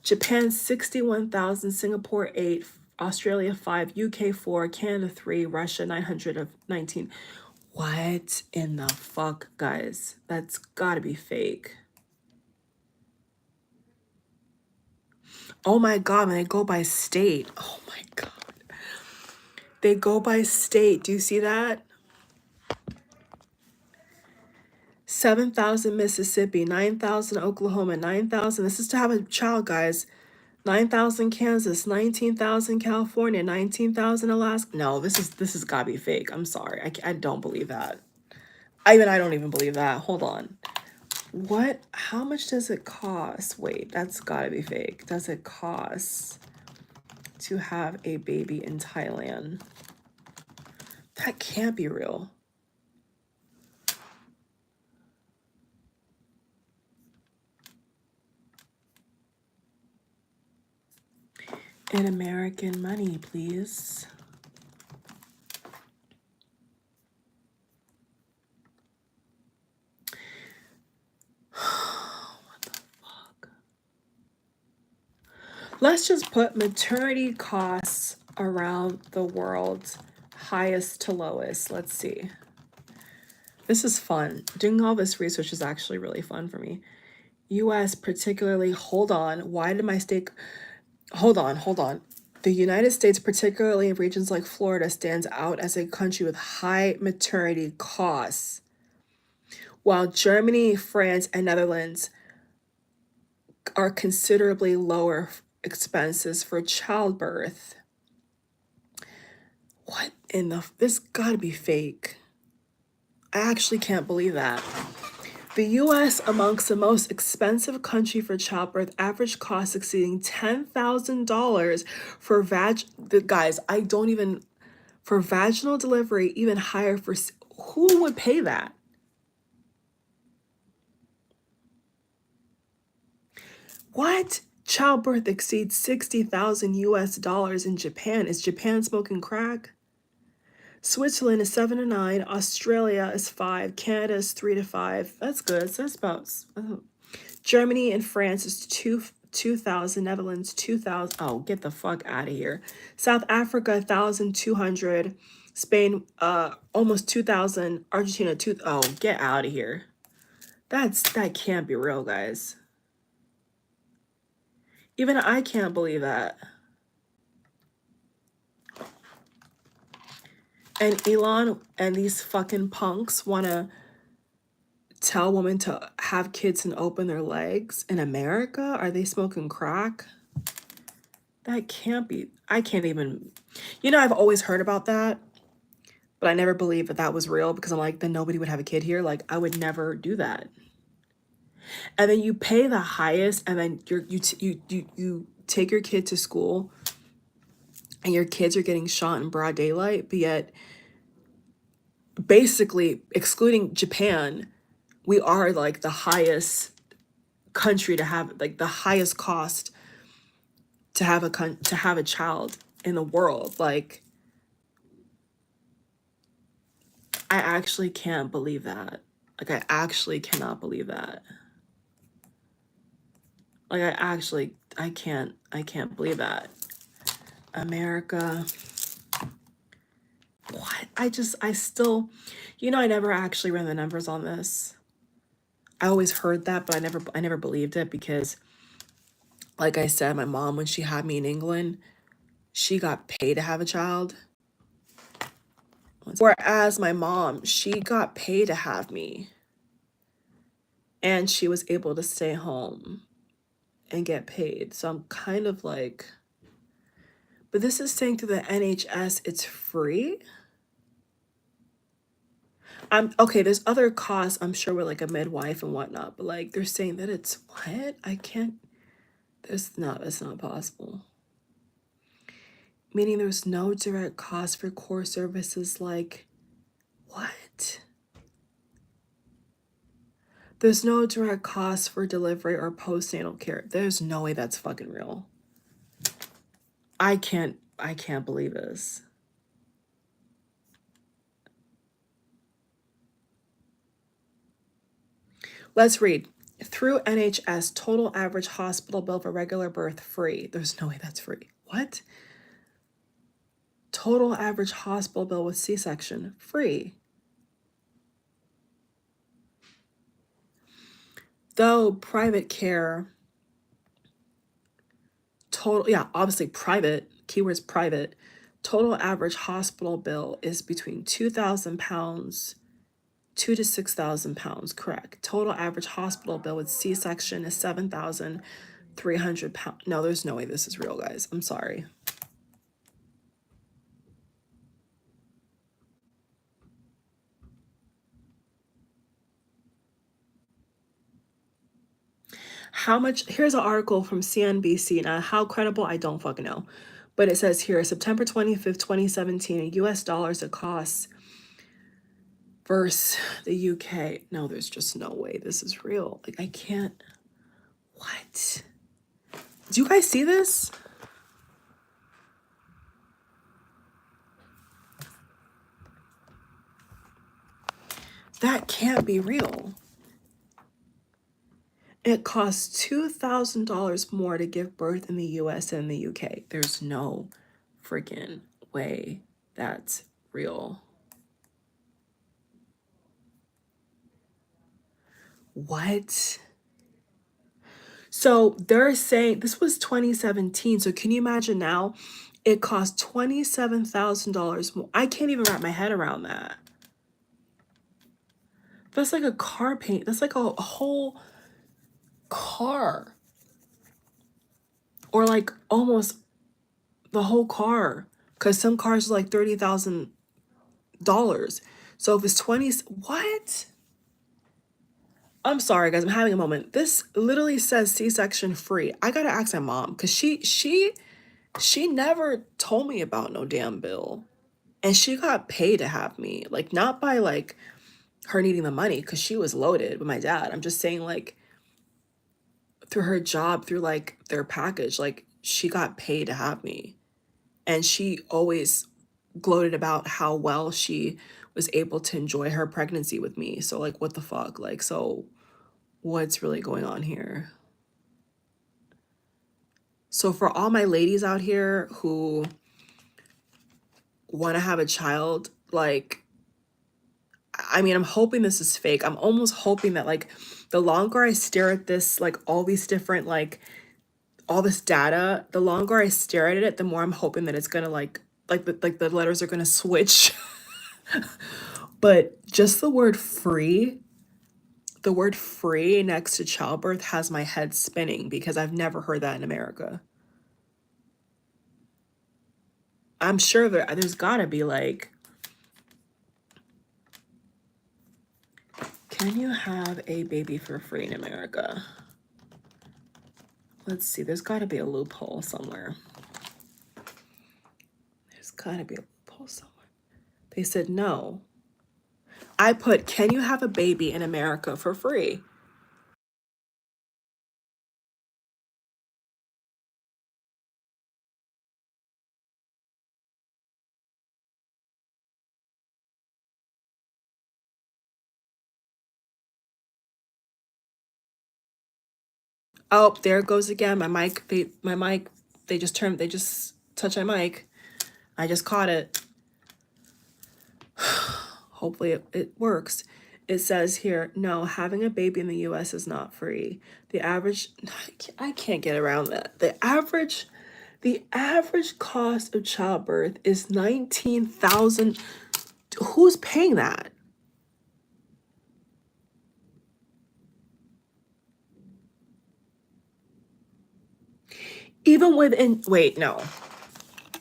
Japan 61,000, Singapore 8, Australia 5, UK 4, Canada 3, Russia 919. What in the fuck, guys? That's gotta be fake. Oh my God, and they go by state. Oh my God. They go by state. Do you see that? 7,000 Mississippi, 9,000 Oklahoma, 9,000. This is to have a child, guys. 9,000 Kansas, 19,000 California, 19,000 Alaska. No, this has got to be fake. I'm sorry. I don't believe that. I don't even believe that. Hold on. What? How much does it cost? Wait, that's got to be fake. Does it cost to have a baby in Thailand? That can't be real. In American money, please. What the fuck? Let's just put maternity costs around the world, highest to lowest. Let's see. This is fun. Doing all this research is actually really fun for me. US particularly, hold on. Why did my state... Hold on. The United States, particularly in regions like Florida, stands out as a country with high maternity costs, while Germany, France, and Netherlands are considerably lower expenses for childbirth. What in the... This gotta be fake. I actually can't believe that. The U.S. amongst the most expensive country for childbirth, average cost exceeding $10,000 for guys, I don't even, for vaginal delivery, even higher for, who would pay that? What? Childbirth exceeds 60,000 US dollars in Japan. Is Japan smoking crack? Switzerland is 7 to 9. Australia is 5. Canada is 3 to 5. That's good. So that's about... Germany and France is 2,000. Netherlands 2,000. Oh, get the fuck out of here. South Africa 1,200. Spain almost 2,000. Argentina 2. Oh, get out of here. That can't be real, guys. Even I can't believe that. And Elon and these fucking punks want to tell women to have kids and open their legs in America? Are they smoking crack? That can't be. I can't even... I've always heard about that, but I never believed that was real, because I'm like, then nobody would have a kid here. Like, I would never do that. And then you pay the highest, and then you take your kid to school, and your kids are getting shot in broad daylight, but yet, basically, excluding Japan, we are like the highest country to have, like the highest cost to have a child in the world. Like, I actually can't believe that. Like, I actually cannot believe that. Like I can't believe that. America. What? I still, I never actually ran the numbers on this. I always heard that, but I never believed it because, like I said, my mom, when she had me in England, she got paid to have a child. Whereas my mom, she got paid to have me and she was able to stay home and get paid. So I'm kind of like, but this is saying through the NHS, it's free. I'm okay. There's other costs, I'm sure, with like a midwife and whatnot, but like they're saying that it's what? I can't. It's not possible. Meaning there's no direct cost for core services like what? There's no direct cost for delivery or postnatal care. There's no way that's fucking real. I can't believe this. Let's read. Through NHS, total average hospital bill for regular birth free. There's no way that's free. What? Total average hospital bill with C-section free. Though private care, total, yeah, obviously private, keywords private, total average hospital bill is between £2,000, £2,000 to £6,000, correct. Total average hospital bill with C-section is £7,300. No, there's no way this is real, guys. I'm sorry. How much? Here's an article from CNBC. Now, how credible, I don't fucking know. But it says here, September 25th, 2017, in US dollars, it costs versus the UK. No, there's just no way this is real. Like, I can't. What? Do you guys see this? That can't be real. It costs $2,000 more to give birth in the US than in the UK. There's no freaking way that's real. What? So they're saying this was 2017. So can you imagine now? It costs $27,000 more. I can't even wrap my head around that. That's like a car paint. That's like a whole car. Or like almost the whole car. Because some cars are like $30,000. So if it's 20, what? I'm sorry, guys. I'm having a moment. This literally says C-section free. I gotta ask my mom because she never told me about no damn bill. And she got paid to have me, like not by like her needing the money because she was loaded with my dad. I'm just saying like through her job, through like their package, like she got paid to have me. And she always gloated about how well she was able to enjoy her pregnancy with me. So like what the fuck? Like, so what's really going on here? So for all my ladies out here who want to have a child, like, I mean, I'm hoping this is fake. I'm almost hoping that like the longer I stare at this, like all these different, like all this data, the longer I stare at it, the more I'm hoping that it's gonna the letters are gonna switch. But just the word free next to childbirth has my head spinning because I've never heard that in America. I'm sure there's gotta be like, can you have a baby for free in America? Let's see, there's gotta be a loophole somewhere. There's gotta be a loophole somewhere. They said no. I put, can you have a baby in America for free? Oh, there it goes again. They just touched my mic. I just caught it. Hopefully it works. It says here, no, having a baby in the US is not free. The average, I can't get around that. The average cost of childbirth is 19,000. Who's paying that? Even within, wait, no,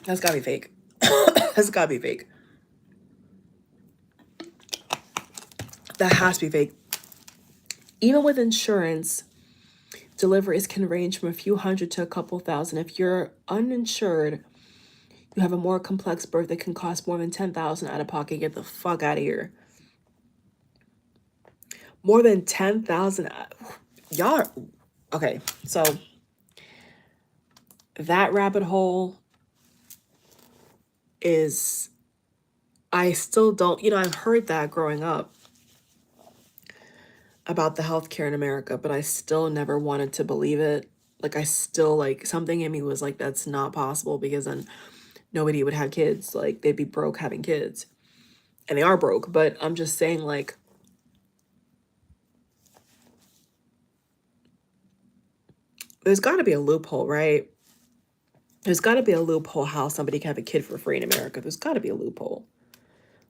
that's gotta be fake. That's gotta be fake. That has to be fake. Even with insurance, deliveries can range from a few hundred to a couple thousand. If you're uninsured, you have a more complex birth that can cost more than 10,000 out of pocket. Get the fuck out of here. More than 10,000. Y'all, okay, so that rabbit hole is, I still don't, I've heard that growing up about the healthcare in America, but I still never wanted to believe it. Like, I still, like, something in me was like, that's not possible, because then nobody would have kids. Like, they'd be broke having kids. And they are broke, but I'm just saying, like, there's got to be a loophole, right? There's got to be a loophole how somebody can have a kid for free in America. There's got to be a loophole.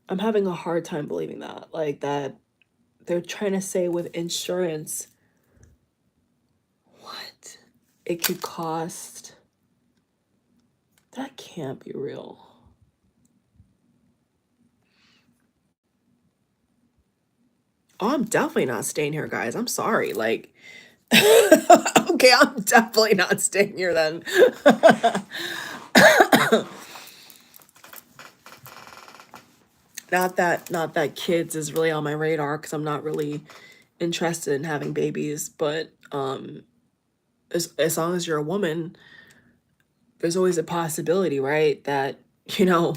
I'm having a hard time believing that. Like, that they're trying to say with insurance, what? It could cost. That can't be real. Oh, I'm definitely not staying here, guys. I'm sorry. Like, okay, I'm definitely not staying here then. Not that kids is really on my radar, because I'm not really interested in having babies, but as long as you're a woman, there's always a possibility, right, that you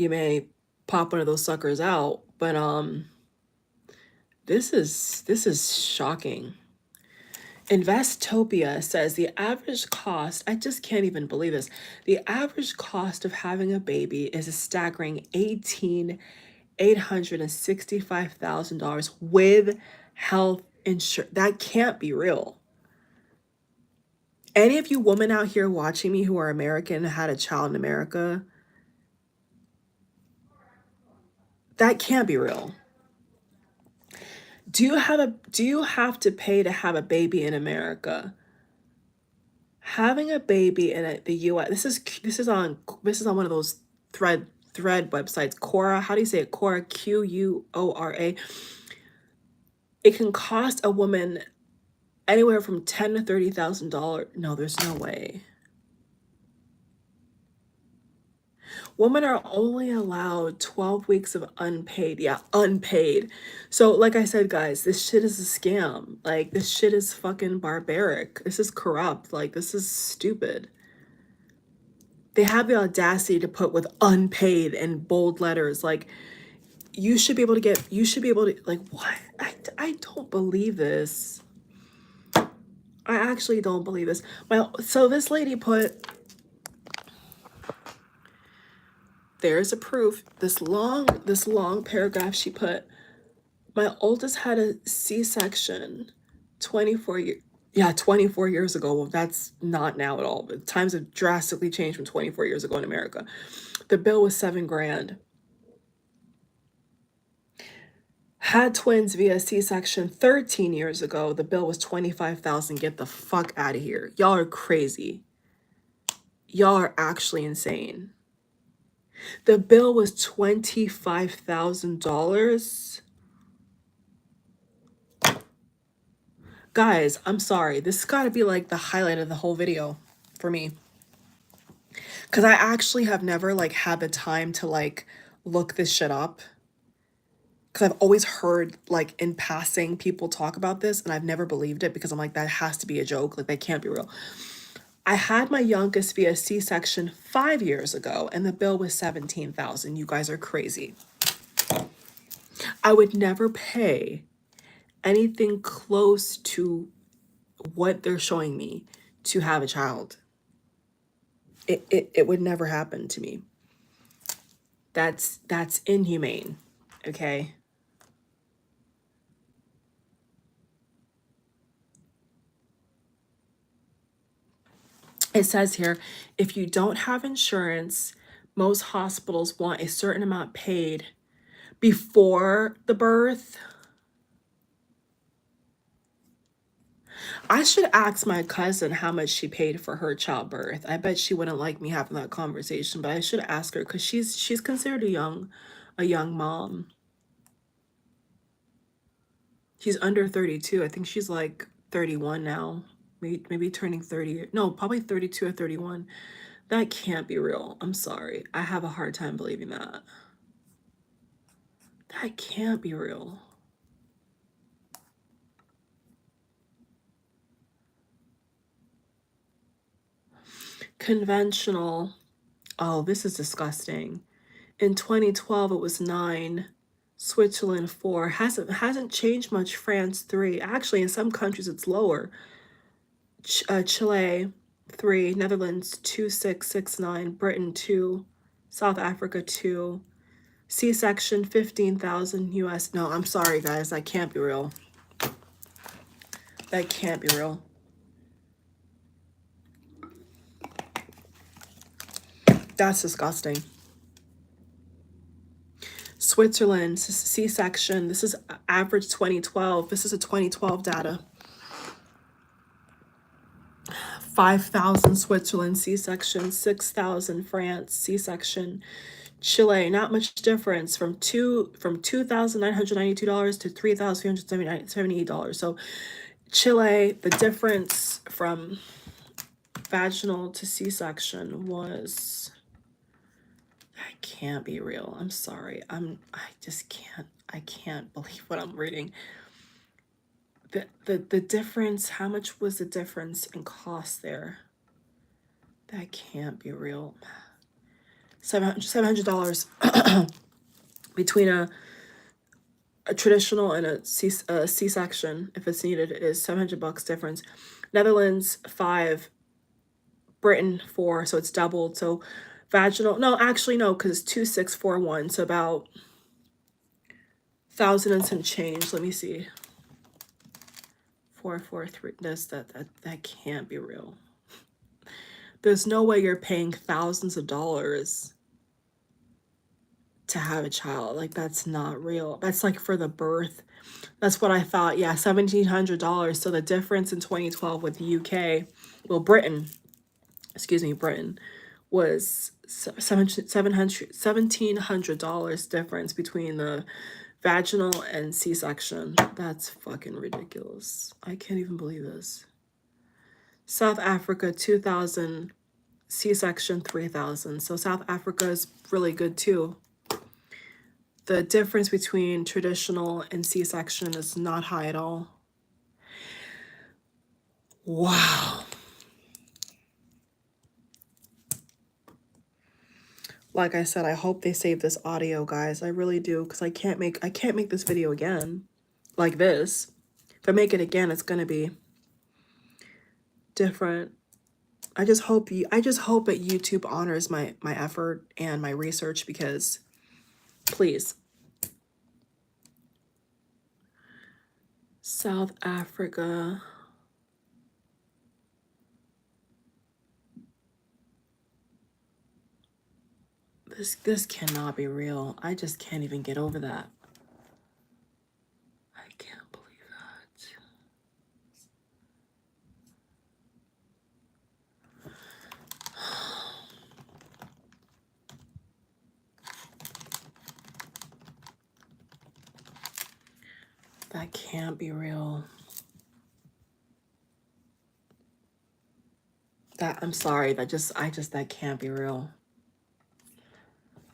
may pop one of those suckers out. But this is shocking. Investopia says the average cost, I just can't even believe this. The average cost of having a baby is a staggering $865,000 with health insurance. That can't be real. Any of you women out here watching me who are American, had a child in America, that can't be real. Do you have to pay to have a baby in America? Having a baby in the US, this is on one of those thread websites, Quora. How do you say it? Quora, Quora. It can cost a woman anywhere from $10,000 to $30,000. No, there's no way. Women are only allowed 12 weeks of unpaid. Yeah, unpaid. So, like I said, guys, this shit is a scam. Like, this shit is fucking barbaric. This is corrupt. Like, this is stupid. They have the audacity to put with unpaid in bold letters. Like, you should be able to, like, what? I don't believe this. I actually don't believe this. So this lady put, there's a proof. This long paragraph she put, my oldest had a C-section 24 years ago. Well, that's not now at all, but times have drastically changed from 24 years ago in America. The bill was $7,000. Had twins via C-section 13 years ago. The bill was $25,000. Get the fuck out of here. Y'all are crazy. Y'all are actually insane. The bill was $25,000. Guys, I'm sorry. This has got to be like the highlight of the whole video for me. Because I actually have never like had the time to like look this shit up. Because I've always heard like in passing people talk about this, and I've never believed it, because I'm like, that has to be a joke. Like, that can't be real. I had my youngest via C-section 5 years ago, and the bill was $17,000. You guys are crazy. I would never pay anything close to what they're showing me to have a child. It would never happen to me. That's inhumane. Okay. It says here, if you don't have insurance, most hospitals want a certain amount paid before the birth. I should ask my cousin how much she paid for her childbirth. I bet she wouldn't like me having that conversation, but I should ask her because she's considered a young mom. She's under 32. I think she's like 31 now. Maybe turning 30. No, probably 32 or 31. That can't be real. I'm sorry. I have a hard time believing that. That can't be real. Conventional. Oh, this is disgusting. In 2012, it was 9. Switzerland 4. Hasn't changed much. France 3. Actually, in some countries it's lower. Chile 3. Netherlands 2,669. Britain 2. South Africa 2. C-section 15,000 US. No, I'm sorry guys, that can't be real. That can't be real. That's disgusting. Switzerland C-section. This is average 2012. This is a 2012 data. 5,000 Switzerland C-section, 6,000 France C-section. Chile, not much difference from $2,992 to $3,378. So Chile, the difference from vaginal to C-section was, that can't be real. I'm sorry. I can't believe what I'm reading. The difference, how much was the difference in cost there? That can't be real. $700 between a traditional and a C-section, if it's needed, is $700 difference. Netherlands 5, Britain 4, so it's doubled. So vaginal, no, actually no, because it's 2,641, so about 1,000 and some change. Let me see. 443. That can't be real. There's no way you're paying thousands of dollars to have a child. Like, that's not real. That's like for the birth. That's what I thought. Yeah, $1,700. So the difference in 2012 with the UK, well, Britain was $1,700 difference between the vaginal and C-section. That's fucking ridiculous. I can't even believe this. South Africa 2,000, C-section 3,000. So South Africa is really good too. The difference between traditional and C-section is not high at all. Wow. Like I said, I hope they save this audio, guys. I really do, because I can't make this video again like this. If I make it again, it's gonna be different. I just hope that YouTube honors my effort and my research, because please. South Africa. This cannot be real. I just can't even get over that. I can't believe that. That can't be real. I'm sorry, that can't be real.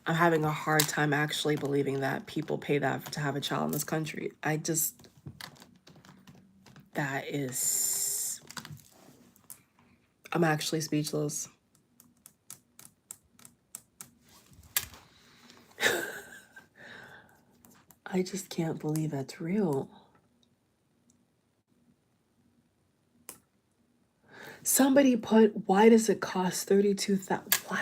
I'm having a hard time actually believing that people pay that to have a child in this country. I'm actually speechless. I just can't believe that's real. Somebody put, why does it cost 32,000? What?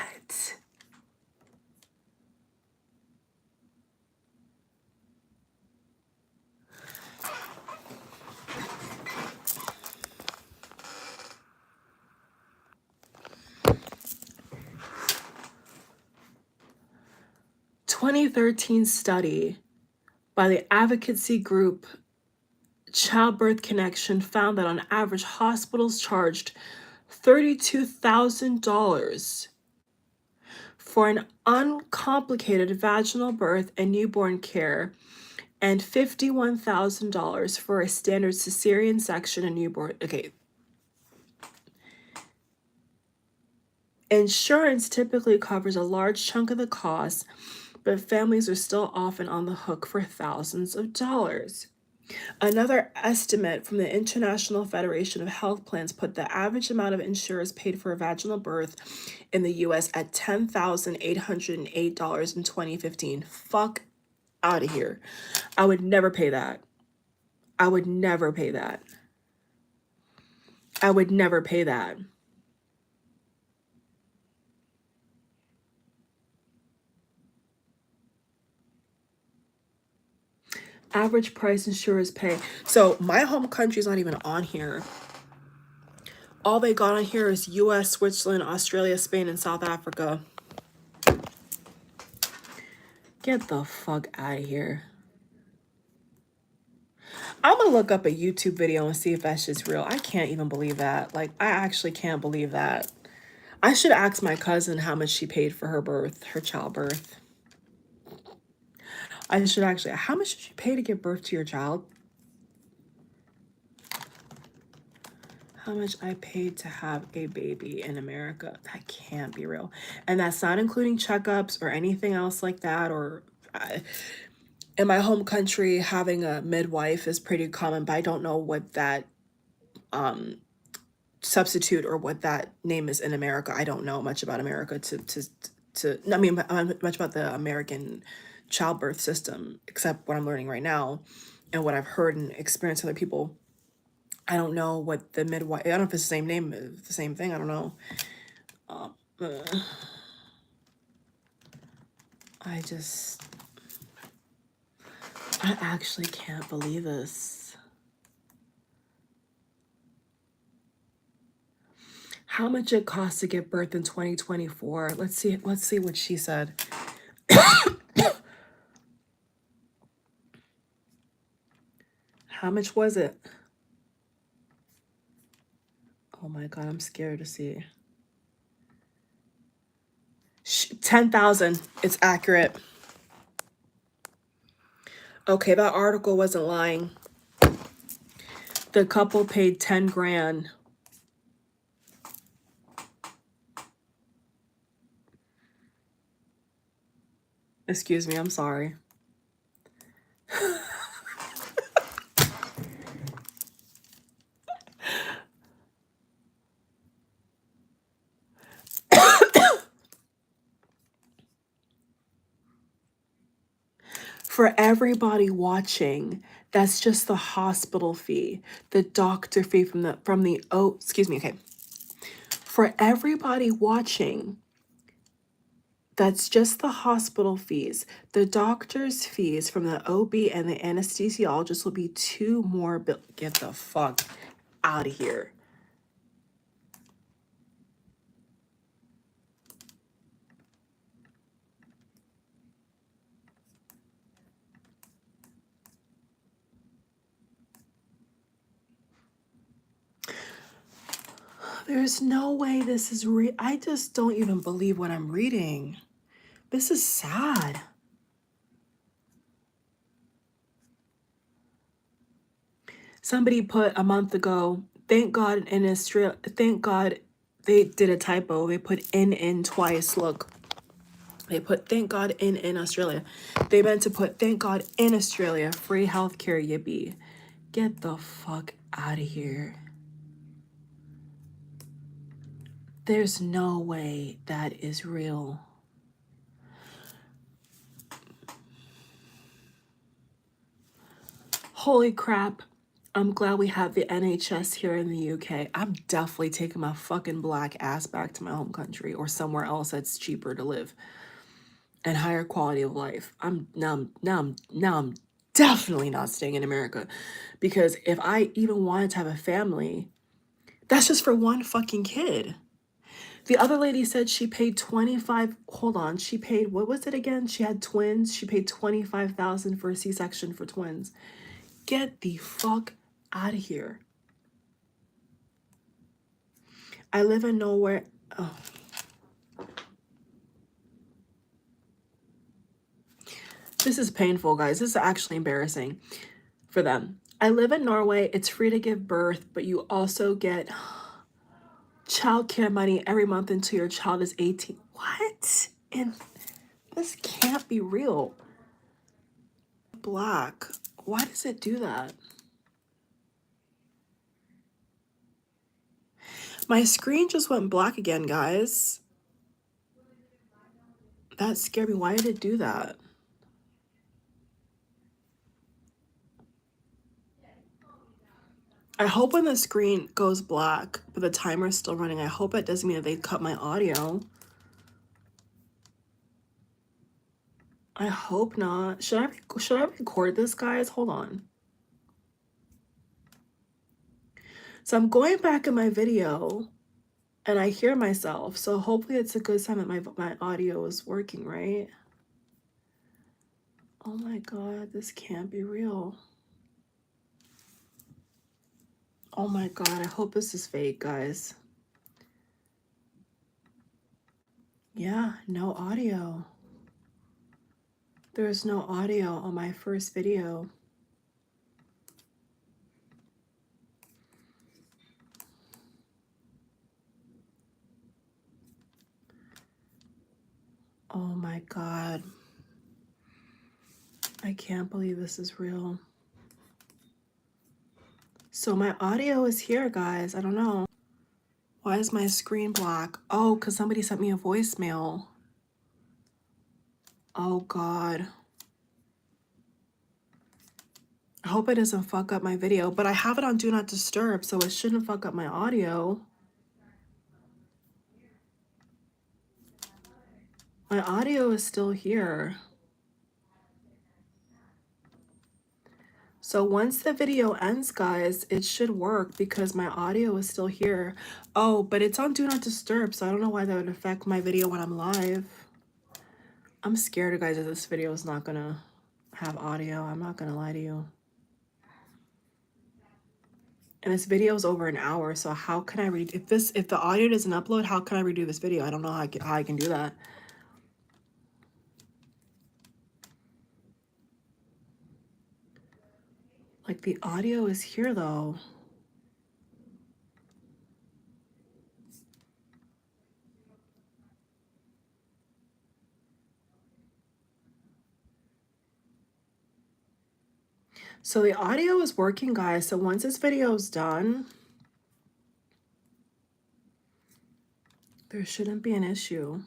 A 2013 study by the advocacy group Childbirth Connection found that on average, hospitals charged $32,000 for an uncomplicated vaginal birth and newborn care, and $51,000 for a standard cesarean section and newborn. Okay. Insurance typically covers a large chunk of the cost, but families are still often on the hook for thousands of dollars. Another estimate from the International Federation of Health Plans put the average amount of insurers paid for a vaginal birth in the US at $10,808 in 2015. Fuck out of here. I would never pay that. I would never pay that. I would never pay that. Average price insurers pay. So my home country's not even on here. All they got on here is US, Switzerland, Australia, Spain, and South Africa. Get the fuck out of here. I'm gonna look up a YouTube video and see if that shit's real. I can't even believe that. Like, I actually can't believe that. I should ask my cousin how much she paid for her birth, her childbirth. I should actually, how much did you pay to give birth to your child? How much I paid to have a baby in America. That can't be real. And that's not including checkups or anything else like that. Or in my home country, having a midwife is pretty common, but I don't know what that substitute or what that name is in America. I don't know much about America I mean, much about the American childbirth system, except what I'm learning right now and what I've heard and experienced other people. I don't know what the midwife, I don't know if it's the same name, the same thing, I don't know. I actually can't believe this. How much it costs to give birth in 2024? Let's see what she said. How much was it? Oh my God, I'm scared to see. 10,000. It's accurate. Okay, that article wasn't lying. The couple paid 10 grand. Excuse me, I'm sorry. For everybody watching, that's just the hospital fee, the doctor fee okay. For everybody watching, that's just the hospital fees. The doctor's fees from the OB and the anesthesiologist will be two more get the fuck out of here. There's no way this is real. I just don't even believe what I'm reading. This is sad. Somebody put a month ago, thank God in Australia, thank God they did a typo. They put in twice. Look, they put thank God in Australia. They meant to put thank God in Australia, free healthcare, yippee. Get the fuck out of here. There's no way that is real. Holy crap. I'm glad we have the NHS here in the UK. I'm definitely taking my fucking black ass back to my home country or somewhere else that's cheaper to live and higher quality of life. I'm definitely not staying in America, because if I even wanted to have a family, that's just for one fucking kid. The other lady said she paid 25, hold on, she paid, what was it again? She had twins. She paid 25,000 for a C-section for twins. Get the fuck out of here. I live in nowhere. Oh. This is painful, guys. This is actually embarrassing for them. I live in Norway. It's free to give birth, but you also get childcare money every month until your child is 18. What? And this can't be real. Black. Why does it do that? My screen just went black again, guys. That scared me. Why did it do that? I hope when the screen goes black, but the timer is still running, I hope it doesn't mean that they cut my audio. I hope not. Should I record this, guys? Hold on. So I'm going back in my video and I hear myself. So hopefully it's a good sign that my audio is working, right? Oh my God, this can't be real. Oh my God, I hope this is fake, guys. Yeah, no audio. There's no audio on my first video. Oh my God. I can't believe this is real. So my audio is here, guys. I don't know. Why is my screen black? Oh, because somebody sent me a voicemail. Oh God. I hope it doesn't fuck up my video, but I have it on Do Not Disturb, so it shouldn't fuck up my audio. My audio is still here. So once the video ends, guys, it should work because my audio is still here. Oh, but it's on Do Not Disturb, so I don't know why that would affect my video when I'm live. I'm scared, guys, that this video is not gonna have audio. I'm not gonna lie to you. And this video is over an hour, so how can I if the audio doesn't upload, how can I redo this video? I don't know how I can do that. Like, the audio is here though. So the audio is working, guys. So once this video is done, there shouldn't be an issue.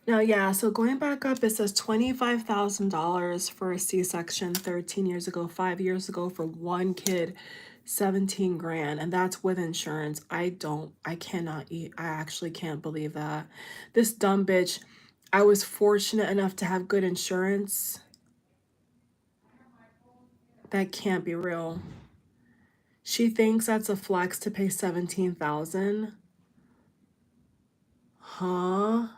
Now, yeah, so going back up, it says $25,000 for a C-section 13 years ago, 5 years ago for one kid, 17 grand, and that's with insurance. I cannot eat. I actually can't believe that. This dumb bitch, I was fortunate enough to have good insurance. That can't be real. She thinks that's a flex to pay 17,000. Huh?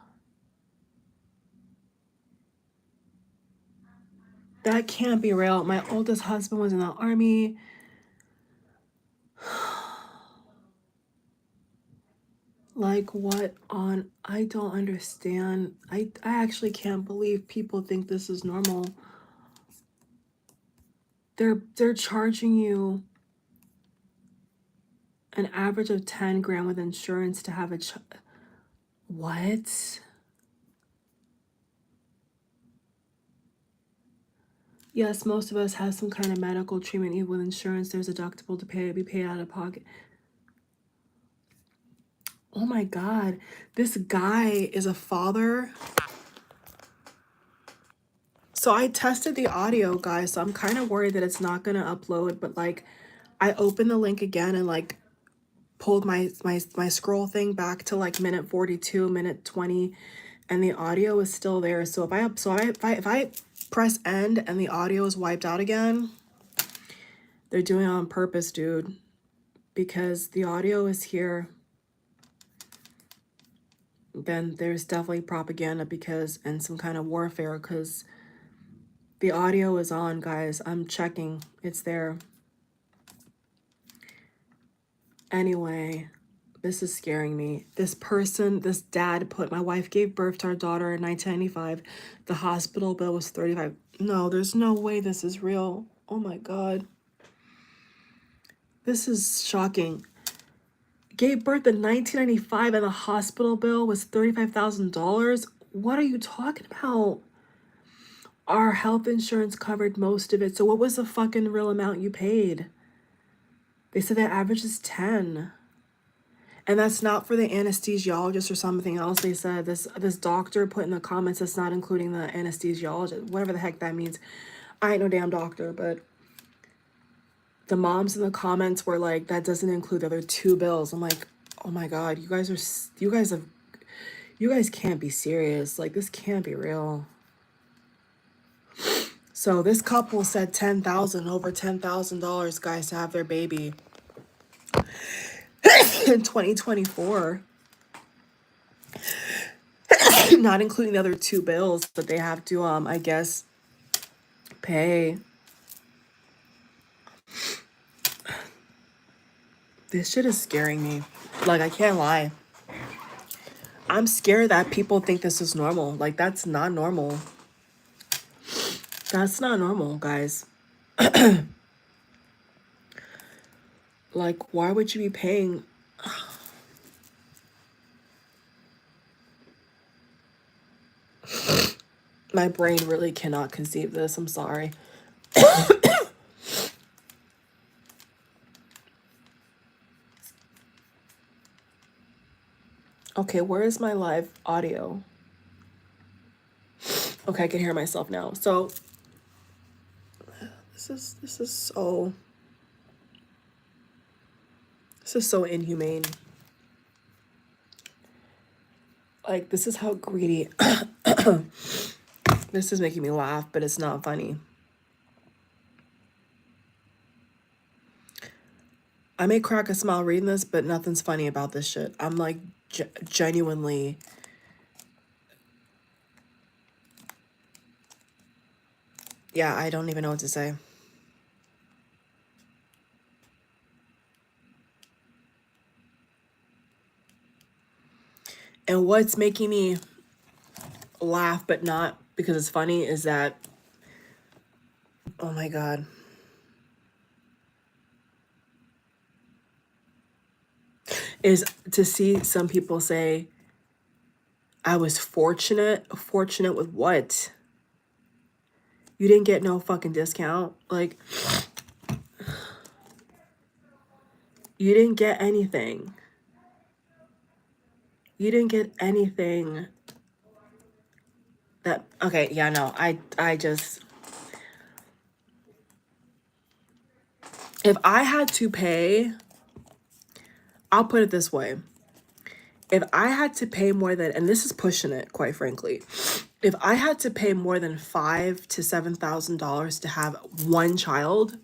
That can't be real. My oldest husband was in the army. Like, what on? I don't understand. I actually can't believe people think this is normal. They're charging you an average of 10 grand with insurance to have a what? Yes, most of us have some kind of medical treatment. Even with insurance, there's a deductible to be paid out of pocket. Oh my God, this guy is a father. So I tested the audio, guys, so I'm kind of worried that it's not gonna upload, but like I opened the link again and like pulled my scroll thing back to like minute 42, minute 20, and the audio is still there. So if I press end and the audio is wiped out again, they're doing it on purpose, dude, because the audio is here. Then there's definitely propaganda because and some kind of warfare because the audio is on, guys. I'm checking. It's there. Anyway, this is scaring me. This dad put, my wife gave birth to our daughter in 1995. The hospital bill was 35. No, there's no way this is real. Oh my God. This is shocking. Gave birth in 1995 and the hospital bill was $35,000. What are you talking about? Our health insurance covered most of it. So what was the fucking real amount you paid? They said that average is 10. And that's not for the anesthesiologist or something else. They said this doctor put in the comments that's not including the anesthesiologist, whatever the heck that means. I ain't no damn doctor, but the moms in the comments were like, that doesn't include the other 2 bills. I'm like, oh my God, you guys can't be serious. Like, this can't be real. So this couple said over $10,000, guys, to have their baby in 2024. Not including the other 2 bills that they have to, I guess, pay. This shit is scaring me. Like, I can't lie. I'm scared that people think this is normal. Like, that's not normal. That's not normal, guys. Like, why would you be paying? My brain really cannot conceive this. I'm sorry. Okay, where is my live audio? Okay, I can hear myself now. So this is so inhumane. Like, this is how greedy. This is making me laugh, but it's not funny. I may crack a smile reading this, but nothing's funny about this shit. I'm like genuinely. Yeah, I don't even know what to say. And what's making me laugh, but not because it's funny, is that, oh my God. Is to see some people say, I was fortunate. Fortunate with what? You didn't get no fucking discount. Like, you didn't get anything. You didn't get anything that, okay, yeah, no, I just, if I had to pay, I'll put it this way. If I had to pay more than, and this is pushing it, quite frankly, if I had to pay more than $5,000 to $7,000 to have one child,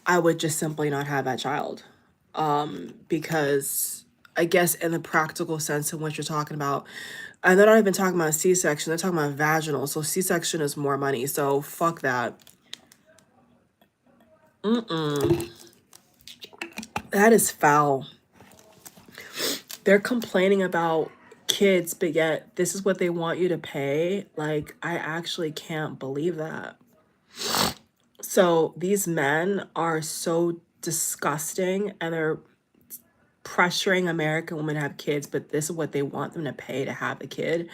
I would just simply not have that child. Because I guess in the practical sense in which you're talking about, and they're not even talking about a C-section, they're talking about vaginal. So C-section is more money. So fuck that. That is foul. They're complaining about kids, but yet this is what they want you to pay. Like, I actually can't believe that. So these men are so disgusting and they're pressuring American women to have kids, but this is what they want them to pay to have a kid.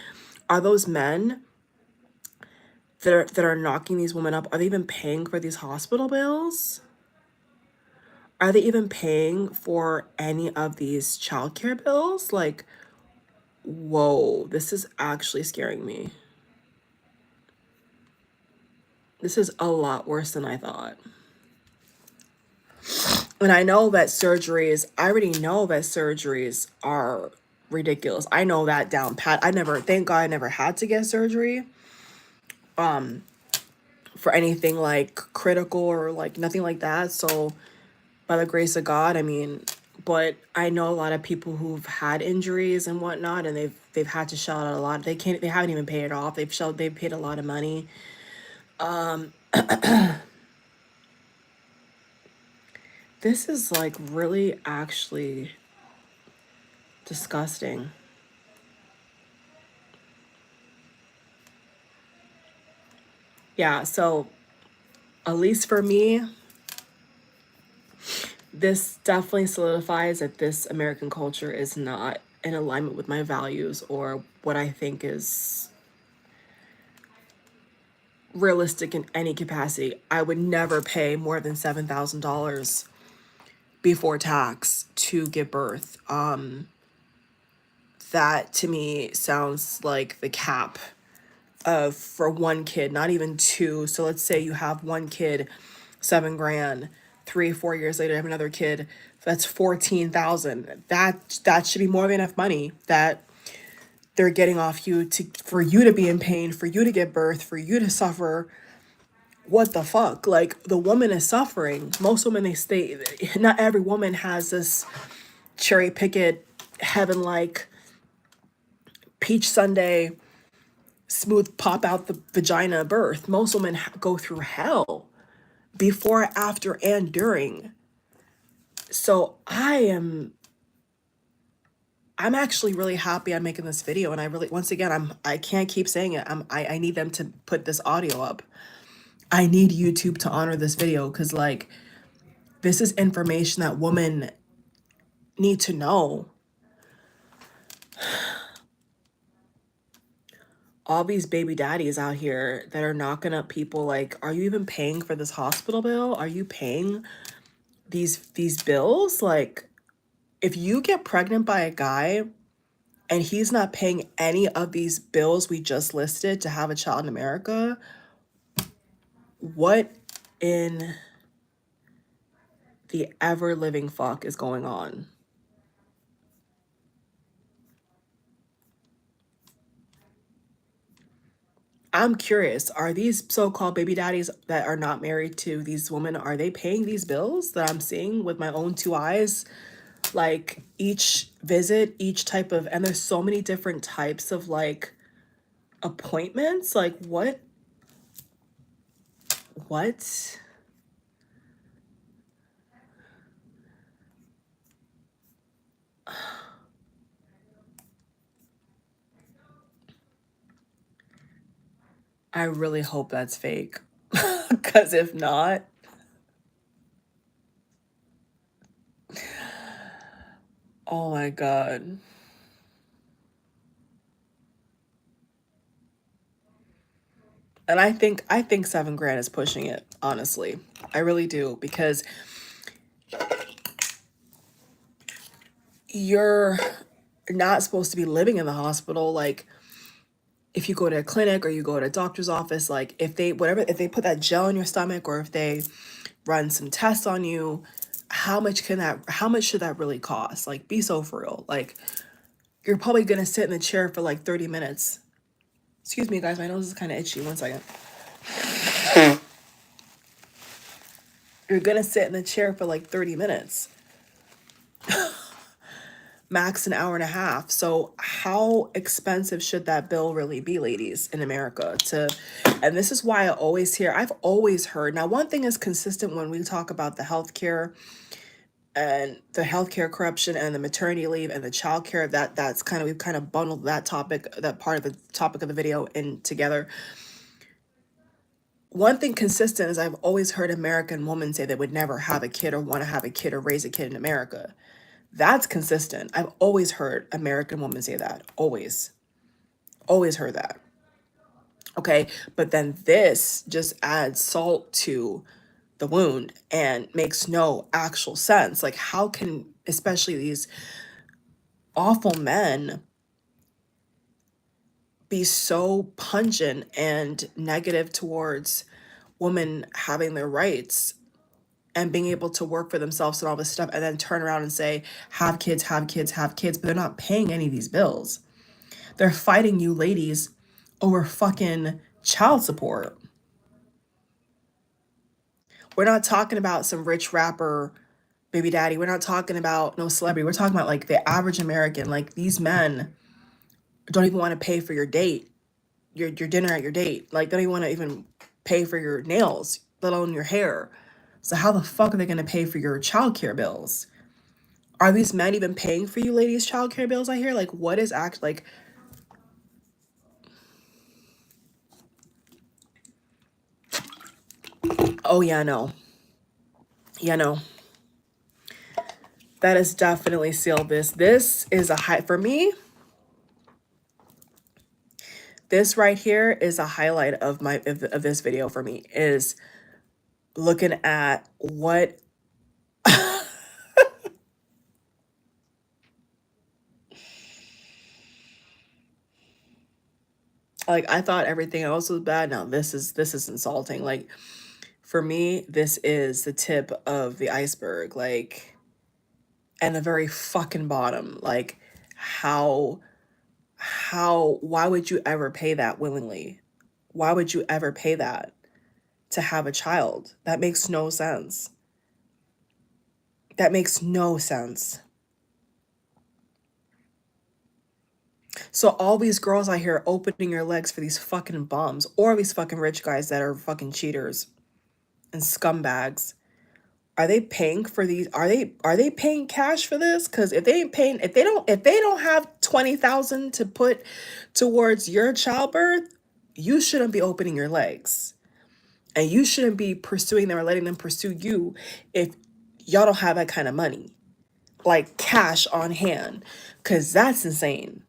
Are those men that are knocking these women up, are they even paying for these hospital bills? Are they even paying for any of these childcare bills? Like, whoa, this is actually scaring me. This is a lot worse than I thought. And I know that surgeries, I already know that surgeries are ridiculous. I know that down pat. Thank God I never had to get surgery for anything like critical or like nothing like that. So by the grace of God, I mean, but I know a lot of people who've had injuries and whatnot, and they've had to shell out a lot. They haven't even paid it off. They've paid a lot of money. This is like really actually disgusting. Yeah, so at least for me, this definitely solidifies that this American culture is not in alignment with my values or what I think is realistic in any capacity. I would never pay more than $7,000 before tax to give birth. That to me sounds like the cap of for one kid, not even two. So let's say you have one kid, 7 grand, 3, 4 years later, you have another kid, that's 14,000. That should be more than enough money that they're getting off you to for you to be in pain, for you to give birth, for you to suffer. What the fuck? Like the woman is suffering. Most women they stay. Not every woman has this cherry picket, heaven like peach sundae smooth pop out the vagina birth. Most women go through hell before, after, and during. So I'm actually really happy I'm making this video, and I really, once again, I can't keep saying it. I need them to put this audio up. I need YouTube to honor this video because like this is information that women need to know. All these baby daddies out here that are knocking up people, like, are you even paying for this hospital bill? Are you paying these bills? Like, if you get pregnant by a guy and he's not paying any of these bills we just listed to have a child in America, what in the ever living fuck is going on? I'm curious, are these so-called baby daddies that are not married to these women, are they paying these bills that I'm seeing with my own two eyes? Like each visit, each type of, and there's so many different types of like appointments. Like what? I really hope that's fake. Because if not, oh my God. And I think 7 grand is pushing it, honestly. I really do, because you're not supposed to be living in the hospital. Like if you go to a clinic or you go to a doctor's office, like if they put that gel in your stomach or if they run some tests on you, how much should that really cost? Like be so for real. Like you're probably gonna sit in the chair for like 30 minutes. Excuse me guys, my nose is kind of itchy. 1 second. You're gonna sit in the chair for like 30 minutes, max an hour and a half. So how expensive should that bill really be, ladies, in America? And this is why I've always heard. Now, one thing is consistent when we talk about the healthcare and the healthcare corruption and the maternity leave and the childcare, we've kind of bundled that topic, that part of the topic of the video in together. One thing consistent is I've always heard American women say they would never have a kid or want to have a kid or raise a kid in America. That's consistent. I've always heard American women say that. Always. Always heard that. Okay. But then this just adds salt to the wound and makes no actual sense. Like, how can, especially these awful men, be so pungent and negative towards women having their rights and being able to work for themselves and all this stuff, and then turn around and say, have kids, have kids, have kids, but they're not paying any of these bills. They're fighting you ladies over fucking child support. We're not talking about some rich rapper baby daddy. We're not talking about no celebrity. We're talking about like the average American. Like, these men don't even want to pay for your date, your dinner at your date. Like, they don't even want to even pay for your nails, let alone your hair. So how the fuck are they going to pay for your childcare bills? Are these men even paying for you ladies' childcare bills? I hear, like, what is like? Oh yeah, no, yeah, no. That is definitely sealed. This is a high for me. This right here is a highlight of this video for me, is looking at what like, I thought everything else was bad. Now this is insulting. Like, for me, this is the tip of the iceberg, like, and the very fucking bottom. Like, why would you ever pay that willingly? Why would you ever pay that to have a child? That makes no sense. That makes no sense. So all these girls out here opening your legs for these fucking bums, or these fucking rich guys that are fucking cheaters and scumbags, are they paying for these? Are they paying cash for this? Because if they ain't paying, if they don't have 20,000 to put towards your childbirth, you shouldn't be opening your legs, and you shouldn't be pursuing them or letting them pursue you if y'all don't have that kind of money, like cash on hand, because that's insane.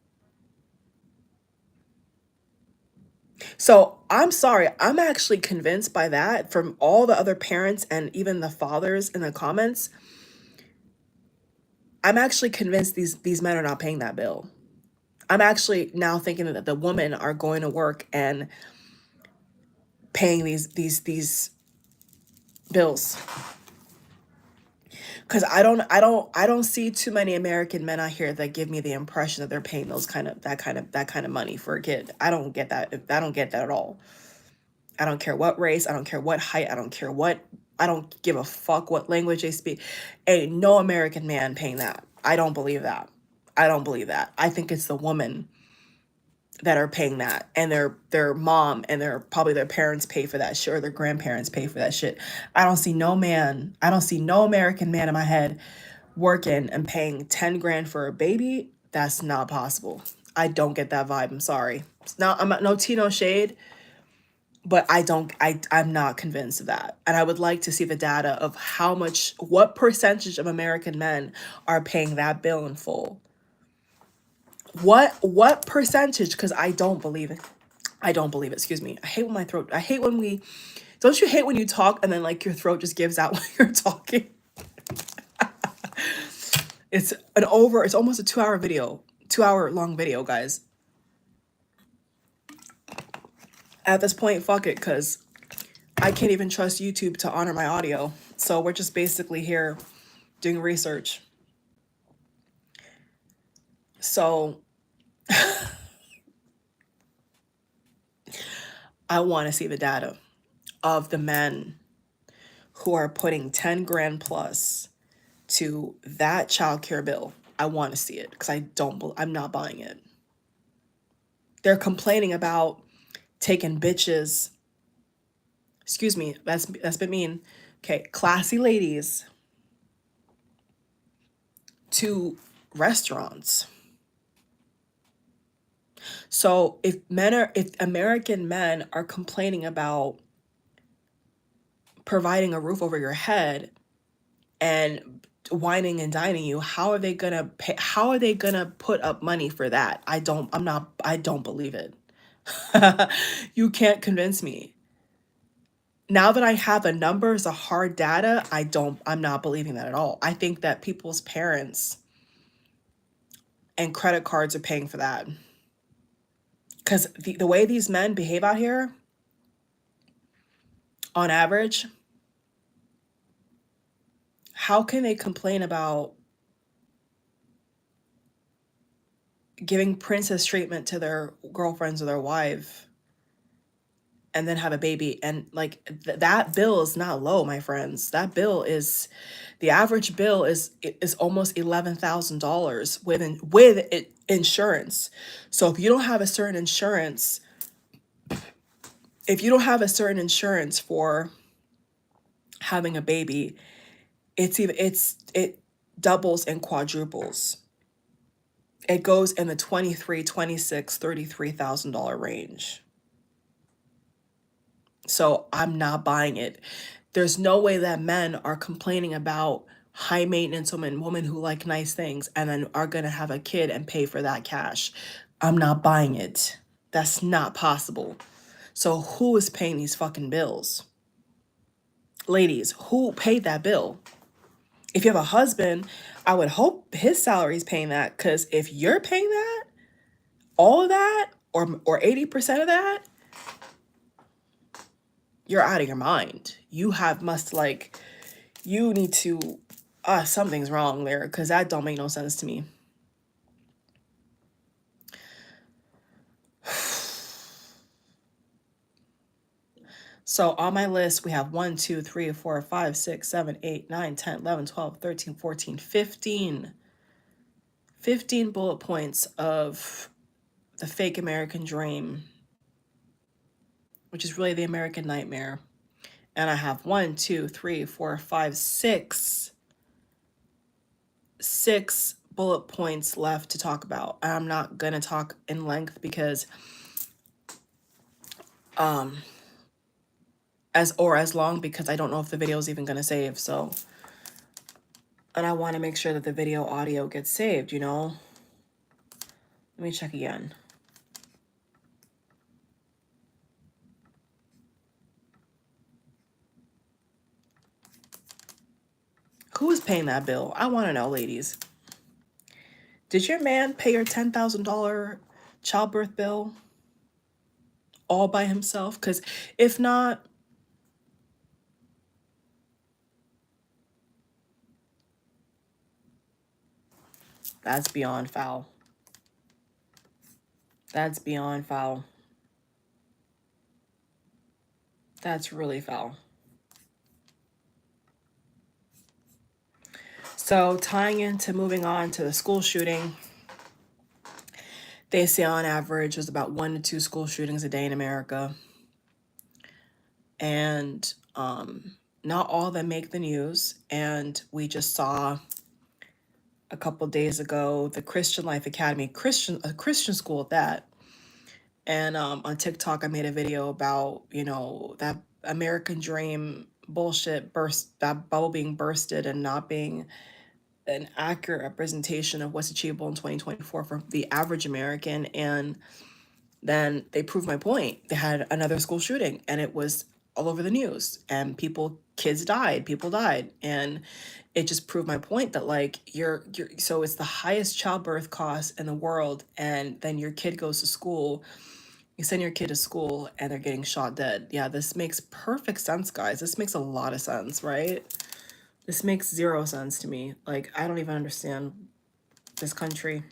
So I'm sorry, I'm actually convinced by that, from all the other parents and even the fathers in the comments. I'm actually convinced these men are not paying that bill. I'm actually now thinking that the women are going to work and paying these bills. Because I don't see too many American men out here that give me the impression that they're paying that kind of money for a kid. I don't get that. I don't get that at all. I don't care what race, I don't care what height, I don't give a fuck what language they speak. Ain't no American man paying that. I don't believe that. I don't believe that. I think it's the woman that are paying that, and their mom and probably their parents pay for that shit, or their grandparents pay for that shit. I don't see no American man in my head working and paying 10 grand for a baby. That's not possible. I don't get that vibe. I'm sorry. I'm not, no tea, no shade, but I'm not convinced of that. And I would like to see the data of what percentage of American men are paying that bill in full. What percentage? Because I don't believe it. I don't believe it. Excuse me. I hate when my throat, don't you hate when you talk and then like your throat just gives out when you're talking? It's almost a 2 hour video, 2 hour long video, guys. At this point, fuck it, because I can't even trust YouTube to honor my audio. So we're just basically here doing research. So I want to see the data of the men who are putting 10 grand plus to that childcare bill. I want to see it, because I'm not buying it. They're complaining about taking bitches. Excuse me, that's been mean. Okay, classy ladies to restaurants. So if American men are complaining about providing a roof over your head and whining and dining you, how are they gonna pay? How are they gonna put up money for that? I don't believe it. You can't convince me. Now that I have the numbers, the hard data, I'm not believing that at all. I think that people's parents and credit cards are paying for that. Because the way these men behave out here, on average, how can they complain about giving princess treatment to their girlfriends or their wife and then have a baby? And like that bill is not low, my friends. That bill is, the average bill is almost $11,000 with insurance. So if you don't have a certain insurance, for having a baby, it doubles and quadruples. It goes in the 23, 26, $33,000 range. So I'm not buying it. There's no way that men are complaining about high maintenance women who like nice things and then are going to have a kid and pay for that cash. I'm not buying it. That's not possible. So who is paying these fucking bills? Ladies, who paid that bill? If you have a husband, I would hope his salary is paying that, because if you're paying that, all of that, or 80% of that, you're out of your mind. You need to, something's wrong there, because that don't make no sense to me. So on my list, we have 1, 2, 3, 4, 5, 6, 7, 8, 9, 10, 11, 12, 13, 14, 15 bullet points of the fake American dream, which is really the American nightmare. And I have 1, 2, 3, 4, 5, 6 bullet points left to talk about. I'm not going to talk in length because as long, because I don't know if the video is even going to save. So, and I want to make sure that the video audio gets saved, Let me check again. Who is paying that bill? I want to know, ladies. Did your man pay your $10,000 childbirth bill all by himself? Because if not, that's beyond foul. That's beyond foul. That's really foul. So tying into moving on to the school shooting, they say on average there's about 1 to 2 school shootings a day in America. And not all of them make the news. And we just saw a couple days ago the Christian Life Academy, a Christian school at that. And on TikTok, I made a video about, that American dream bullshit that bubble being bursted and not being an accurate representation of what's achievable in 2024 for the average American. And then they proved my point. They had another school shooting and it was all over the news, and people died. And it just proved my point that so it's the highest childbirth cost in the world. And then your kid goes to school, you send your kid to school and they're getting shot dead. Yeah, this makes perfect sense, guys. This makes a lot of sense, right? This makes zero sense to me. Like, I don't even understand this country.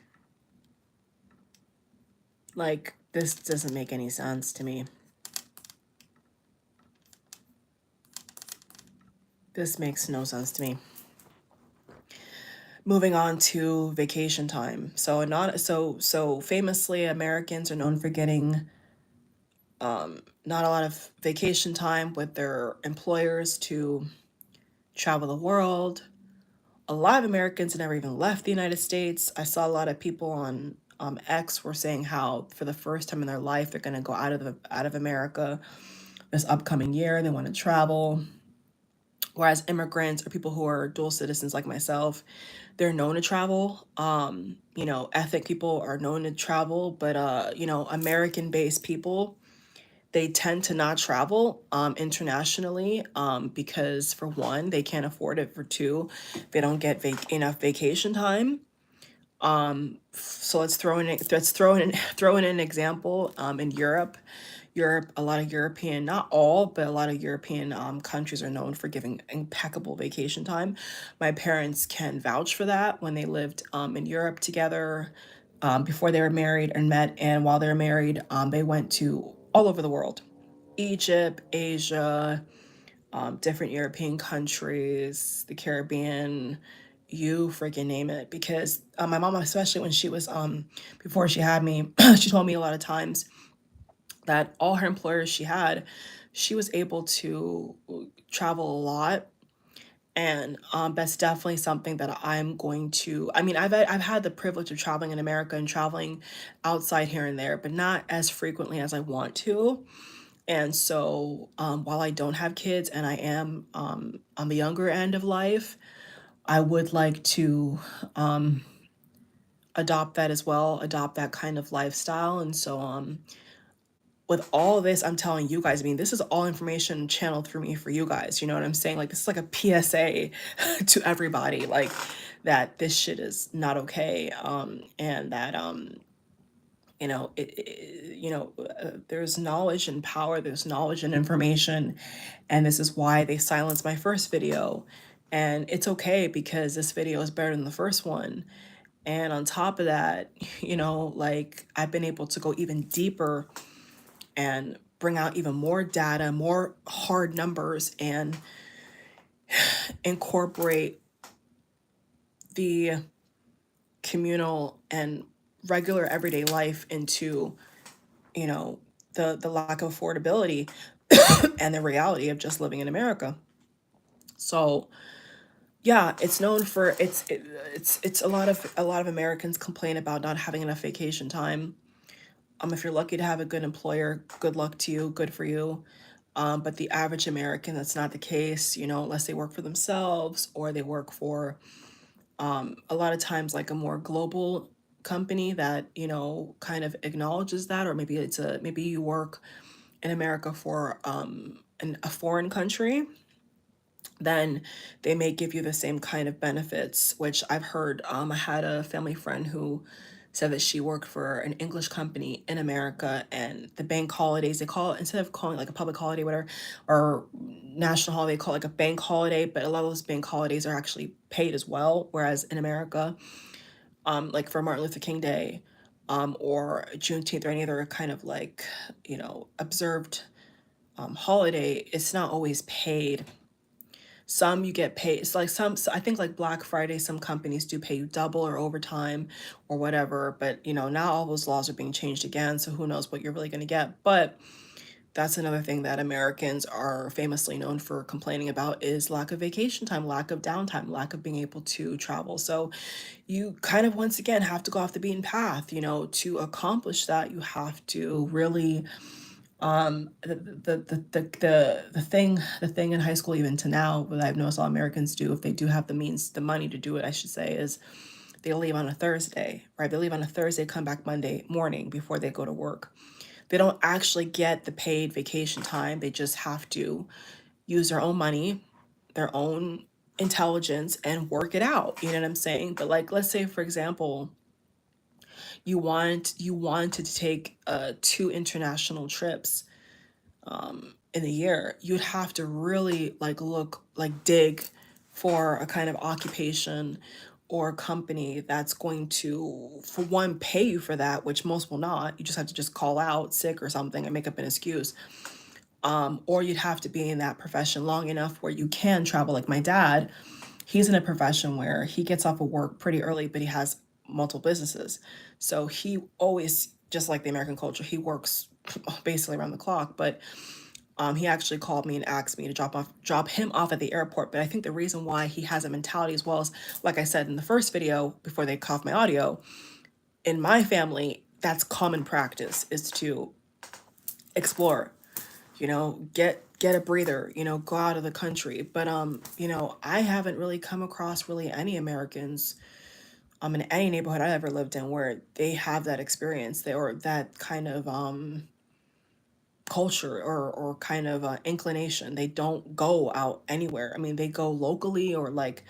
Like, this doesn't make any sense to me. This makes no sense to me. Moving on to vacation time. So famously, Americans are known for getting not a lot of vacation time with their employers to travel the world. A lot of Americans never even left the United States. I saw a lot of people on X were saying how for the first time in their life they're going to go out of America this upcoming year. They want to travel. Whereas immigrants or people who are dual citizens like myself, they're known to travel. Ethnic people are known to travel, but American-based people, they tend to not travel internationally because, for one, they can't afford it. For two, they don't get enough vacation time. So let's throw in an example. In Europe, Europe, a lot of European, not all, but a lot of European countries are known for giving impeccable vacation time. My parents can vouch for that when they lived in Europe together before they were married and met. And while they were married, they went to all over the world: Egypt, Asia, different European countries, the Caribbean, you freaking name it. Because my mom, especially when she was, before she had me, she told me a lot of times that all her employers she had, she was able to travel a lot. And that's definitely something that I'm going to. I mean, I've had the privilege of traveling in America and traveling outside here and there, but not as frequently as I want to. And so, while I don't have kids and I am on the younger end of life, I would like to adopt that as well, adopt that kind of lifestyle. And so, with all this, I'm telling you guys, I mean, this is all information channeled through me for you guys. You know what I'm saying? Like, this is like a PSA to everybody, like, that this shit is not okay. And that, there's knowledge and power, there's knowledge and information. And this is why they silenced my first video. And it's okay because this video is better than the first one. And on top of that, like, I've been able to go even deeper and bring out even more data, more hard numbers, and incorporate the communal and regular everyday life into, the lack of affordability and the reality of just living in America. So yeah, it's known for it's a lot of Americans complain about not having enough vacation time. If you're lucky to have a good employer, good luck to you, good for you. But the average American, that's not the case, unless they work for themselves or they work for a lot of times like a more global company that, kind of acknowledges that, or maybe you work in America for a foreign country, then they may give you the same kind of benefits, which I've heard. I had a family friend who said that she worked for an English company in America, and the bank holidays, they call it, instead of calling it like a public holiday, whatever, or national holiday, they call it like a bank holiday, but a lot of those bank holidays are actually paid as well. Whereas in America, like for Martin Luther King Day, or Juneteenth, or any other kind of like, observed holiday, it's not always paid. Some you get paid. It's like I think like Black Friday, some companies do pay you double or overtime or whatever. But now all those laws are being changed again. So who knows what you're really going to get. But that's another thing that Americans are famously known for complaining about, is lack of vacation time, lack of downtime, lack of being able to travel. So you kind of, once again, have to go off the beaten path. To accomplish that, you have to really the thing in high school, even to now, what I've noticed all Americans do, if they do have the means, the money to do it, I should say, is they leave on a Thursday, right? They leave on a Thursday, come back Monday morning before they go to work. They don't actually get the paid vacation time. They just have to use their own money, their own intelligence, and work it out. You know what I'm saying? But like, let's say, for example, you wanted to take 2 international trips in a year. You'd have to really like dig for a kind of occupation or company that's going to, for one, pay you for that, which most will not. You just have to just call out sick or something and make up an excuse. Or you'd have to be in that profession long enough where you can travel. Like my dad, he's in a profession where he gets off of work pretty early, but he has multiple businesses. So he always, just like the American culture, he works basically around the clock. But he actually called me and asked me to drop him off at the airport. But I think the reason why he has a mentality, as well as, like I said in the first video, before they cut off my audio, in my family, that's common practice, is to explore, get a breather, go out of the country. But I haven't really come across really any Americans in any neighborhood I ever lived in where they have that experience, or that kind of culture, or kind of inclination. They don't go out anywhere. I mean, they go locally, or like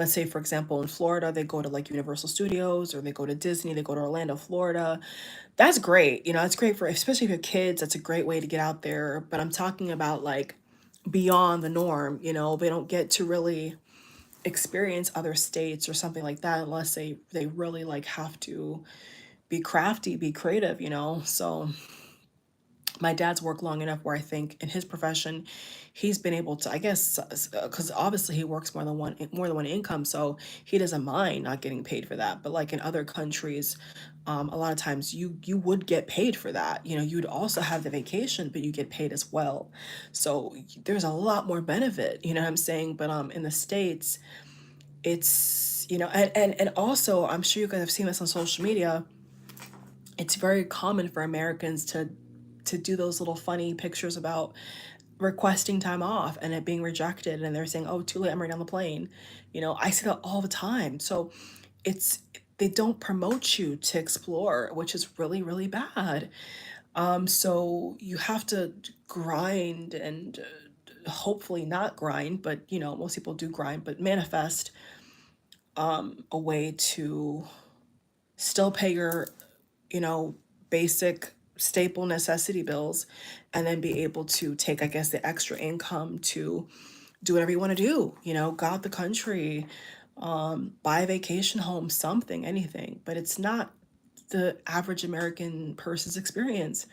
let's say, for example, in Florida, they go to like Universal Studios or they go to Disney, they go to Orlando, Florida. That's great. It's great for, especially if you have kids, that's a great way to get out there. But I'm talking about like beyond the norm, they don't get to really experience other states or something like that unless they really like have to be crafty, be creative, So my dad's worked long enough where I think in his profession, he's been able to, I guess, because obviously he works more than one income, so he doesn't mind not getting paid for that. But like in other countries, a lot of times you would get paid for that. You'd also have the vacation, but you get paid as well. So there's a lot more benefit. You know what I'm saying? But in the States, it's and also I'm sure you guys have seen this on social media. It's very common for Americans to do those little funny pictures about requesting time off and it being rejected and they're saying, "Oh, too late, I'm already on the plane." I see that all the time. So it's they don't promote you to explore, which is really, really bad. So you have to grind and hopefully not grind, but most people do grind, but manifest a way to still pay your you know, basic staple necessity bills and then be able to take, I guess, the extra income to do whatever you want to do, go out the country, buy a vacation home, something, anything. But it's not the average American person's experience.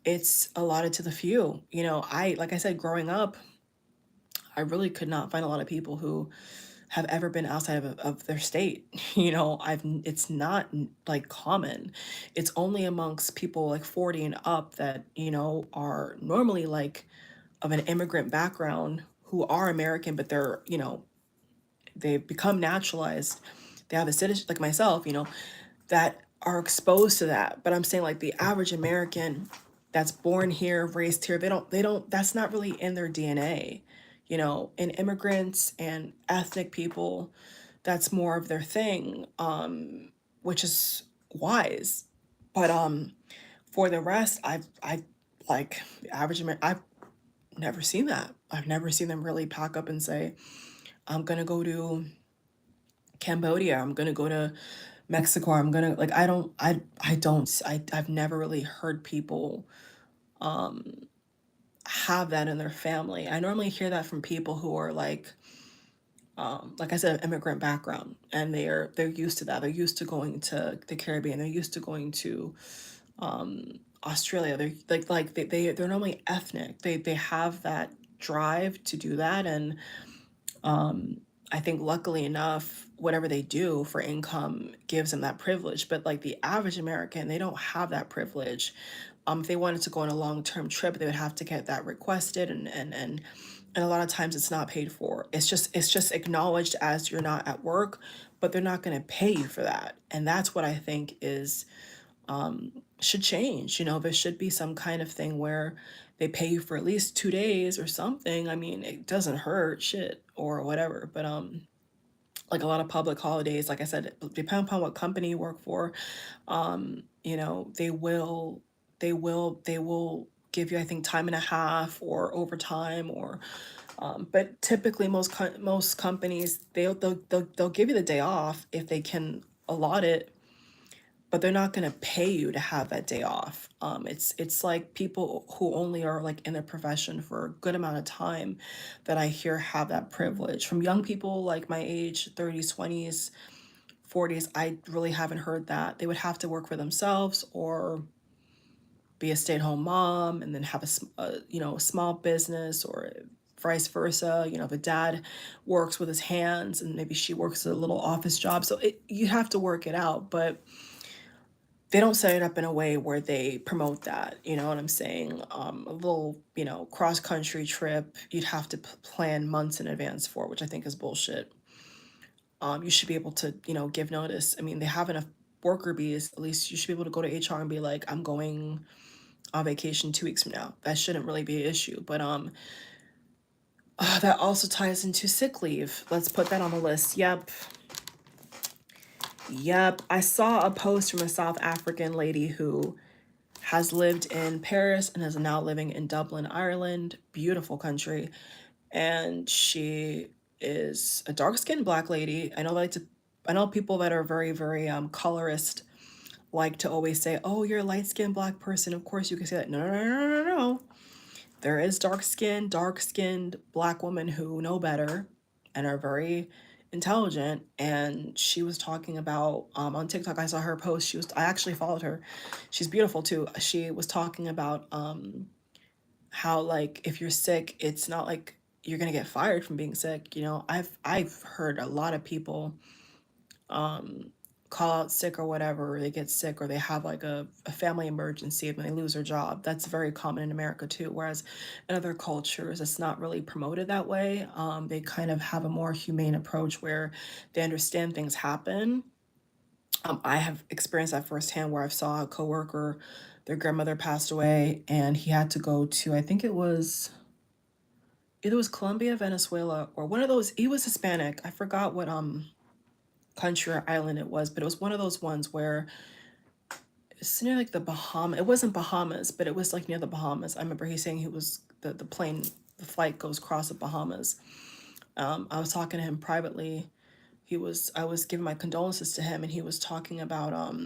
It's allotted to the few. Like I said, growing up, I really could not find a lot of people who have ever been outside of their state. It's not like common. It's only amongst people like 40 and up that, are normally like of an immigrant background who are American, but they've become naturalized. They have a citizen like myself, that are exposed to that. But I'm saying like the average American that's born here, raised here, they don't, that's not really in their DNA. And immigrants and ethnic people, that's more of their thing, which is wise. But for the rest, I like the average American, I've never seen that. I've never seen them really pack up and say, I'm gonna go to Cambodia, I'm gonna go to Mexico, I'm gonna like I've never really heard people have that in their family. I normally hear that from people who are like I said, immigrant background, and they're used to that. They're used to going to the Caribbean. They're used to going to Australia. They're they're normally ethnic. They have that drive to do that, and I think luckily enough, whatever they do for income gives them that privilege. But like the average American, they don't have that privilege. If they wanted to go on a long-term trip, they would have to get that requested, and a lot of times it's not paid for. It's just acknowledged as you're not at work, but they're not going to pay you for that. And that's what I think is should change. There should be some kind of thing where they pay you for at least 2 days or something. I mean, it doesn't hurt shit or whatever. But like a lot of public holidays, like I said, depending upon what company you work for, they will give you, I think, time and a half or overtime or but typically most companies they'll give you the day off if they can allot it, but they're not going to pay you to have that day off. It's like people who only are like in their profession for a good amount of time that I hear have that privilege. From young people like my age, 30s, 20s, 40s, I really haven't heard that. They would have to work for themselves or be a stay-at-home mom and then have a small business, or vice versa. If a dad works with his hands and maybe she works a little office job, so you have to work it out. But they don't set it up in a way where they promote that. You know what I'm saying? A little, cross country trip, you'd have to plan months in advance for, which I think is bullshit. You should be able to, give notice. I mean, they have enough worker bees. At least you should be able to go to HR and be like, I'm going on vacation 2 weeks from now. That shouldn't really be an issue. But that also ties into sick leave. Let's put that on the list. Yep. I saw a post from a South African lady who has lived in Paris and is now living in Dublin, Ireland. Beautiful country. And she is a dark-skinned black lady. I know people that are very, very colorist like to always say, "Oh, you're a light-skinned black person. Of course you can say that." No, no, no, no, no, no. There is dark-skinned black women who know better and are very intelligent. And she was talking about on TikTok, I saw her post. I actually followed her. She's beautiful too. She was talking about how, like, if you're sick, it's not like you're gonna get fired from being sick. I've heard a lot of people um call out sick or whatever, or they get sick, or they have like a family emergency and they lose their job. That's very common in America too, whereas in other cultures it's not really promoted that way. They kind of have a more humane approach where they understand things happen. I have experienced that firsthand where I've saw a coworker, their grandmother passed away, and he had to go to, I think it was either it was Colombia, Venezuela, or one of those. He was Hispanic. I forgot what country or island it was, but it was one of those ones where it's near like the Bahamas. It wasn't Bahamas, but it was like near the Bahamas. I remember he saying he was the plane, the flight goes across the Bahamas. I was talking to him privately. I was giving my condolences to him, and he was talking about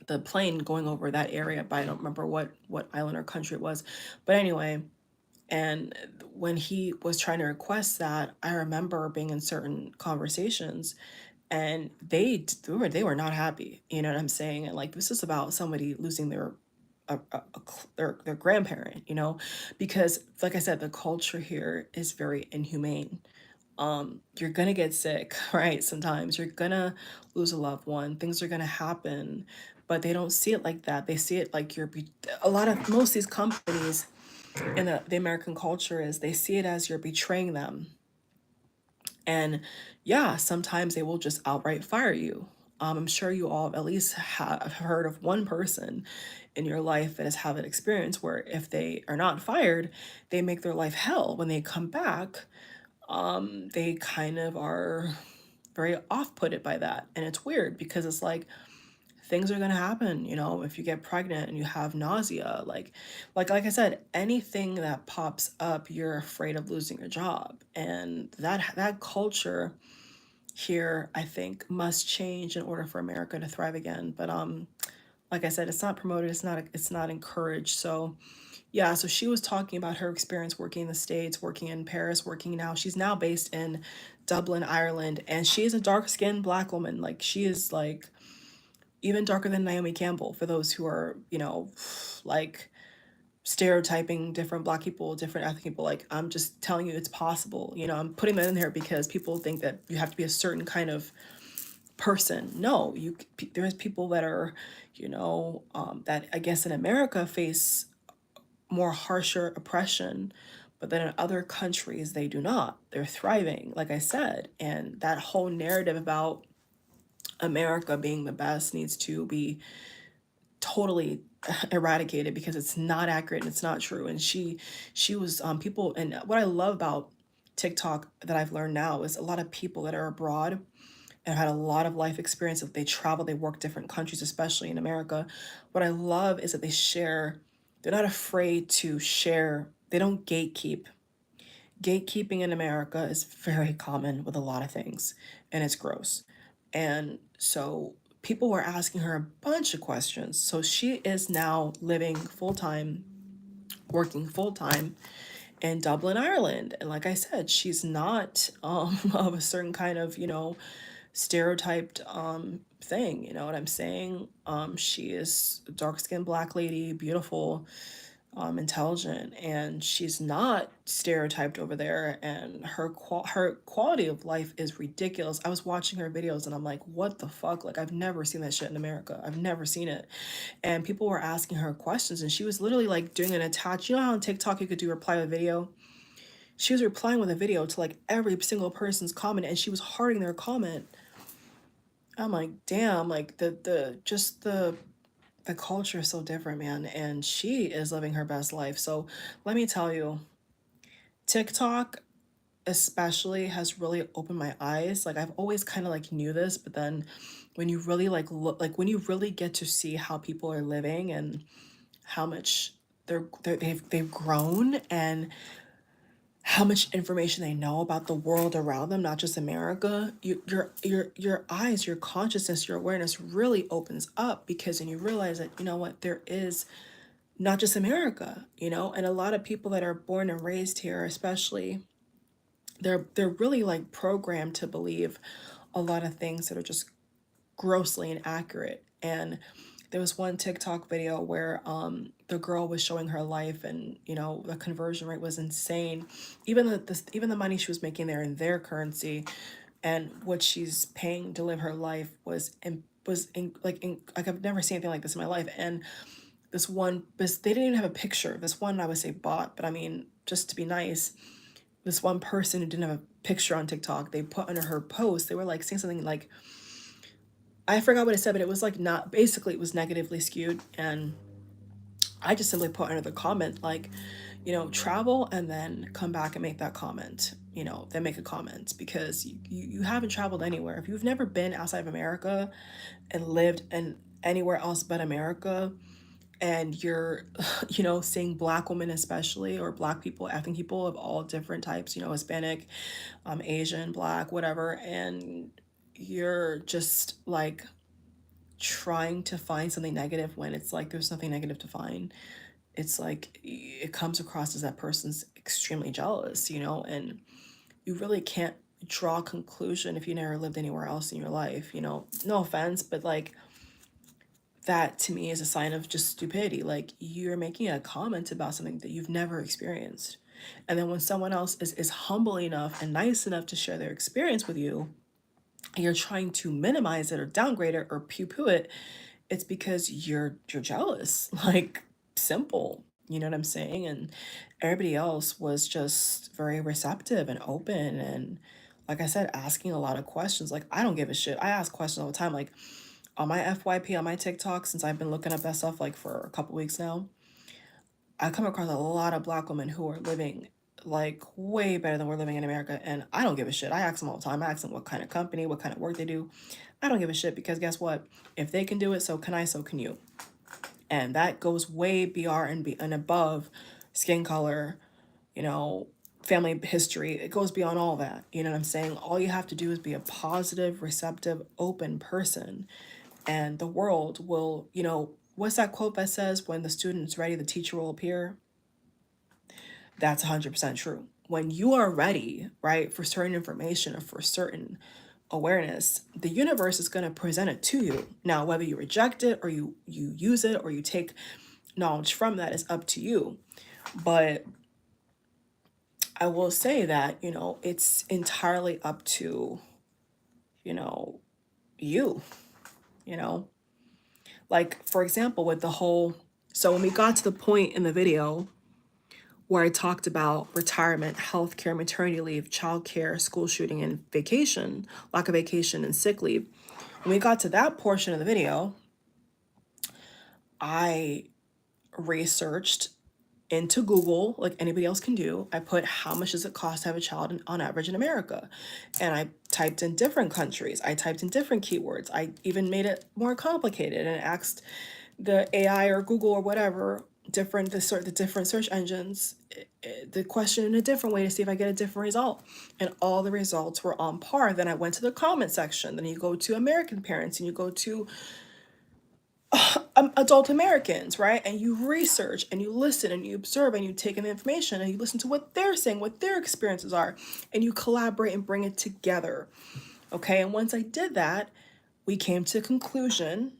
the plane going over that area, but I don't remember what island or country it was. But anyway, and when he was trying to request that, I remember being in certain conversations, and they were not happy. You know what I'm saying? And like, this is about somebody losing their grandparent. Because like I said, the culture here is very inhumane. You're gonna get sick, right? Sometimes you're gonna lose a loved one. Things are gonna happen, but they don't see it like that. They see it like most of these companies in the American culture is they see it as you're betraying them. And yeah, sometimes they will just outright fire you. I'm sure you all at least have heard of one person in your life that has had an experience where if they are not fired, they make their life hell. When they come back, they kind of are very off-putted by that. And it's weird because it's like things are going to happen, if you get pregnant and you have nausea, like I said, anything that pops up, you're afraid of losing your job. And that culture here, I think, must change in order for America to thrive again. But like I said, it's not promoted, it's not encouraged. So yeah, so she was talking about her experience working in the States, working in Paris, she's now based in Dublin, Ireland, and she is a dark-skinned black woman. Like, she is like even darker than Naomi Campbell, for those who are, like stereotyping different black people, different ethnic people. Like, I'm just telling you it's possible. I'm putting that in there because people think that you have to be a certain kind of person. No, there's people that are, that I guess in America face more harsher oppression, but then in other countries they do not. They're thriving, like I said. And that whole narrative about America being the best needs to be totally eradicated because it's not accurate and it's not true. And she was people. And what I love about TikTok that I've learned now is a lot of people that are abroad and had a lot of life experience. If they travel, they work different countries, especially in America. What I love is that they're not afraid to share. They don't gatekeep. Gatekeeping in America is very common with a lot of things, and it's gross. And so people were asking her a bunch of questions. So she is now living full time, working full time in Dublin, Ireland. And like I said, she's not of a certain kind of, stereotyped thing. You know what I'm saying? She is a dark skinned black lady, beautiful, intelligent, and she's not stereotyped over there. And her quality of life is ridiculous. I was watching her videos and I'm like, what the fuck? Like, I've never seen that shit in America. I've never seen it. And people were asking her questions, and she was literally like doing an attach. You know how on TikTok you could do reply with video? She was replying with a video to like every single person's comment, and she was hearting their comment. I'm like, damn, like the culture is so different, man. And she is living her best life. So let me tell you, TikTok especially has really opened my eyes. Like, I've always kind of like knew this, but then when you really like look, like when you really get to see how people are living and how much they've grown, and how much information they know about the world around them, not just America, your eyes, your consciousness, your awareness really opens up, because then you realize that, you know what, there is not just America, and a lot of people that are born and raised here, especially, they're really like programmed to believe a lot of things that are just grossly inaccurate. And there was one TikTok video where the girl was showing her life, and the conversion rate was insane. Even the money she was making there in their currency, and what she's paying to live her life like I've never seen anything like this in my life. And they didn't even have a picture. This one, I would say, bot, but I mean, just to be nice, this one person who didn't have a picture on TikTok, they put under her post, they were like saying something like, I forgot what it said, but it was like, not basically, it was negatively skewed. And I just simply put under the comment, like, travel and then come back and make that comment, then make a comment, because you haven't traveled anywhere. If you've never been outside of America and lived in anywhere else but America, and you're, seeing Black women especially, or Black people, ethnic people of all different types, Hispanic, Asian, Black, whatever, and you're just like trying to find something negative when it's like there's nothing negative to find. It's like it comes across as that person's extremely jealous, and you really can't draw a conclusion if you never lived anywhere else in your life, no offense, but like, that to me is a sign of just stupidity. Like, you're making a comment about something that you've never experienced. And then when someone else is humble enough and nice enough to share their experience with you, and you're trying to minimize it or downgrade it or poo-poo it, it's because you're jealous. Like, simple. You know what I'm saying? And everybody else was just very receptive and open, and like I said, asking a lot of questions. Like, I don't give a shit. I ask questions all the time. Like, on my FYP, on my TikTok, since I've been looking up that stuff like for a couple weeks now, I come across a lot of Black women who are living like way better than we're living in America. And I don't give a shit. I ask them all the time. I ask them what kind of company, what kind of work they do. I don't give a shit, because guess what? If they can do it, so can I, so can you. And that goes way beyond and above skin color, you know, family history. It goes beyond all that. You know what I'm saying? All you have to do is be a positive, receptive, open person, and the world will, what's that quote that says, when the student is ready, the teacher will appear? That's 100% true. When you are ready, right, for certain information or for certain awareness, the universe is going to present it to you. Now, whether you reject it or you use it or you take knowledge from that is up to you. But I will say that, it's entirely up to, you know, you, you know, like, for example, with the whole, so when we got to the point in the video where I talked about retirement, healthcare, maternity leave, childcare, school shooting, and vacation, lack of vacation and sick leave, when we got to that portion of the video, I researched into Google, like anybody else can do. I put, how much does it cost to have a child on average in America? And I typed in different countries. I typed in different keywords. I even made it more complicated and asked the AI or Google or whatever, the different search engines, the question in a different way to see if I get a different result. And all the results were on par. Then I went to the comment section. Then you go to American parents and you go to adult Americans, right? And you research and you listen and you observe and you take in the information and you listen to what they're saying, what their experiences are, and you collaborate and bring it together. Okay. And once I did that, we came to a conclusion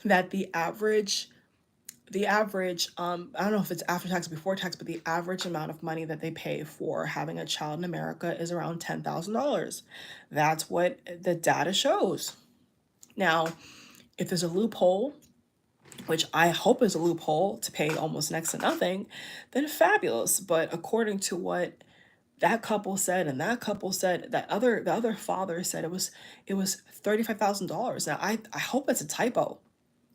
that the average, I don't know if it's after tax or before tax, but the average amount of money that they pay for having a child in America is around $10,000. That's what the data shows. Now, if there's a loophole, which I hope is a loophole, to pay almost next to nothing, then fabulous. But according to what that couple said, and that couple said, the other father said, it was $35,000. Now I hope it's a typo.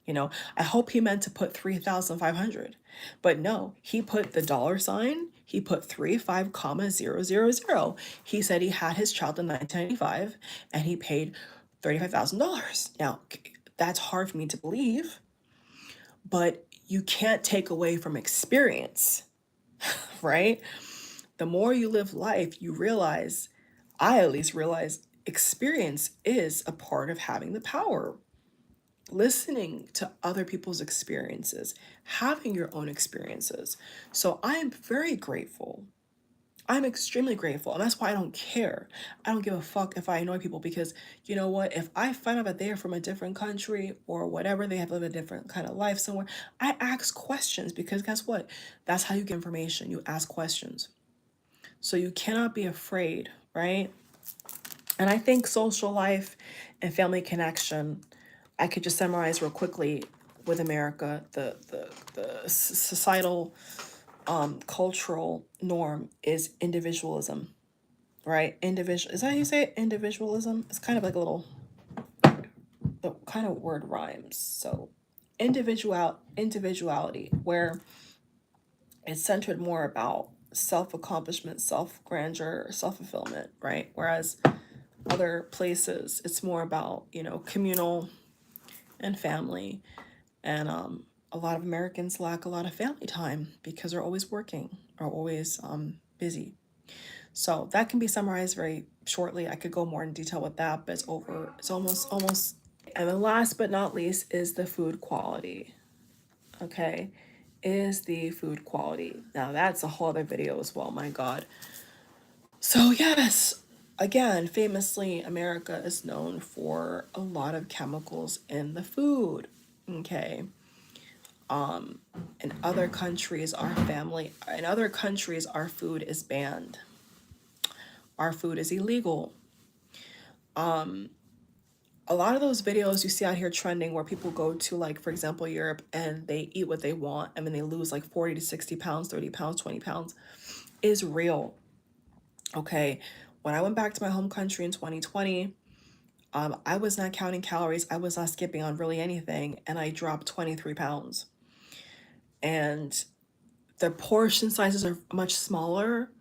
I hope he meant to put 3,500, but no, he put the dollar sign. He put 35,000. He said he had his child in 1995 and he paid $35,000. Now, that's hard for me to believe, but you can't take away from experience, right? The more you live life, you realize, I at least realize, experience is a part of having the power. Listening to other people's experiences, having your own experiences. So I am very grateful. I'm extremely grateful. And that's why I don't care. I don't give a fuck if I annoy people, because you know what? If I find out that they are from a different country or whatever, they have lived a different kind of life somewhere, I ask questions, because guess what? That's how you get information. You ask questions. So you cannot be afraid, right? And I think social life and family connection, I could just summarize real quickly with America, the societal cultural norm is individualism, right? Individual, is that how you say it? Individualism? It's kind of like a little, the kind of word rhymes. So individuality, where it's centered more about self-accomplishment, self-grandeur, self-fulfillment, right? Whereas other places, it's more about, communal and family. And a lot of Americans lack a lot of family time because they're always working or always busy. So that can be summarized very shortly. I could go more in detail with that, but it's almost. And then last but not least is the food quality. Okay, is the food quality. Now that's a whole other video as well, my God. So yes, again, famously, America is known for a lot of chemicals in the food. Okay. In other countries, our food is banned. Our food is illegal. A lot of those videos you see out here trending where people go to, like, for example, Europe, and they eat what they want and then they lose like 40 to 60 pounds, 30 pounds, 20 pounds, is real. Okay. When I went back to my home country in 2020, I was not counting calories. I was not skipping on really anything. And I dropped 23 pounds. And the portion sizes are much smaller.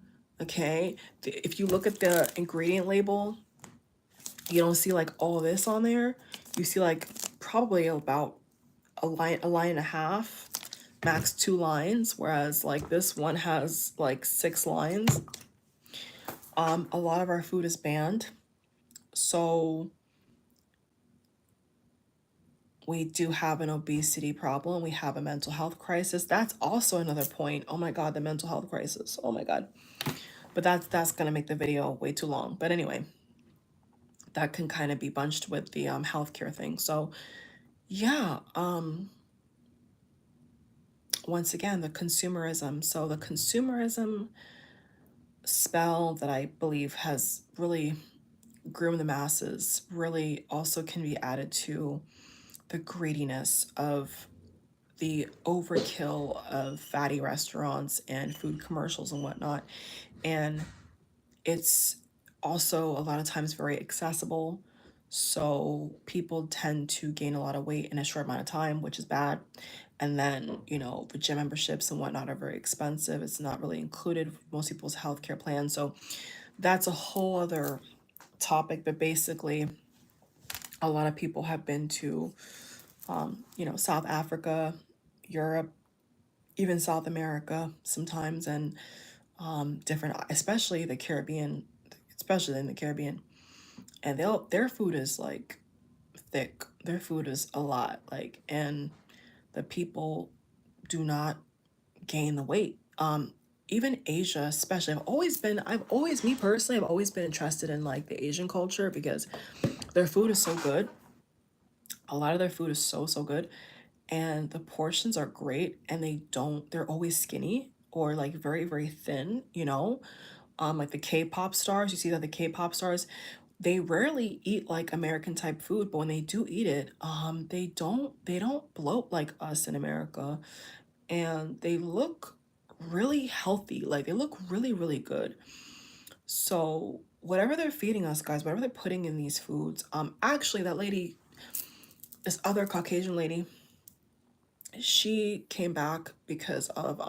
Okay. If you look at the ingredient label, you don't see like all this on there. You see like probably about a line and a half, max 2 lines. Whereas like this one has like 6 lines. A lot of our food is banned. So we do have an obesity problem. We have a mental health crisis. That's also another point. Oh my God, the mental health crisis. Oh my God. But that's going to make the video way too long. But anyway, that can kind of be bunched with the healthcare thing. So yeah, once again, the consumerism. So the consumerism spell that I believe has really groomed the masses really also can be added to the greediness of the overkill of fatty restaurants and food commercials and whatnot. And it's also a lot of times very accessible. So people tend to gain a lot of weight in a short amount of time, which is bad. And then, the gym memberships and whatnot are very expensive. It's not really included with most people's healthcare plan. So that's a whole other topic. But basically, a lot of people have been to, South Africa, Europe, even South America sometimes, and different, especially the Caribbean, especially in the Caribbean. And their food is like thick. Their food is a lot, like, and the people do not gain the weight. Even Asia, especially, me personally, I've always been interested in like the Asian culture because their food is so good. A lot of their food is so, so good. And the portions are great, and they're always skinny or like very, very thin. Like the K-pop stars, you see that the K-pop stars, they rarely eat like American type food, but when they do eat it, they don't bloat like us in America, and they look really healthy. Like they look really, really good. So whatever they're feeding us, guys, whatever they're putting in these foods, actually that lady, this other Caucasian lady, she came back because of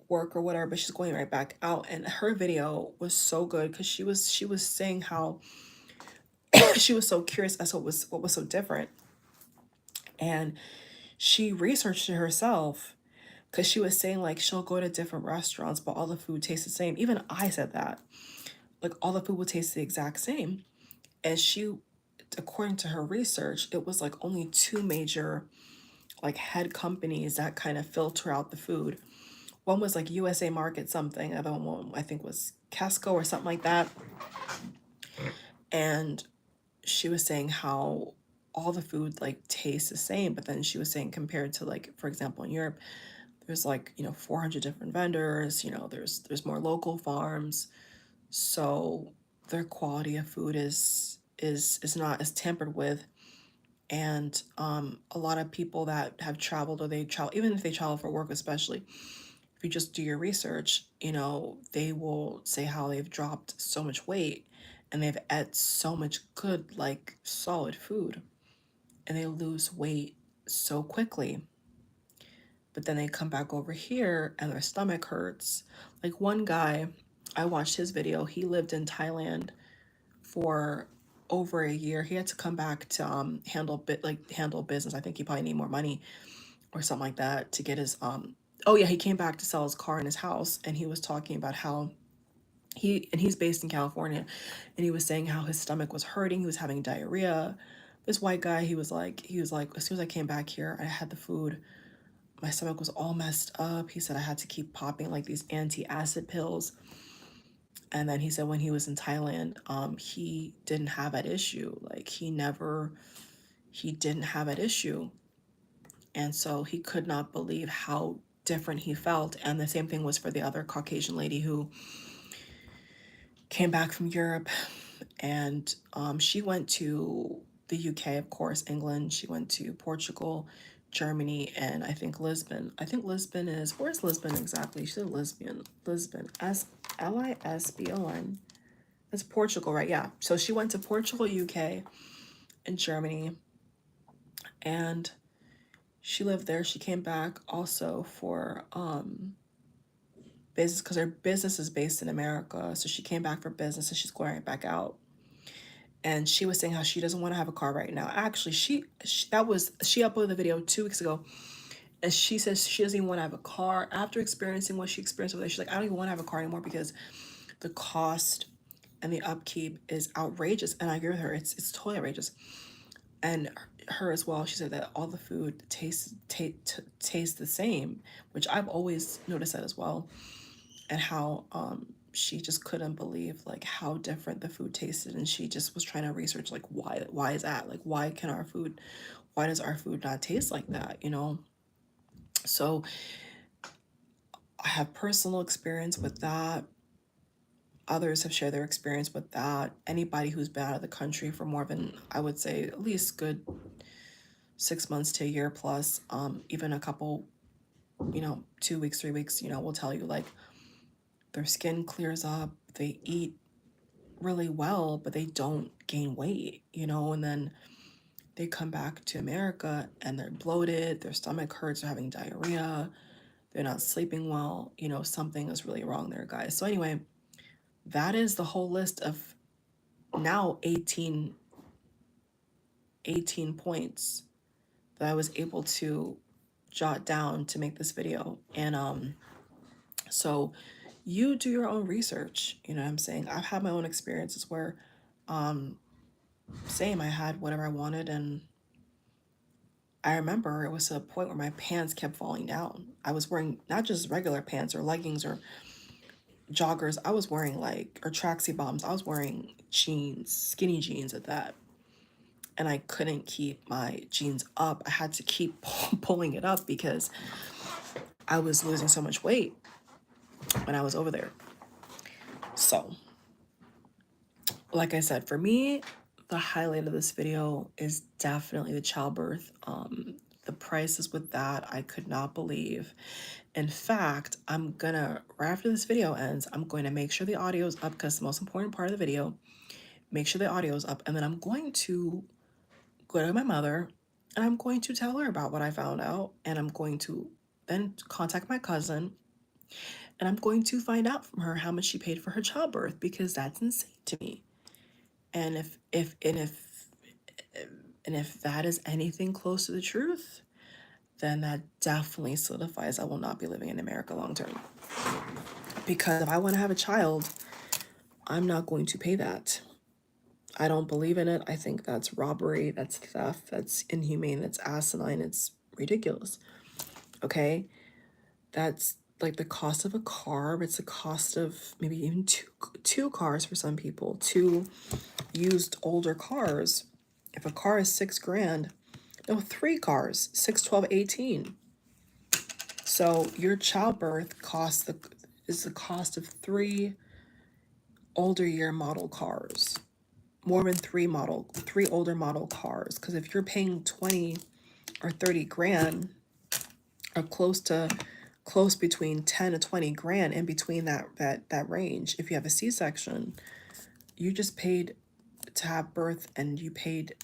work or whatever, but she's going right back out, and her video was so good because she was saying how she was so curious as to what was so different, and she researched it herself because she was saying like she'll go to different restaurants, but all the food tastes the same. Even I said that, like all the food would taste the exact same. And she, according to her research, it was like only two major like head companies that kind of filter out the food. One was like USA Market something, the other one I think was Casco or something like that. And she was saying how all the food like tastes the same, but then she was saying compared to like, for example, in Europe, there's like, 400 different vendors, there's more local farms. So their quality of food is not as tampered with. And a lot of people that have traveled, or they travel, even if they travel for work, especially if you just do your research, they will say how they've dropped so much weight and they've ate so much good, like solid food, and they lose weight so quickly. But then they come back over here and their stomach hurts. Like one guy, I watched his video, he lived in Thailand for over a year. He had to come back to handle business. I think he probably need more money or something like that to get his oh yeah, he came back to sell his car and his house, and he was talking about how he's based in California, and he was saying how his stomach was hurting, he was having diarrhea. This white guy, he was like, as soon as I came back here, I had the food, my stomach was all messed up. He said I had to keep popping like these anti-acid pills. And then he said when he was in Thailand, he didn't have that issue. Like he didn't have that issue. And so he could not believe how different he felt. And the same thing was for the other Caucasian lady who came back from Europe. And she went to the UK, of course, England. She went to Portugal, Germany, and I think Lisbon. I think Lisbon is, where's Lisbon exactly? She said Lisbon. Lisbon. Lisbon. That's Portugal, right? Yeah. So she went to Portugal, UK, and Germany. And she lived there. She came back also for business, because her business is based in America. So she came back for business and she's going right back out. And she was saying how she doesn't want to have a car right now. Actually, she uploaded the video 2 weeks ago, and she says she doesn't even want to have a car after experiencing what she experienced over there. She's like, I don't even want to have a car anymore because the cost and the upkeep is outrageous. And I agree with her. It's totally outrageous. And her as well, she said that all the food tastes the same, which I've always noticed that as well. And how she just couldn't believe like how different the food tasted, and she just was trying to research like why is that, like why does our food not taste like that, So I have personal experience with that. Others have shared their experience with that. Anybody who's been out of the country for more than, I would say, at least good 6 months to a year plus, even a couple, 2 weeks, 3 weeks, will tell you like their skin clears up, they eat really well, but they don't gain weight, and then they come back to America and they're bloated, their stomach hurts, they're having diarrhea, they're not sleeping well, something is really wrong there, guys. So anyway, that is the whole list of now 18 points that I was able to jot down to make this video. And so you do your own research, you know what I'm saying? I've had my own experiences where same, I had whatever I wanted, and I remember it was to a point where my pants kept falling down. I was wearing not just regular pants or leggings or joggers, I was wearing or tracksuit bottoms, I was wearing jeans, skinny jeans at that. And I couldn't keep my jeans up. I had to keep pulling it up because I was losing so much weight when I was over there. So, like I said, for me, the highlight of this video is definitely the childbirth. The prices with that, I could not believe. In fact, right after this video ends, I'm going to make sure the audio is up, because the most important part of the video, make sure the audio is up, and then I'm going to go to my mother and I'm going to tell her about what I found out, and I'm going to then contact my cousin and I'm going to find out from her how much she paid for her childbirth, because that's insane to me. And if that is anything close to the truth, then that definitely solidifies I will not be living in America long term. Because if I want to have a child, I'm not going to pay that. I don't believe in it. I think that's robbery, that's theft, that's inhumane, that's asinine, it's ridiculous. Okay? That's like the cost of a car. It's the cost of maybe even two cars for some people, two used older cars. If a car is $6,000, no, three cars, 6, 12, 18. So your childbirth is the cost of three older year model cars, more than three older model cars. Because if you're paying 20 or 30 grand, or close between 10 to 20 grand, in between that range, if you have a C-section, you just paid to have birth, and you paid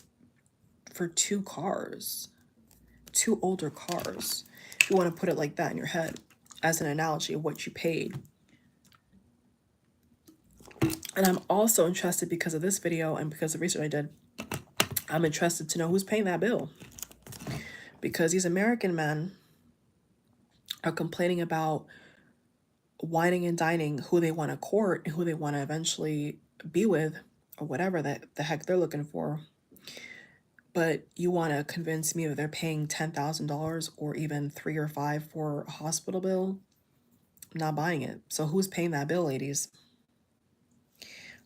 for two cars, two older cars, if you want to put it like that in your head as an analogy of what you paid. And I'm also interested, because of this video and because of the research I did, I'm interested to know who's paying that bill. Because these American men are complaining about whining and dining who they want to court and who they want to eventually be with, or whatever the heck they're looking for. But you want to convince me that they're paying $10,000 or even 3 or 5 for a hospital bill? I'm not buying it. So who's paying that bill, ladies?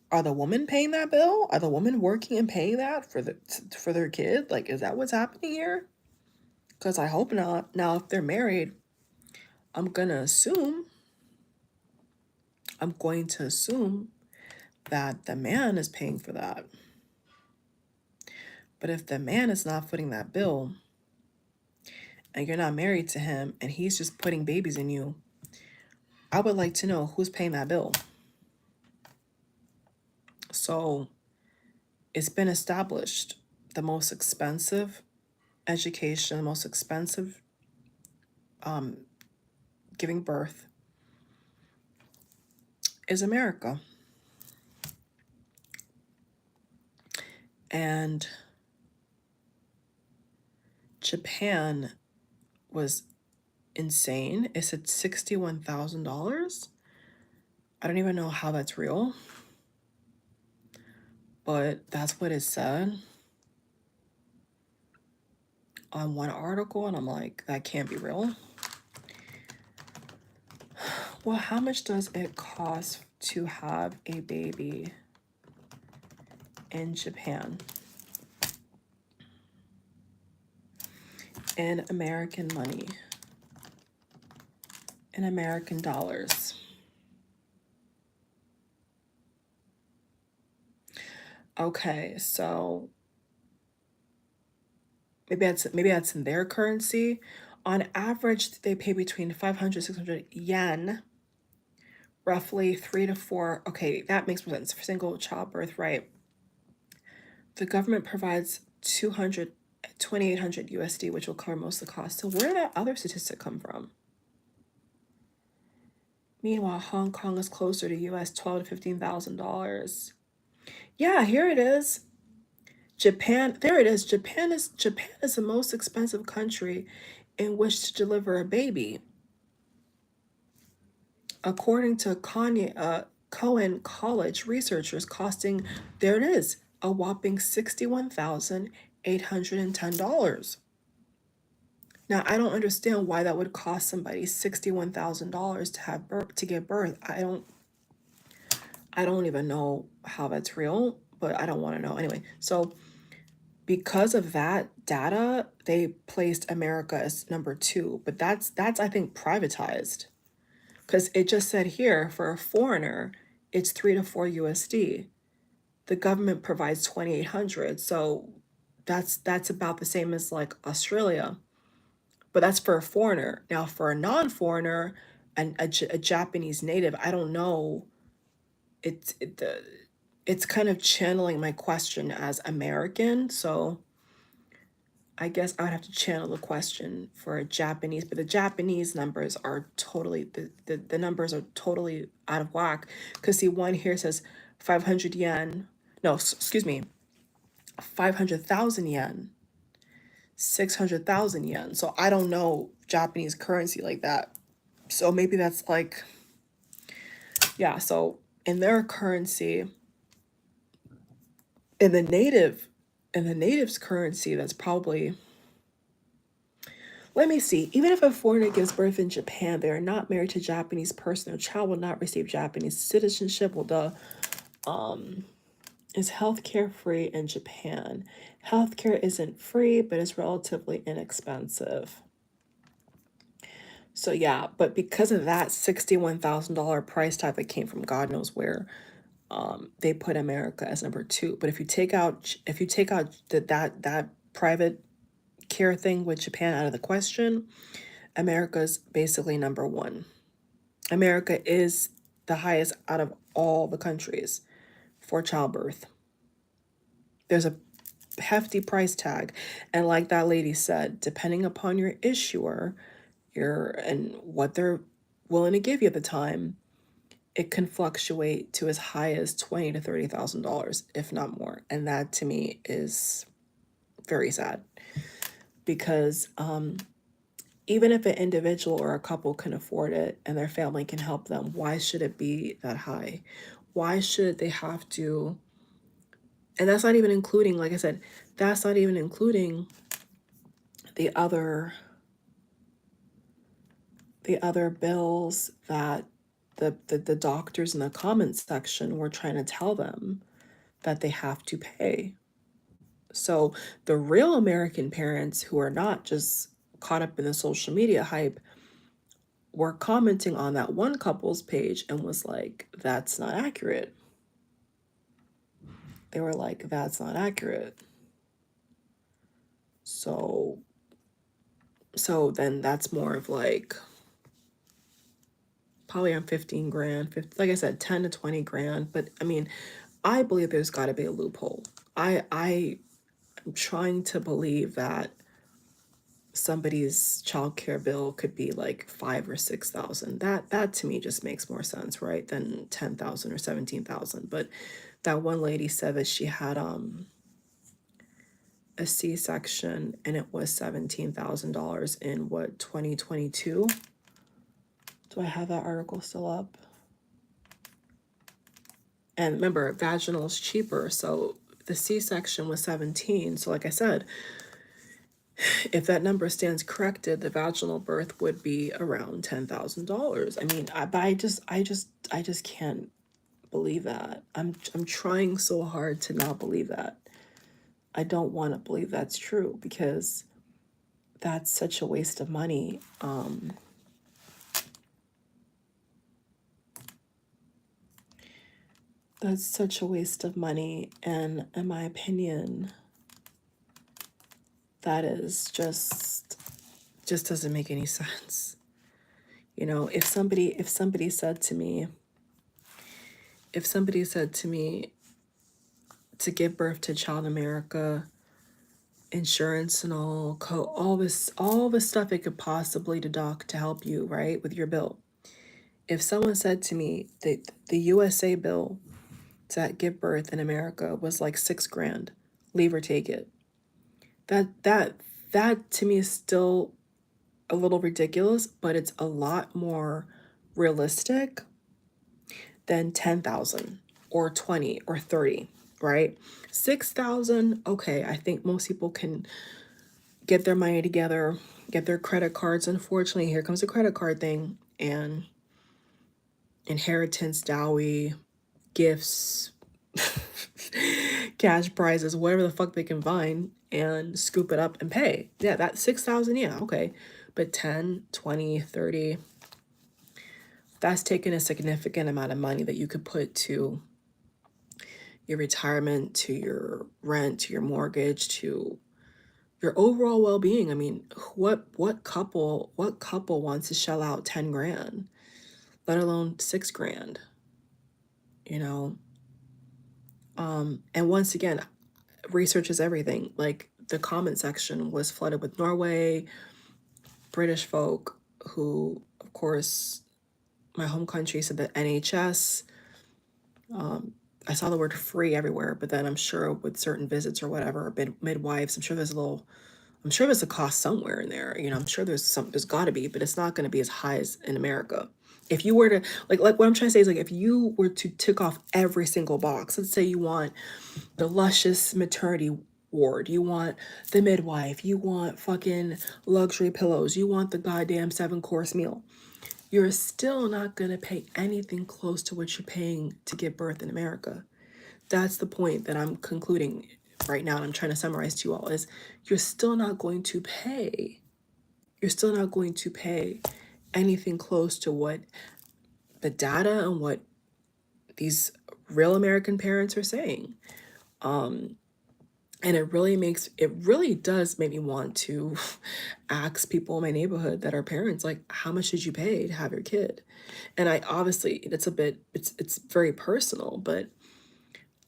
Are the women paying that bill? Are the women working and paying that for their kid? Like, is that what's happening here? Because I hope not. Now, if they're married, I'm going to assume that the man is paying for that. But if the man is not footing that bill, and you're not married to him, and he's just putting babies in you, I would like to know who's paying that bill. So it's been established, the most expensive education, the most expensive giving birth is America. And Japan was insane. It said $61,000. I don't even know how that's real, but that's what it said on one article, and I'm like, that can't be real. Well, how much does it cost to have a baby in Japan in American money, in American dollars? Okay, so maybe that's in their currency. On average, they pay between 500, 600 yen, roughly 3 to 4. Okay, that makes more sense for single childbirth, right? The government provides 2,800 USD, which will cover most of the cost. So where did that other statistic come from? Meanwhile, Hong Kong is closer to US $12,000 to $15,000. Yeah, here it is. Japan, there it is. Japan is the most expensive country in which to deliver a baby. According to Cohen College researchers, costing, there it is, a whopping $61,810. Now, I don't understand why that would cost somebody $61,000 to give birth. I don't even know how that's real, but I don't want to know anyway. So because of that data, they placed America as number 2, but that's I think privatized, because it just said here for a foreigner it's 3 to 4 USD. The government provides 2,800, so that's about the same as like Australia, but that's for a foreigner. Now for a non-foreigner and a Japanese native, I don't know. It's kind of channeling my question as American, so I guess I would have to channel the question for a Japanese, but the Japanese numbers are totally, the numbers are totally out of whack. Because see, one here says 500 yen, no, excuse me, 500,000 yen. 600,000 yen. So I don't know Japanese currency like that. So maybe that's like, yeah, so in their currency, in the natives currency, that's probably, let me see. Even if a foreigner gives birth in Japan, they are not married to a Japanese person. Their child will not receive Japanese citizenship. Well, is healthcare free in Japan? Healthcare isn't free, but it's relatively inexpensive. So yeah, but because of that $61,000 price tag that came from God knows where, they put America as number two. But if you take out that private care thing with Japan out of the question, America's basically number one. America is the highest out of all the countries for childbirth. There's a hefty price tag. And like that lady said, depending upon your issuer, and what they're willing to give you at the time, it can fluctuate to as high as $20,000 to $30,000, if not more. And that to me is very sad, because even if an individual or a couple can afford it and their family can help them, why should it be that high? Why should they have to? And that's not even including, like I said, that's not even including the other bills that the doctors in the comments section were trying to tell them that they have to pay. So the real American parents who are not just caught up in the social media hype were commenting on that one couple's page and was like, that's not accurate. They were like, that's not accurate. So then that's more of like probably on 15 grand, 50, like I said, 10 to 20 grand. But I mean, I believe there's got to be a loophole. I am trying to believe that somebody's childcare bill could be like 5 or 6,000. That to me just makes more sense, right? Than 10,000 or 17,000. But that one lady said that she had a C-section and it was $17,000 in what, 2022? Do I have that article still up? And remember, vaginal is cheaper, so the C-section was 17. So like I said, if that number stands corrected, the vaginal birth would be around $10,000. I mean, I just can't believe that. I'm trying so hard to not believe that. I don't want to believe that's true, because that's such a waste of money. That's such a waste of money, and in my opinion, that is just doesn't make any sense. You know, if somebody said to me to give birth to a child in America, insurance and all the stuff it could possibly deduct to help you, right, with your bill. If someone said to me that the USA bill to give birth in America was like 6 grand, leave or take it, that to me is still a little ridiculous, but it's a lot more realistic than 10,000 or 20 or 30, right? 6,000, okay, I think most people can get their money together, get their credit cards. Unfortunately, here comes the credit card thing, and inheritance, dowry, gifts, cash prizes, whatever the fuck they can find, and scoop it up and pay. Yeah, that 6,000, yeah, okay. But 10, 20, 30, that's taking a significant amount of money that you could put to your retirement, to your rent, to your mortgage, to your overall well-being. I mean, what couple wants to shell out 10 grand, let alone 6 grand, you know? And once again, research is everything. Like, the comment section was flooded with Norway, British folk who, of course, my home country said that NHS, I saw the word free everywhere, but then I'm sure with certain visits or whatever, midwives, I'm I'm sure there's a cost somewhere in there. I'm sure there's got to be, but it's not going to be as high as in America. If you were to like what I'm trying to say is like if you were to tick off every single box, let's say you want the luscious maternity ward, you want the midwife, you want fucking luxury pillows, you want the goddamn 7-course meal, you're still not going to pay anything close to what you're paying to give birth in America. That's the point that I'm concluding right now, and I'm trying to summarize to you all, is you're still not going to pay anything close to what the data and what these real American parents are saying. And it really does make me want to ask people in my neighborhood that are parents, like, how much did you pay to have your kid? And I obviously, it's very personal, but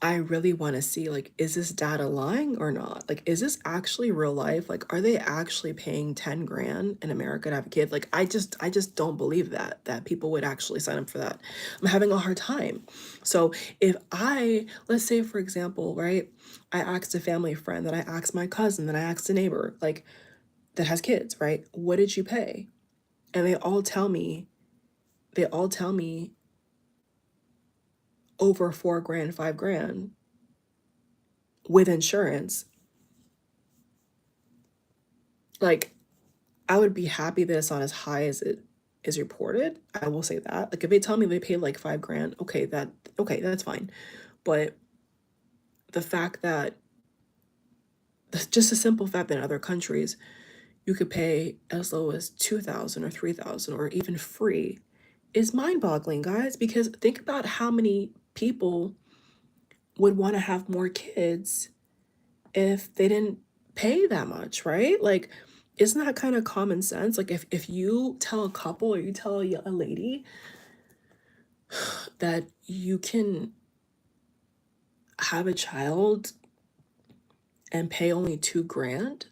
I really want to see, like, is this data lying or not? Like, is this actually real life? Like, are they actually paying 10 grand in America to have a kid? Like, I just don't believe that people would actually sign up for that. I'm having a hard time. So if let's say, for example, right, I asked a family friend, that I asked my cousin, that I asked a neighbor, like, that has kids, right? What did you pay? And they all tell me over 4 grand, 5 grand with insurance. Like, I would be happy that it's not as high as it is reported. I will say that. Like, if they tell me they paid like 5 grand, okay, that's fine. But the fact that, just a simple fact that in other countries you could pay as low as 2,000 or 3,000 or even free is mind-boggling, guys, because think about how many people would want to have more kids if they didn't pay that much, right? Like, isn't that kind of common sense? Like, if you tell a couple, or you tell a lady that you can have a child and pay only 2 grand,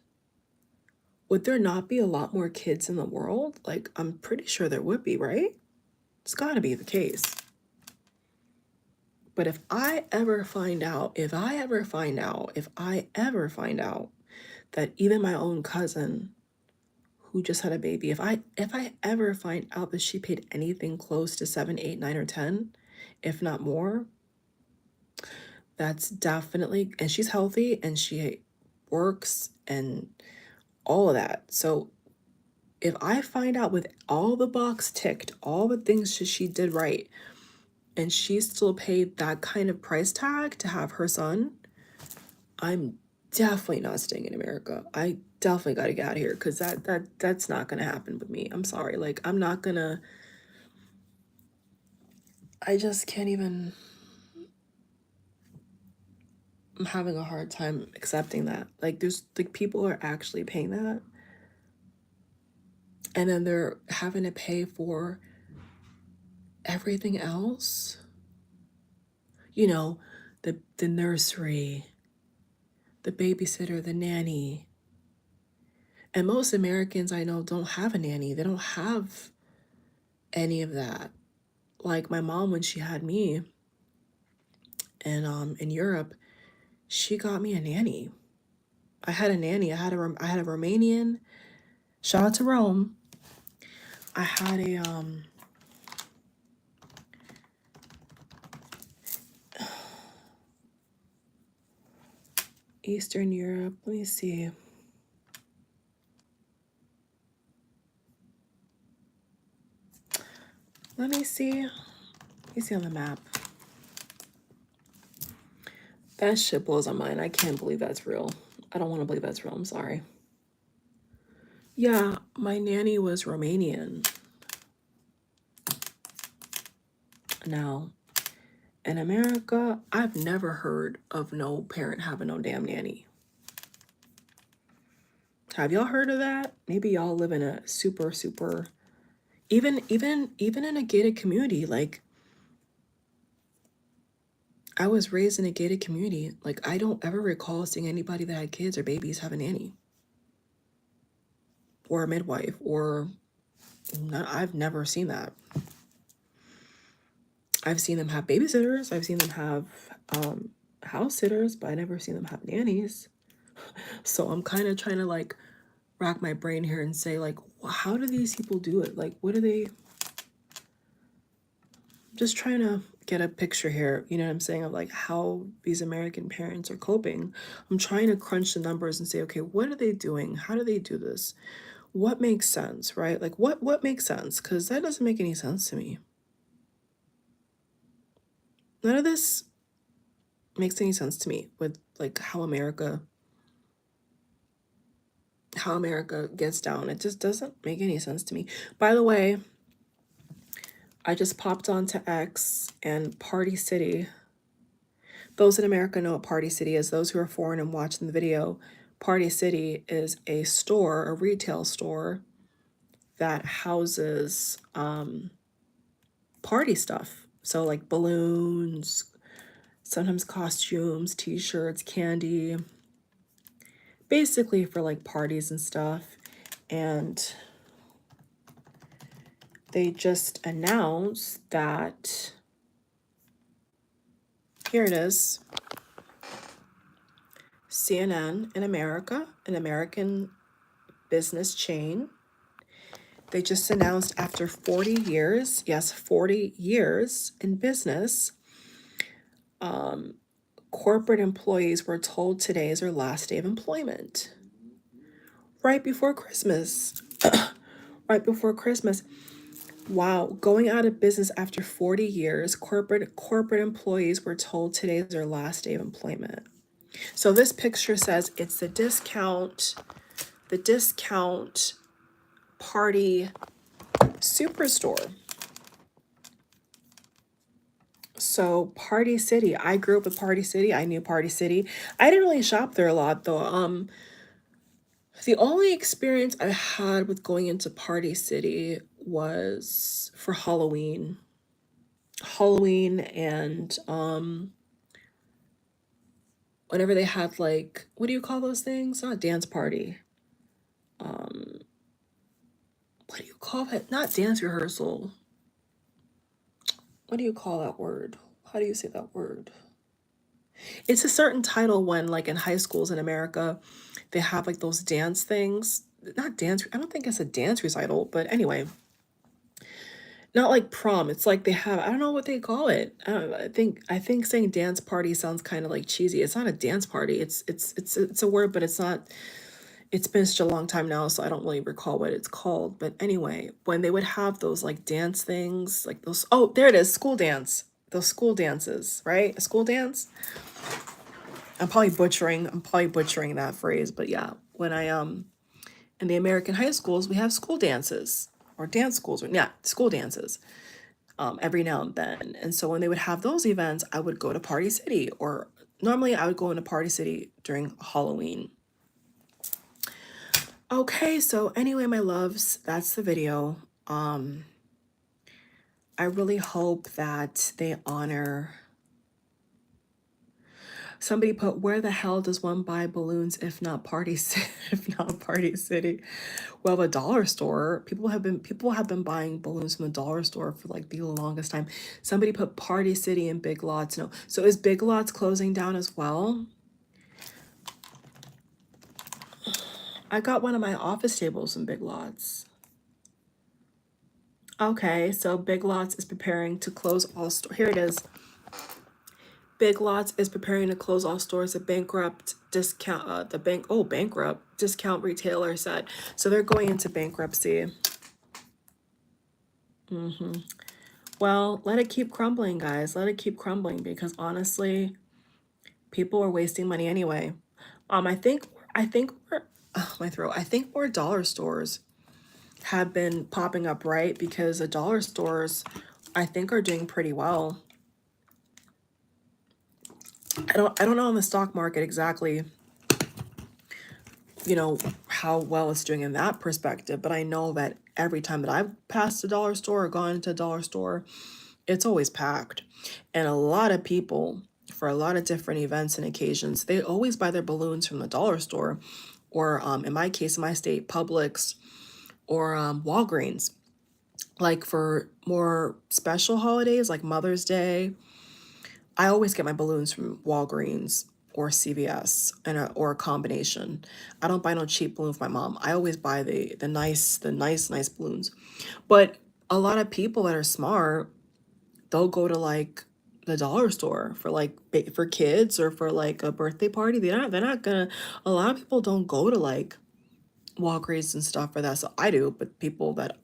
would there not be a lot more kids in the world? Like, I'm pretty sure there would be, right? It's got to be the case. But if I ever find out that even my own cousin who just had a baby, if I ever find out that she paid anything close to 7, 8, 9, or 10, if not more, that's definitely, and she's healthy and she works and all of that. So if I find out with all the box ticked, all the things she did right, and she still paid that kind of price tag to have her son, I'm definitely not staying in America. I definitely got to get out of here, because that's not going to happen with me. I'm sorry. Like, I'm not going to, I just can't even, I'm having a hard time accepting that. Like, there's, like, people are actually paying that, and then they're having to pay for everything else. The nursery, the babysitter, the nanny. And most Americans I know don't have a nanny. They don't have any of that. Like, my mom, when she had me, and in Europe, she got me a nanny. I had a nanny. I had a Romanian. Shout out to Rome. I had a Eastern Europe. Let me see. Let me see on the map. That shit blows my mind. I can't believe that's real. I don't want to believe that's real. I'm sorry. Yeah, my nanny was Romanian. Now, in America, I've never heard of no parent having no damn nanny. Have y'all heard of that? Maybe y'all live in a super, even in a gated community. Like, I was raised in a gated community. Like, I don't ever recall seeing anybody that had kids or babies have a nanny or a midwife, or I've never seen that. I've seen them have babysitters. I've seen them have house sitters, but I never seen them have nannies. So I'm kind of trying to, like, rack my brain here and say, like, how do these people do it? Like, what do they, just trying to get a picture here, you know what I'm saying, of like how these American parents are coping. I'm trying to crunch the numbers and say, okay, what are they doing? How do they do this? What makes sense, right? Like what makes sense? Because that doesn't make any sense to me. None of this makes any sense to me with like how America gets down. It just doesn't make any sense to me. By the way, I just popped onto X and Party City. Those in America know what Party City is. Those who are foreign and watching the video, Party City is a store, a retail store that houses party stuff. So like balloons, sometimes costumes, t-shirts, candy, basically for like parties and stuff. And they just announced that, here it is, CNN in America, an American business chain. They just announced after 40 years, yes, 40 years in business, corporate employees were told today is their last day of employment. Right before Christmas. Right before Christmas. Wow, going out of business after 40 years, corporate employees were told today is their last day of employment. So this picture says it's the discount party superstore. So Party City, I grew up with Party City. I knew Party City. I didn't really shop there a lot though. The only experience I had with going into Party City was for Halloween. Halloween and whenever they had like, what do you call those things? Not dance party. What do you call that? Not dance rehearsal. What do you call that word? How do you say that word? It's a certain title when like in high schools in America, they have like those dance things. Not dance, I don't think it's a dance recital, but anyway. Not like prom. It's like they have, I don't know what they call it. I don't know, I think saying dance party sounds kind of like cheesy. It's not a dance party. It's a word, but it's not. It's been such a long time now, so I don't really recall what it's called. But anyway, when they would have those like dance things, like those, oh, there it is, school dance. Those school dances, right? A school dance. I'm probably butchering that phrase, but yeah, when I in the American high schools, we have school dances or dance schools, or yeah, school dances every now and then. And so when they would have those events, I would go to Party City, or normally I would go into Party City during Halloween. Okay, so anyway, my loves, that's the video. I really hope that they honor. Somebody put, where the hell does one buy balloons if not Party City? Well, the dollar store. People have been buying balloons from the dollar store for like the longest time. Somebody put Party City and Big Lots. No. So is Big Lots closing down as well? I got one of my office tables in Big Lots. Okay, so Big Lots is preparing to close all stores. Here it is. Big Lots is preparing to close all stores. A bankrupt discount, bankrupt discount retailer said. So they're going into bankruptcy. Well, let it keep crumbling, guys. Let it keep crumbling, because honestly, people are wasting money anyway. I think we're, my throat. I think more dollar stores have been popping up, right? Because the dollar stores, I think, are doing pretty well. I don't know in the stock market exactly, you know, how well it's doing in that perspective, but I know that every time that I've passed a dollar store or gone into a dollar store, it's always packed. And a lot of people, for a lot of different events and occasions, they always buy their balloons from the dollar store, or in my case, in my state, Publix or Walgreens. Like for more special holidays like Mother's Day, I always get my balloons from Walgreens or CVS or a combination. I don't buy no cheap balloon for my mom. I always buy the nice balloons. But a lot of people that are smart, they'll go to like the dollar store for like for kids or for like a birthday party. They're not gonna. A lot of people don't go to like Walgreens and stuff for that. So I do, but people that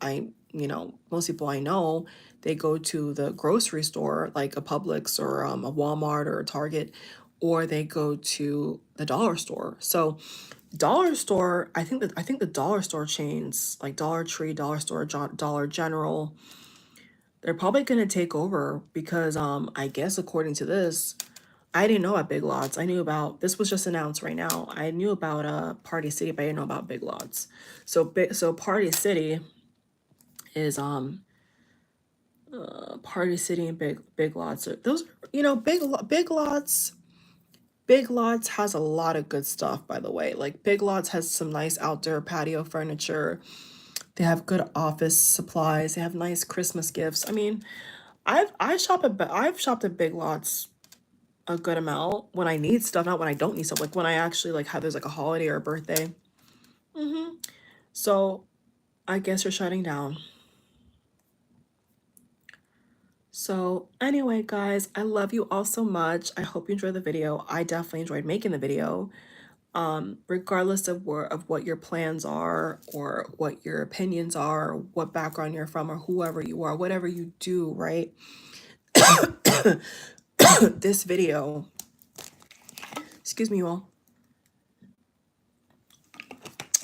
most people I know, they go to the grocery store, like a Publix or a Walmart or a Target, or they go to the dollar store. So dollar store, I think the dollar store chains like Dollar Tree, Dollar Store, Dollar General, they're probably gonna take over because I guess according to this, I didn't know about Big Lots. I knew about, this was just announced right now. I knew about Party City, but I didn't know about Big Lots. So Party City is Party City and Big Lots. Those Big Lots has a lot of good stuff, by the way. Like Big Lots has some nice outdoor patio furniture. They have good office supplies. They have nice Christmas gifts. I mean, I've shopped at Big Lots a good amount when I need stuff, not when I don't need stuff. Like when I actually like have there's like a holiday or a birthday. So I guess you're shutting down. So anyway, guys, I love you all so much. I hope you enjoyed the video. I definitely enjoyed making the video. Regardless of what your plans are or what your opinions are, or what background you're from, or whoever you are, whatever you do, right? This video, excuse me, you all.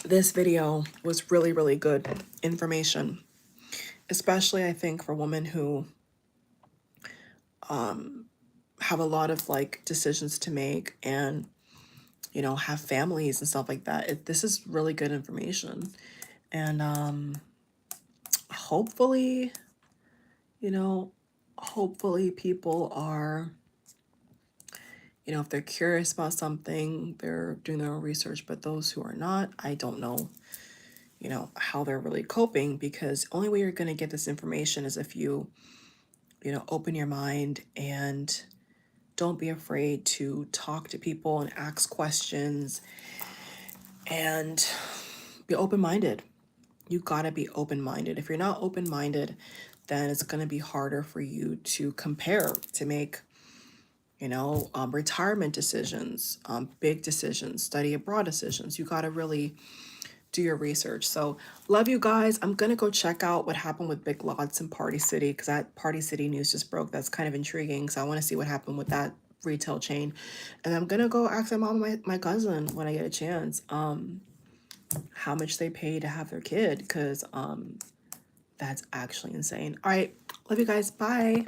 This video was really, really good information, especially I think for women who have a lot of like decisions to make and have families and stuff like that. This is really good information, and hopefully, hopefully people are, if they're curious about something, they're doing their own research. But those who are not, I don't know, how they're really coping, because only way you're going to get this information is if you open your mind and don't be afraid to talk to people and ask questions and be open-minded. You gotta be open-minded. If you're not open-minded, then it's gonna be harder for you to compare, to make, retirement decisions, big decisions, study abroad decisions. You gotta really do your research. So love you guys. I'm gonna go check out what happened with Big Lots and Party City, because that Party City news just broke. That's kind of intriguing. So I want to see what happened with that retail chain. And I'm gonna go ask my mom and my cousin when I get a chance how much they pay to have their kid, because that's actually insane. All right, love you guys. Bye.